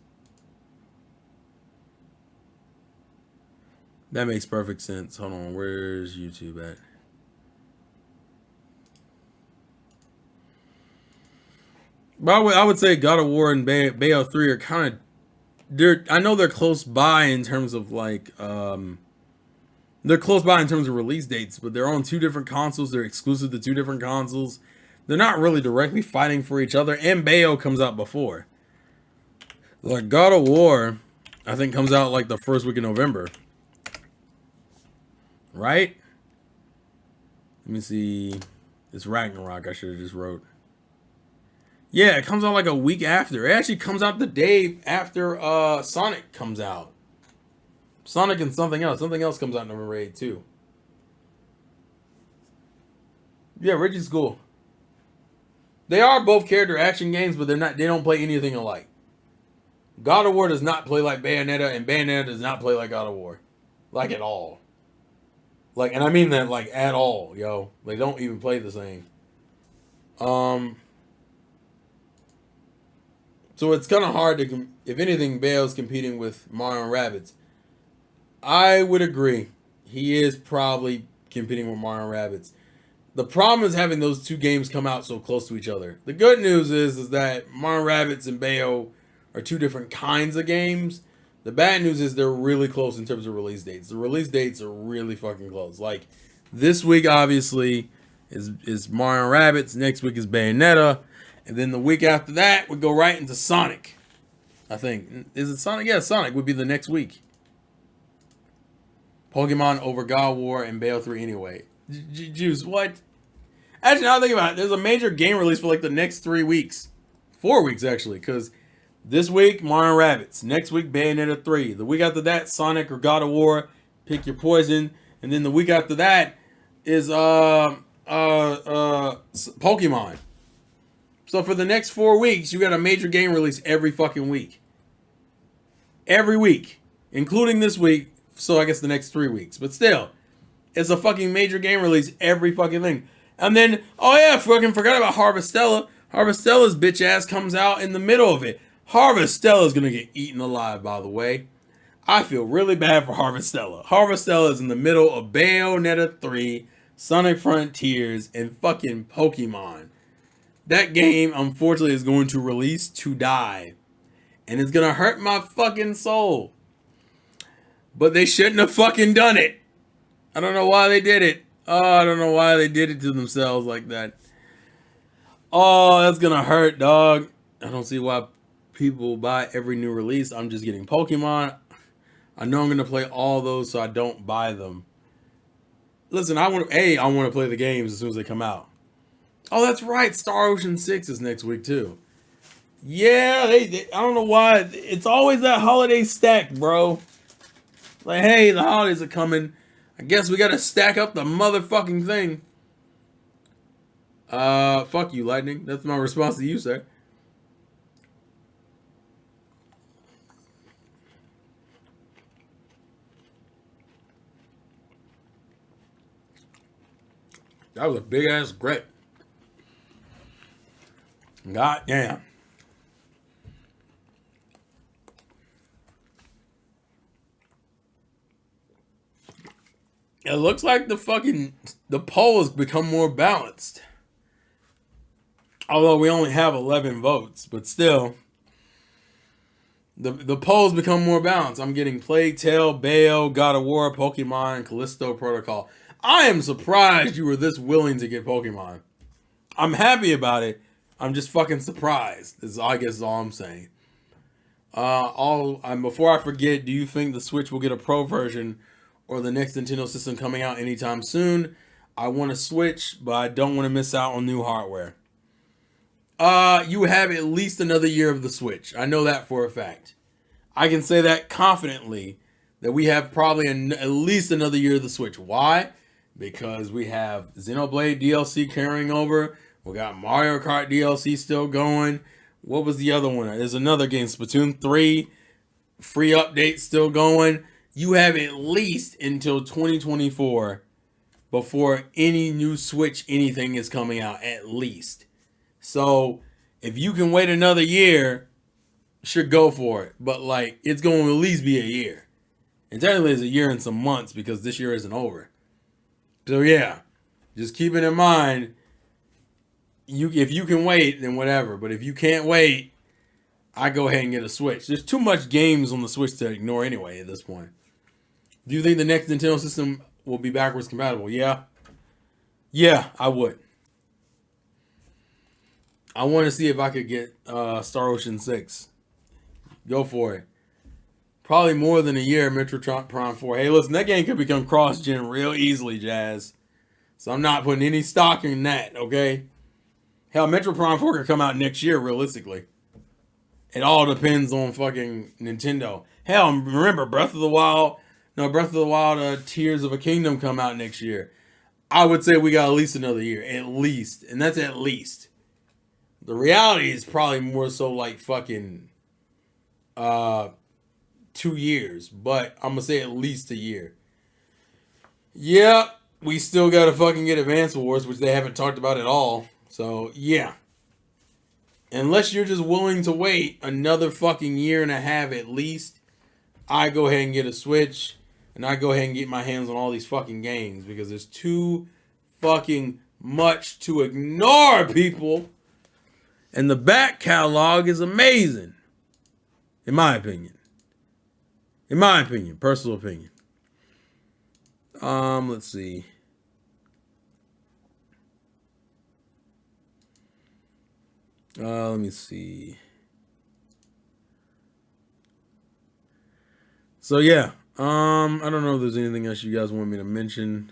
That makes perfect sense. Hold on, where's YouTube at? But I would say God of War and Bayo 3 are kind of... I know they're close by in terms of, like... They're close by in terms of release dates, but they're on 2 different consoles. They're exclusive to 2 different consoles. They're not really directly fighting for each other. And Bayo comes out before. Like, God of War, I think, comes out like the first week of November. Right? Let me see. It's Ragnarok, I should have just wrote. Yeah, it comes out like a week after. It actually comes out the day after Sonic comes out. Sonic and something else. Something else comes out November 8th too. Yeah, Reggie's cool. They are both character action games, but they're not. They don't play anything alike. God of War does not play like Bayonetta, and Bayonetta does not play like God of War, like at all. Like, and I mean that like at all, yo. They don't even play the same. So it's kind of hard to, if anything, Bayo's competing with Mario and Rabbids. I would agree. He is probably competing with Mario and Rabbids. The problem is having those two games come out so close to each other. The good news is that Mario Rabbids and Bayo are two different kinds of games. The bad news is they're really close in terms of release dates. The release dates are really fucking close. Like, this week, obviously, is Mario Rabbids. Next week is Bayonetta. And then the week after that, we go right into Sonic. I think. Is it Sonic? Yeah, Sonic would be the next week. Pokemon over God War and Bayo 3 anyway. Juice, what? Actually, now I think about it, there's a major game release for like the next 3 weeks. 4 weeks, actually, because this week, Mario Rabbids. Next week, Bayonetta 3. The week after that, Sonic or God of War. Pick your poison. And then the week after that is Pokemon. So for the next 4 weeks, you got a major game release every fucking week. Every week. Including this week. So I guess the next 3 weeks. But still, it's a fucking major game release every fucking thing. And then, oh yeah, fucking forgot about Harvestella. Harvestella's bitch ass comes out in the middle of it. Harvestella's gonna get eaten alive, by the way. I feel really bad for Harvestella. Harvestella is in the middle of Bayonetta 3, Sonic Frontiers, and fucking Pokemon. That game, unfortunately, is going to release to die. And it's gonna hurt my fucking soul. But they shouldn't have fucking done it. I don't know why they did it. Oh, I don't know why they did it to themselves like that. Oh, that's gonna hurt, dog. I don't see why people buy every new release. I'm just getting Pokemon. I know I'm gonna play all those, so I don't buy them. Listen, I want to play the games as soon as they come out. Oh, that's right. Star Ocean 6 is next week too. Yeah, they I don't know why. It's always that holiday stack, bro. Like, hey, the holidays are coming. I guess we gotta stack up the motherfucking thing. Fuck you, Lightning. That's my response to you, sir. That was a big ass grit. God damn. It looks like the poll has become more balanced. Although we only have 11 votes, but still, the polls become more balanced. I'm getting Plague Tale, Bayo, God of War, Pokemon, Callisto Protocol. I am surprised you were this willing to get Pokemon. I'm happy about it. I'm just fucking surprised. I guess is all I'm saying. Before I forget, do you think the Switch will get a Pro version or the next Nintendo system coming out anytime soon? I want to Switch, but I don't want to miss out on new hardware. You have at least another year of the Switch. I know that for a fact. I can say that confidently that we have probably at least another year of the Switch. Why? Because we have Xenoblade DLC carrying over. We got Mario Kart DLC still going. What was the other one? There's another game, Splatoon 3. Free update still going. You have at least until 2024 before any new Switch anything is coming out, at least. So if you can wait another year, sure, go for it. But like, it's going to at least be a year. And technically it's a year and some months because this year isn't over. So yeah, just keep it in mind. If you can wait, then whatever. But if you can't wait, I go ahead and get a Switch. There's too much games on the Switch to ignore anyway at this point. Do you think the next Nintendo system will be backwards compatible? Yeah. Yeah, I would. I want to see if I could get Star Ocean 6. Go for it. Probably more than a year, Metro Prime 4. Hey, listen, that game could become cross-gen real easily, Jazz. So I'm not putting any stock in that, okay? Hell, Metro Prime 4 could come out next year, realistically. It all depends on fucking Nintendo. Hell, remember, Breath of the Wild No, Breath of the Wild, Tears of a Kingdom come out next year. I would say we got at least another year, at least, and that's at least. The reality is probably more so like fucking 2 years, but I'm gonna say at least a year. Yeah, we still gotta fucking get Advance Wars, which they haven't talked about at all. So yeah, unless you're just willing to wait another fucking year and a half at least, I go ahead and get a Switch, and I go ahead and get my hands on all these fucking games because there's too fucking much to ignore, people. And the back catalog is amazing, in my opinion. In my opinion, personal opinion. Let's see. Let me see. So yeah, I don't know if there's anything else you guys want me to mention.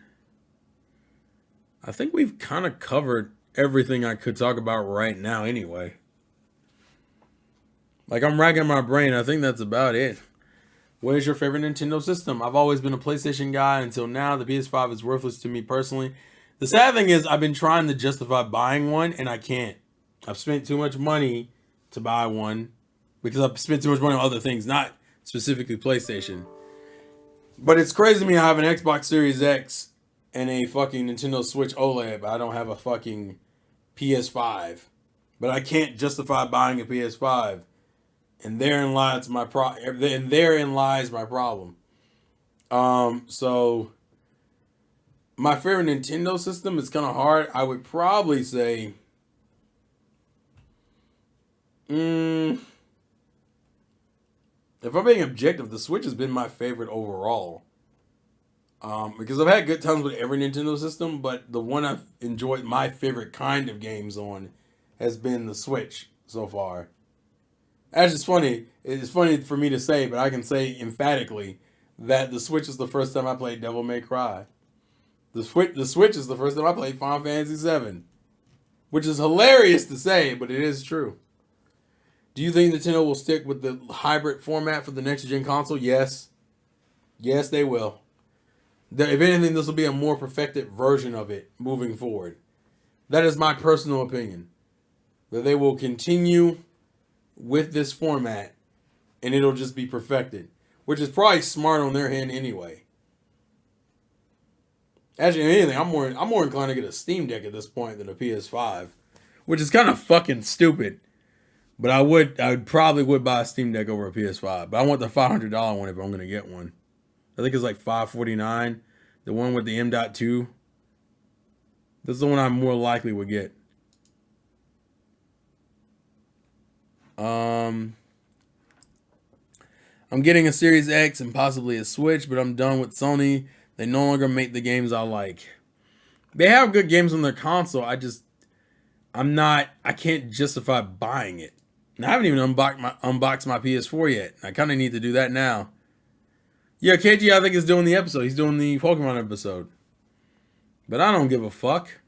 I think we've kind of covered everything I could talk about right now anyway. Like, I'm racking my brain. I think that's about it. What is your favorite Nintendo system? I've always been a PlayStation guy until now. The PS5 is worthless to me personally. The sad thing is I've been trying to justify buying one and I can't. I've spent too much money to buy one because I've spent too much money on other things, not specifically PlayStation. But it's crazy to me I have an Xbox Series X and a fucking Nintendo Switch OLED, but I don't have a fucking PS5. But I can't justify buying a PS5. And therein lies my therein lies my problem. So my favorite Nintendo system is kind of hard. I would probably say, if I'm being objective, the Switch has been my favorite overall. Because I've had good times with every Nintendo system, but the one I've enjoyed my favorite kind of games on has been the Switch so far. That's just funny. It's funny for me to say, but I can say emphatically that the Switch is the first time I played Devil May Cry. The Switch is the first time I played Final Fantasy VII. Which is hilarious to say, but it is true. Do you think Nintendo will stick with the hybrid format for the next gen console? Yes. Yes, they will. If anything, this will be a more perfected version of it moving forward. That is my personal opinion. That they will continue with this format and it'll just be perfected, which is probably smart on their hand anyway. Actually, anything, I'm more inclined to get a Steam Deck at this point than a PS5, which is kind of fucking stupid. But I probably would buy a Steam Deck over a PS5. But I want the $500 one if I'm gonna get one. I think it's like $549. The one with the M.2. This is the one I more likely would get. I'm getting a Series X and possibly a Switch, but I'm done with Sony. They no longer make the games I like. They have good games on their console. I can't justify buying it. And I haven't even unboxed my PS4 yet. I kind of need to do that now. Yeah, KG, I think, is doing the episode. He's doing the Pokemon episode. But I don't give a fuck.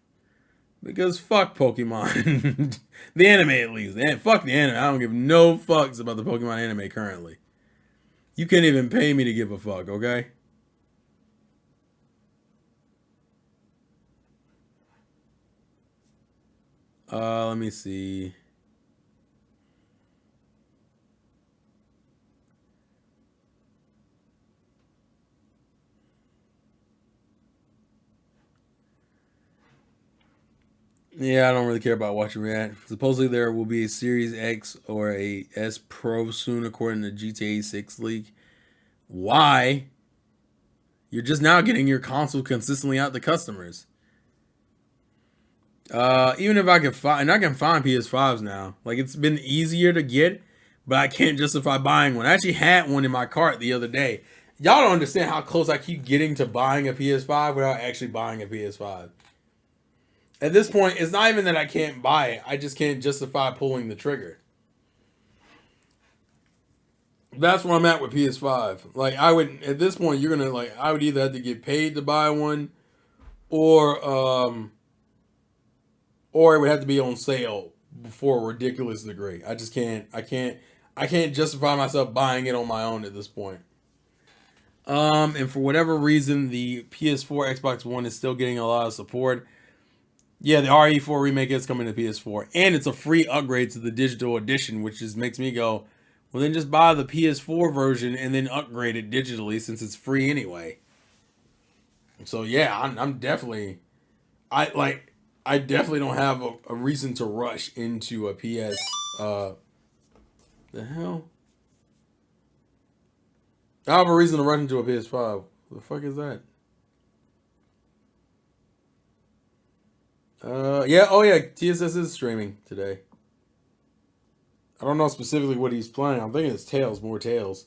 Because fuck Pokemon. The anime, at least. Fuck the anime. I don't give no fucks about the Pokemon anime currently. You can't even pay me to give a fuck, okay? Let me see. Yeah, I don't really care about watching react. Supposedly there will be a Series X or a S Pro soon, according to GTA 6 leak. Why? You're just now getting your console consistently out to customers. Even if I can find PS5s now. Like, it's been easier to get, but I can't justify buying one. I actually had one in my cart the other day. Y'all don't understand how close I keep getting to buying a PS5 without actually buying a PS5. At this point, it's not even that I can't buy it. I just can't justify pulling the trigger. That's where I'm at with PS5. Like, I would, at this point, I would either have to get paid to buy one, or it would have to be on sale for a ridiculous degree. I can't justify myself buying it on my own at this point. And for whatever reason, the PS4, Xbox One is still getting a lot of support. Yeah, the RE4 remake is coming to PS4, and it's a free upgrade to the digital edition, which just makes me go, well, then just buy the PS4 version and then upgrade it digitally since it's free anyway. So yeah, I'm definitely, I definitely don't have a reason to rush into a PS. The hell? I have a reason to rush into a PS5. What the fuck is that? Yeah, oh yeah, TSS is streaming today. I don't know specifically what he's playing. I'm thinking it's Tales, more Tales.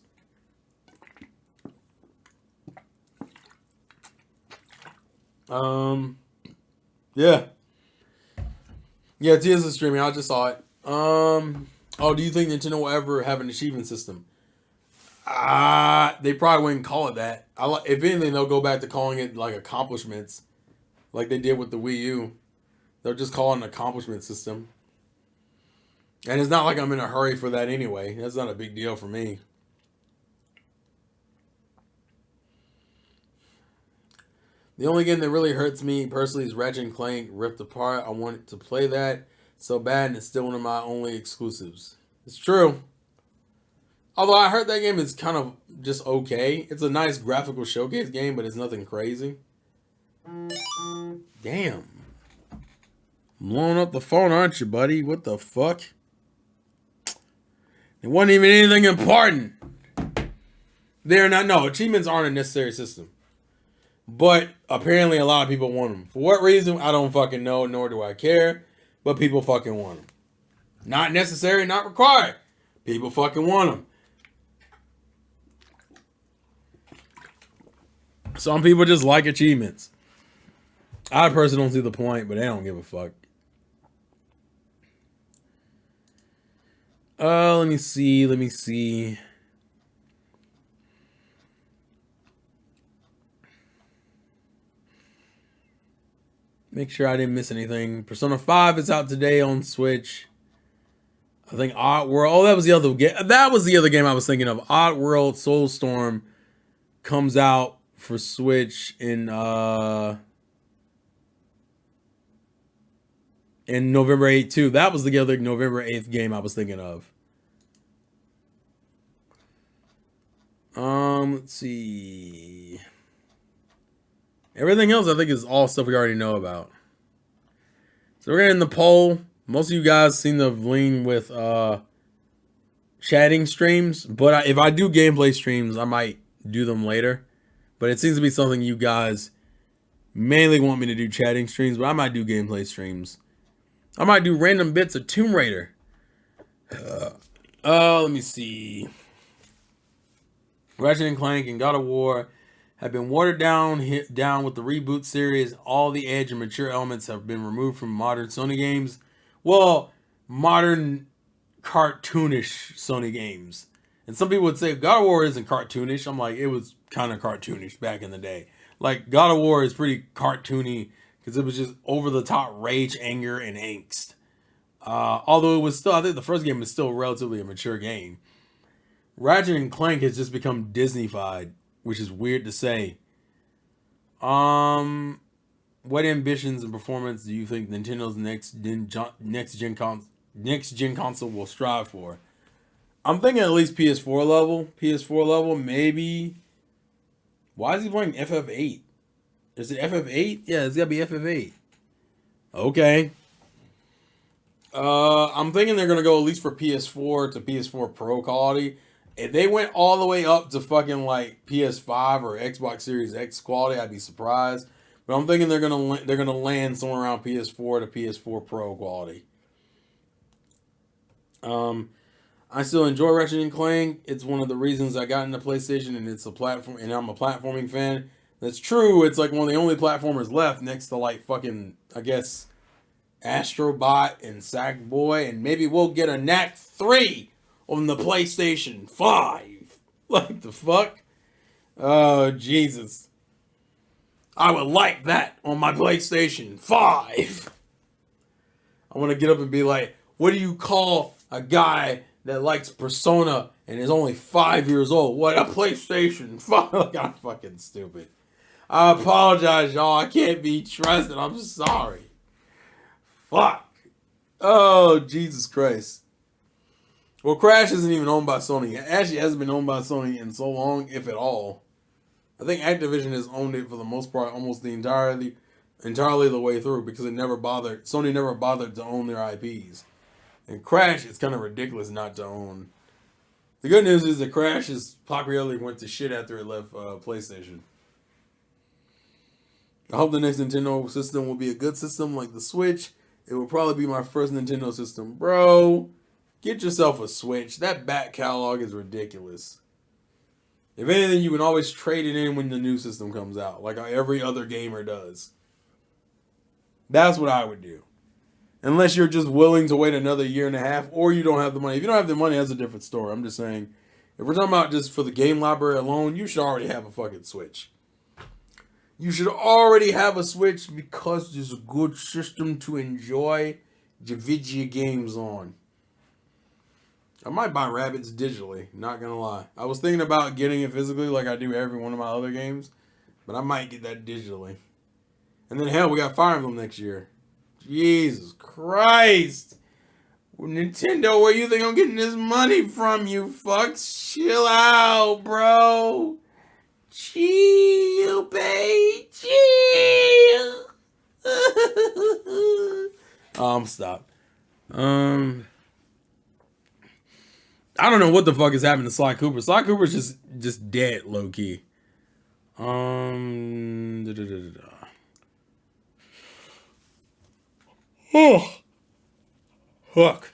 Yeah. Yeah, TSS is streaming. I just saw it. Oh, do you think Nintendo will ever have an achievement system? They probably wouldn't call it that. If anything, they'll go back to calling it like accomplishments, like they did with the Wii U. They'll just call it an accomplishment system. And it's not like I'm in a hurry for that anyway. That's not a big deal for me. The only game that really hurts me personally is Ratchet & Clank Rift Apart. I wanted to play that so bad, and it's still one of my only exclusives. It's true. Although I heard that game is kind of just okay. It's a nice graphical showcase game, but it's nothing crazy. Damn. Blowing up the phone, aren't you, buddy? What the fuck? It wasn't even anything important. They're not. No, achievements aren't a necessary system. But apparently a lot of people want them. For what reason, I don't fucking know, nor do I care. But people fucking want them. Not necessary, not required. People fucking want them. Some people just like achievements. I personally don't see the point, but they don't give a fuck. Let me see. Make sure I didn't miss anything. Persona 5 is out today on Switch. I think Oddworld. Oh, that was the other game. That was the other game I was thinking of. Oddworld Soulstorm comes out for Switch in November 8th too. That was the other November 8th game I was thinking of. Let's see. Everything else I think is all stuff we already know about. So we're getting the poll. Most of you guys seem to lean with chatting streams, but if I do gameplay streams, I might do them later. But it seems to be something you guys mainly want me to do, chatting streams, but I might do gameplay streams. I might do random bits of Tomb Raider. Let me see. Ratchet & Clank and God of War have been watered down with the reboot series. All the edge and mature elements have been removed from modern Sony games. Well, modern cartoonish Sony games. And some people would say God of War isn't cartoonish. I'm like, it was kind of cartoonish back in the day. Like, God of War is pretty cartoony because it was just over the top rage, anger, and angst. Although it was still, I think the first game was still relatively a mature game. Ratchet & Clank has just become Disney-fied, which is weird to say. What ambitions and performance do you think Nintendo's next gen console will strive for? I'm thinking at least PS4 level. PS4 level, maybe. Why is he playing FF8? Is it FF8? Yeah, it's gotta be FF8. Okay. I'm thinking they're gonna go at least for PS4 to PS4 Pro quality. If they went all the way up to fucking like PS5 or Xbox Series X quality, I'd be surprised. But I'm thinking they're gonna land somewhere around PS4 to PS4 Pro quality. I still enjoy Ratchet & Clank. It's one of the reasons I got into PlayStation, and it's a platform, and I'm a platforming fan. That's true. It's like one of the only platformers left next to like fucking, I guess, Astrobot and Sackboy, and maybe we'll get a Knack 3 on the PlayStation 5. Like the fuck? Oh, Jesus. I would like that on my PlayStation 5. I want to get up and be like, what do you call a guy that likes Persona and is only 5 years old. What, a PlayStation? Fuck, like, I'm fucking stupid. I apologize, y'all. I can't be trusted. I'm sorry. Fuck. Oh, Jesus Christ. Well, Crash isn't even owned by Sony. It actually hasn't been owned by Sony in so long, if at all. I think Activision has owned it for the most part, almost entirely the way through, because Sony never bothered to own their IPs. And Crash, it's kind of ridiculous not to own. The good news is that Crash's popularity went to shit after it left PlayStation. I hope the next Nintendo system will be a good system like the Switch. It will probably be my first Nintendo system. Bro, get yourself a Switch. That back catalog is ridiculous. If anything, you can always trade it in when the new system comes out, like every other gamer does. That's what I would do. Unless you're just willing to wait another year and a half, or you don't have the money. If you don't have the money, that's a different story. I'm just saying, if we're talking about just for the game library alone, you should already have a fucking Switch. You should already have a Switch because it's a good system to enjoy your video games on. I might buy Rabbids digitally, not gonna lie. I was thinking about getting it physically like I do every one of my other games, but I might get that digitally. And then hell, we got Fire Emblem next year. Jesus Christ! Nintendo, where you think I'm getting this money from, you fucks? Chill out, bro. Chill, babe. Chill. Stop. I don't know what the fuck is happening to Sly Cooper. Sly Cooper's just dead, low key. Oh, fuck.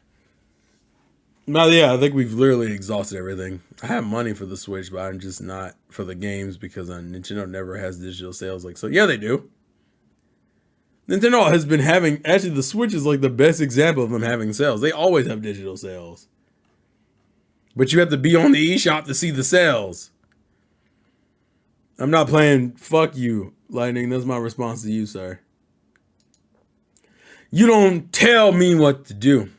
Now, yeah, I think we've literally exhausted everything. I have money for the Switch, but I'm just not for the games because Nintendo never has digital sales. So yeah, they do. Nintendo has been having, actually, the Switch is like the best example of them having sales. They always have digital sales. But you have to be on the eShop to see the sales. I'm not playing fuck you, Lightning. That's my response to you, sir. You don't tell me what to do.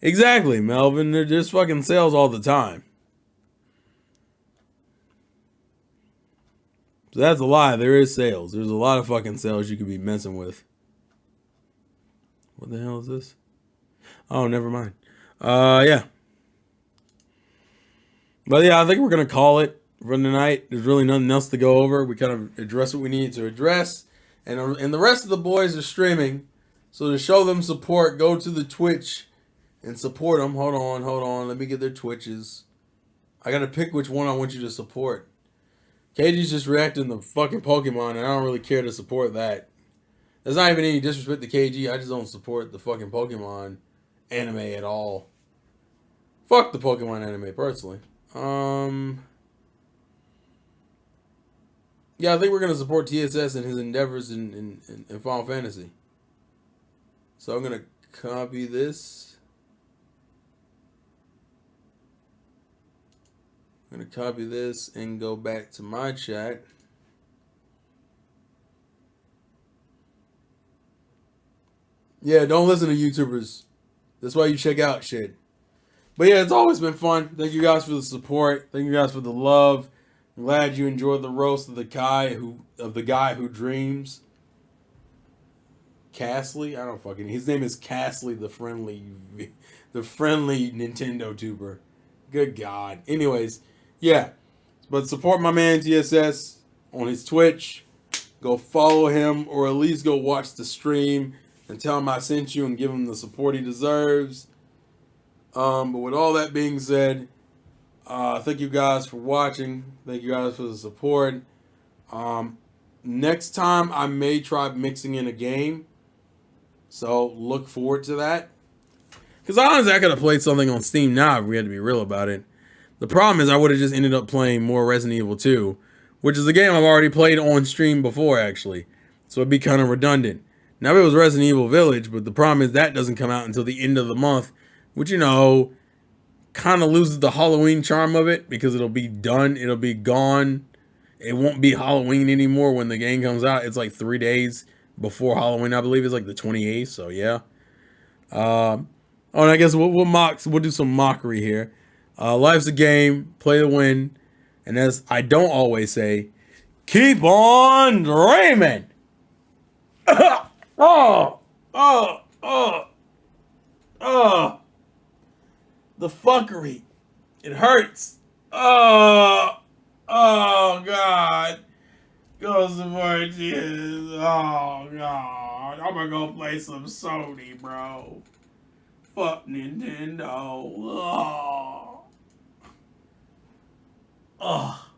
Exactly, Melvin. There's fucking sales all the time. So that's a lie. There is sales. There's a lot of fucking sales you could be messing with. What the hell is this? Oh, never mind. Yeah. But yeah, I think we're going to call it for tonight. There's really nothing else to go over. We kind of addressed what we needed to address. And the rest of the boys are streaming. So to show them support, go to the Twitch and support them. Hold on. Let me get their Twitches. I got to pick which one I want you to support. KG's just reacting to fucking Pokemon, and I don't really care to support that. There's not even any disrespect to KG. I just don't support the fucking Pokemon anime at all. Fuck the Pokemon anime, personally. Yeah, I think we're going to support TSS and his endeavors in Final Fantasy. So I'm going to copy this. I'm going to copy this and go back to my chat. Yeah, don't listen to YouTubers. That's why you check out shit. But yeah, it's always been fun. Thank you guys for the support. Thank you guys for the love. I'm glad you enjoyed the roast of the guy who dreams. Castley? I don't fucking. His name is Castley, the friendly Nintendo tuber. Good God. Anyways, yeah. But support my man TSS on his Twitch. Go follow him, or at least go watch the stream and tell him I sent you and give him the support he deserves. But with all that being said, thank you guys for watching. Thank you guys for the support. Next time I may try mixing in a game. So look forward to that. Because honestly, I could have played something on Steam now if we had to be real about it. The problem is I would have just ended up playing more Resident Evil 2, which is a game I've already played on stream before, actually. So it'd be kind of redundant. Now it was Resident Evil Village, but the problem is that doesn't come out until the end of the month, which, you know, kind of loses the Halloween charm of it because it'll be done. It'll be gone. It won't be Halloween anymore when the game comes out. It's like 3 days before Halloween, I believe. It's like the 28th, so yeah. Oh, and I guess we'll do some mockery here. Life's a game, play to win, and as I don't always say, keep on dreaming. Oh, oh, oh, oh. The fuckery. It hurts. Oh, oh, God. Goes the tears. Oh, God. I'm gonna go play some Sony, bro. Fuck Nintendo. Oh. Oh.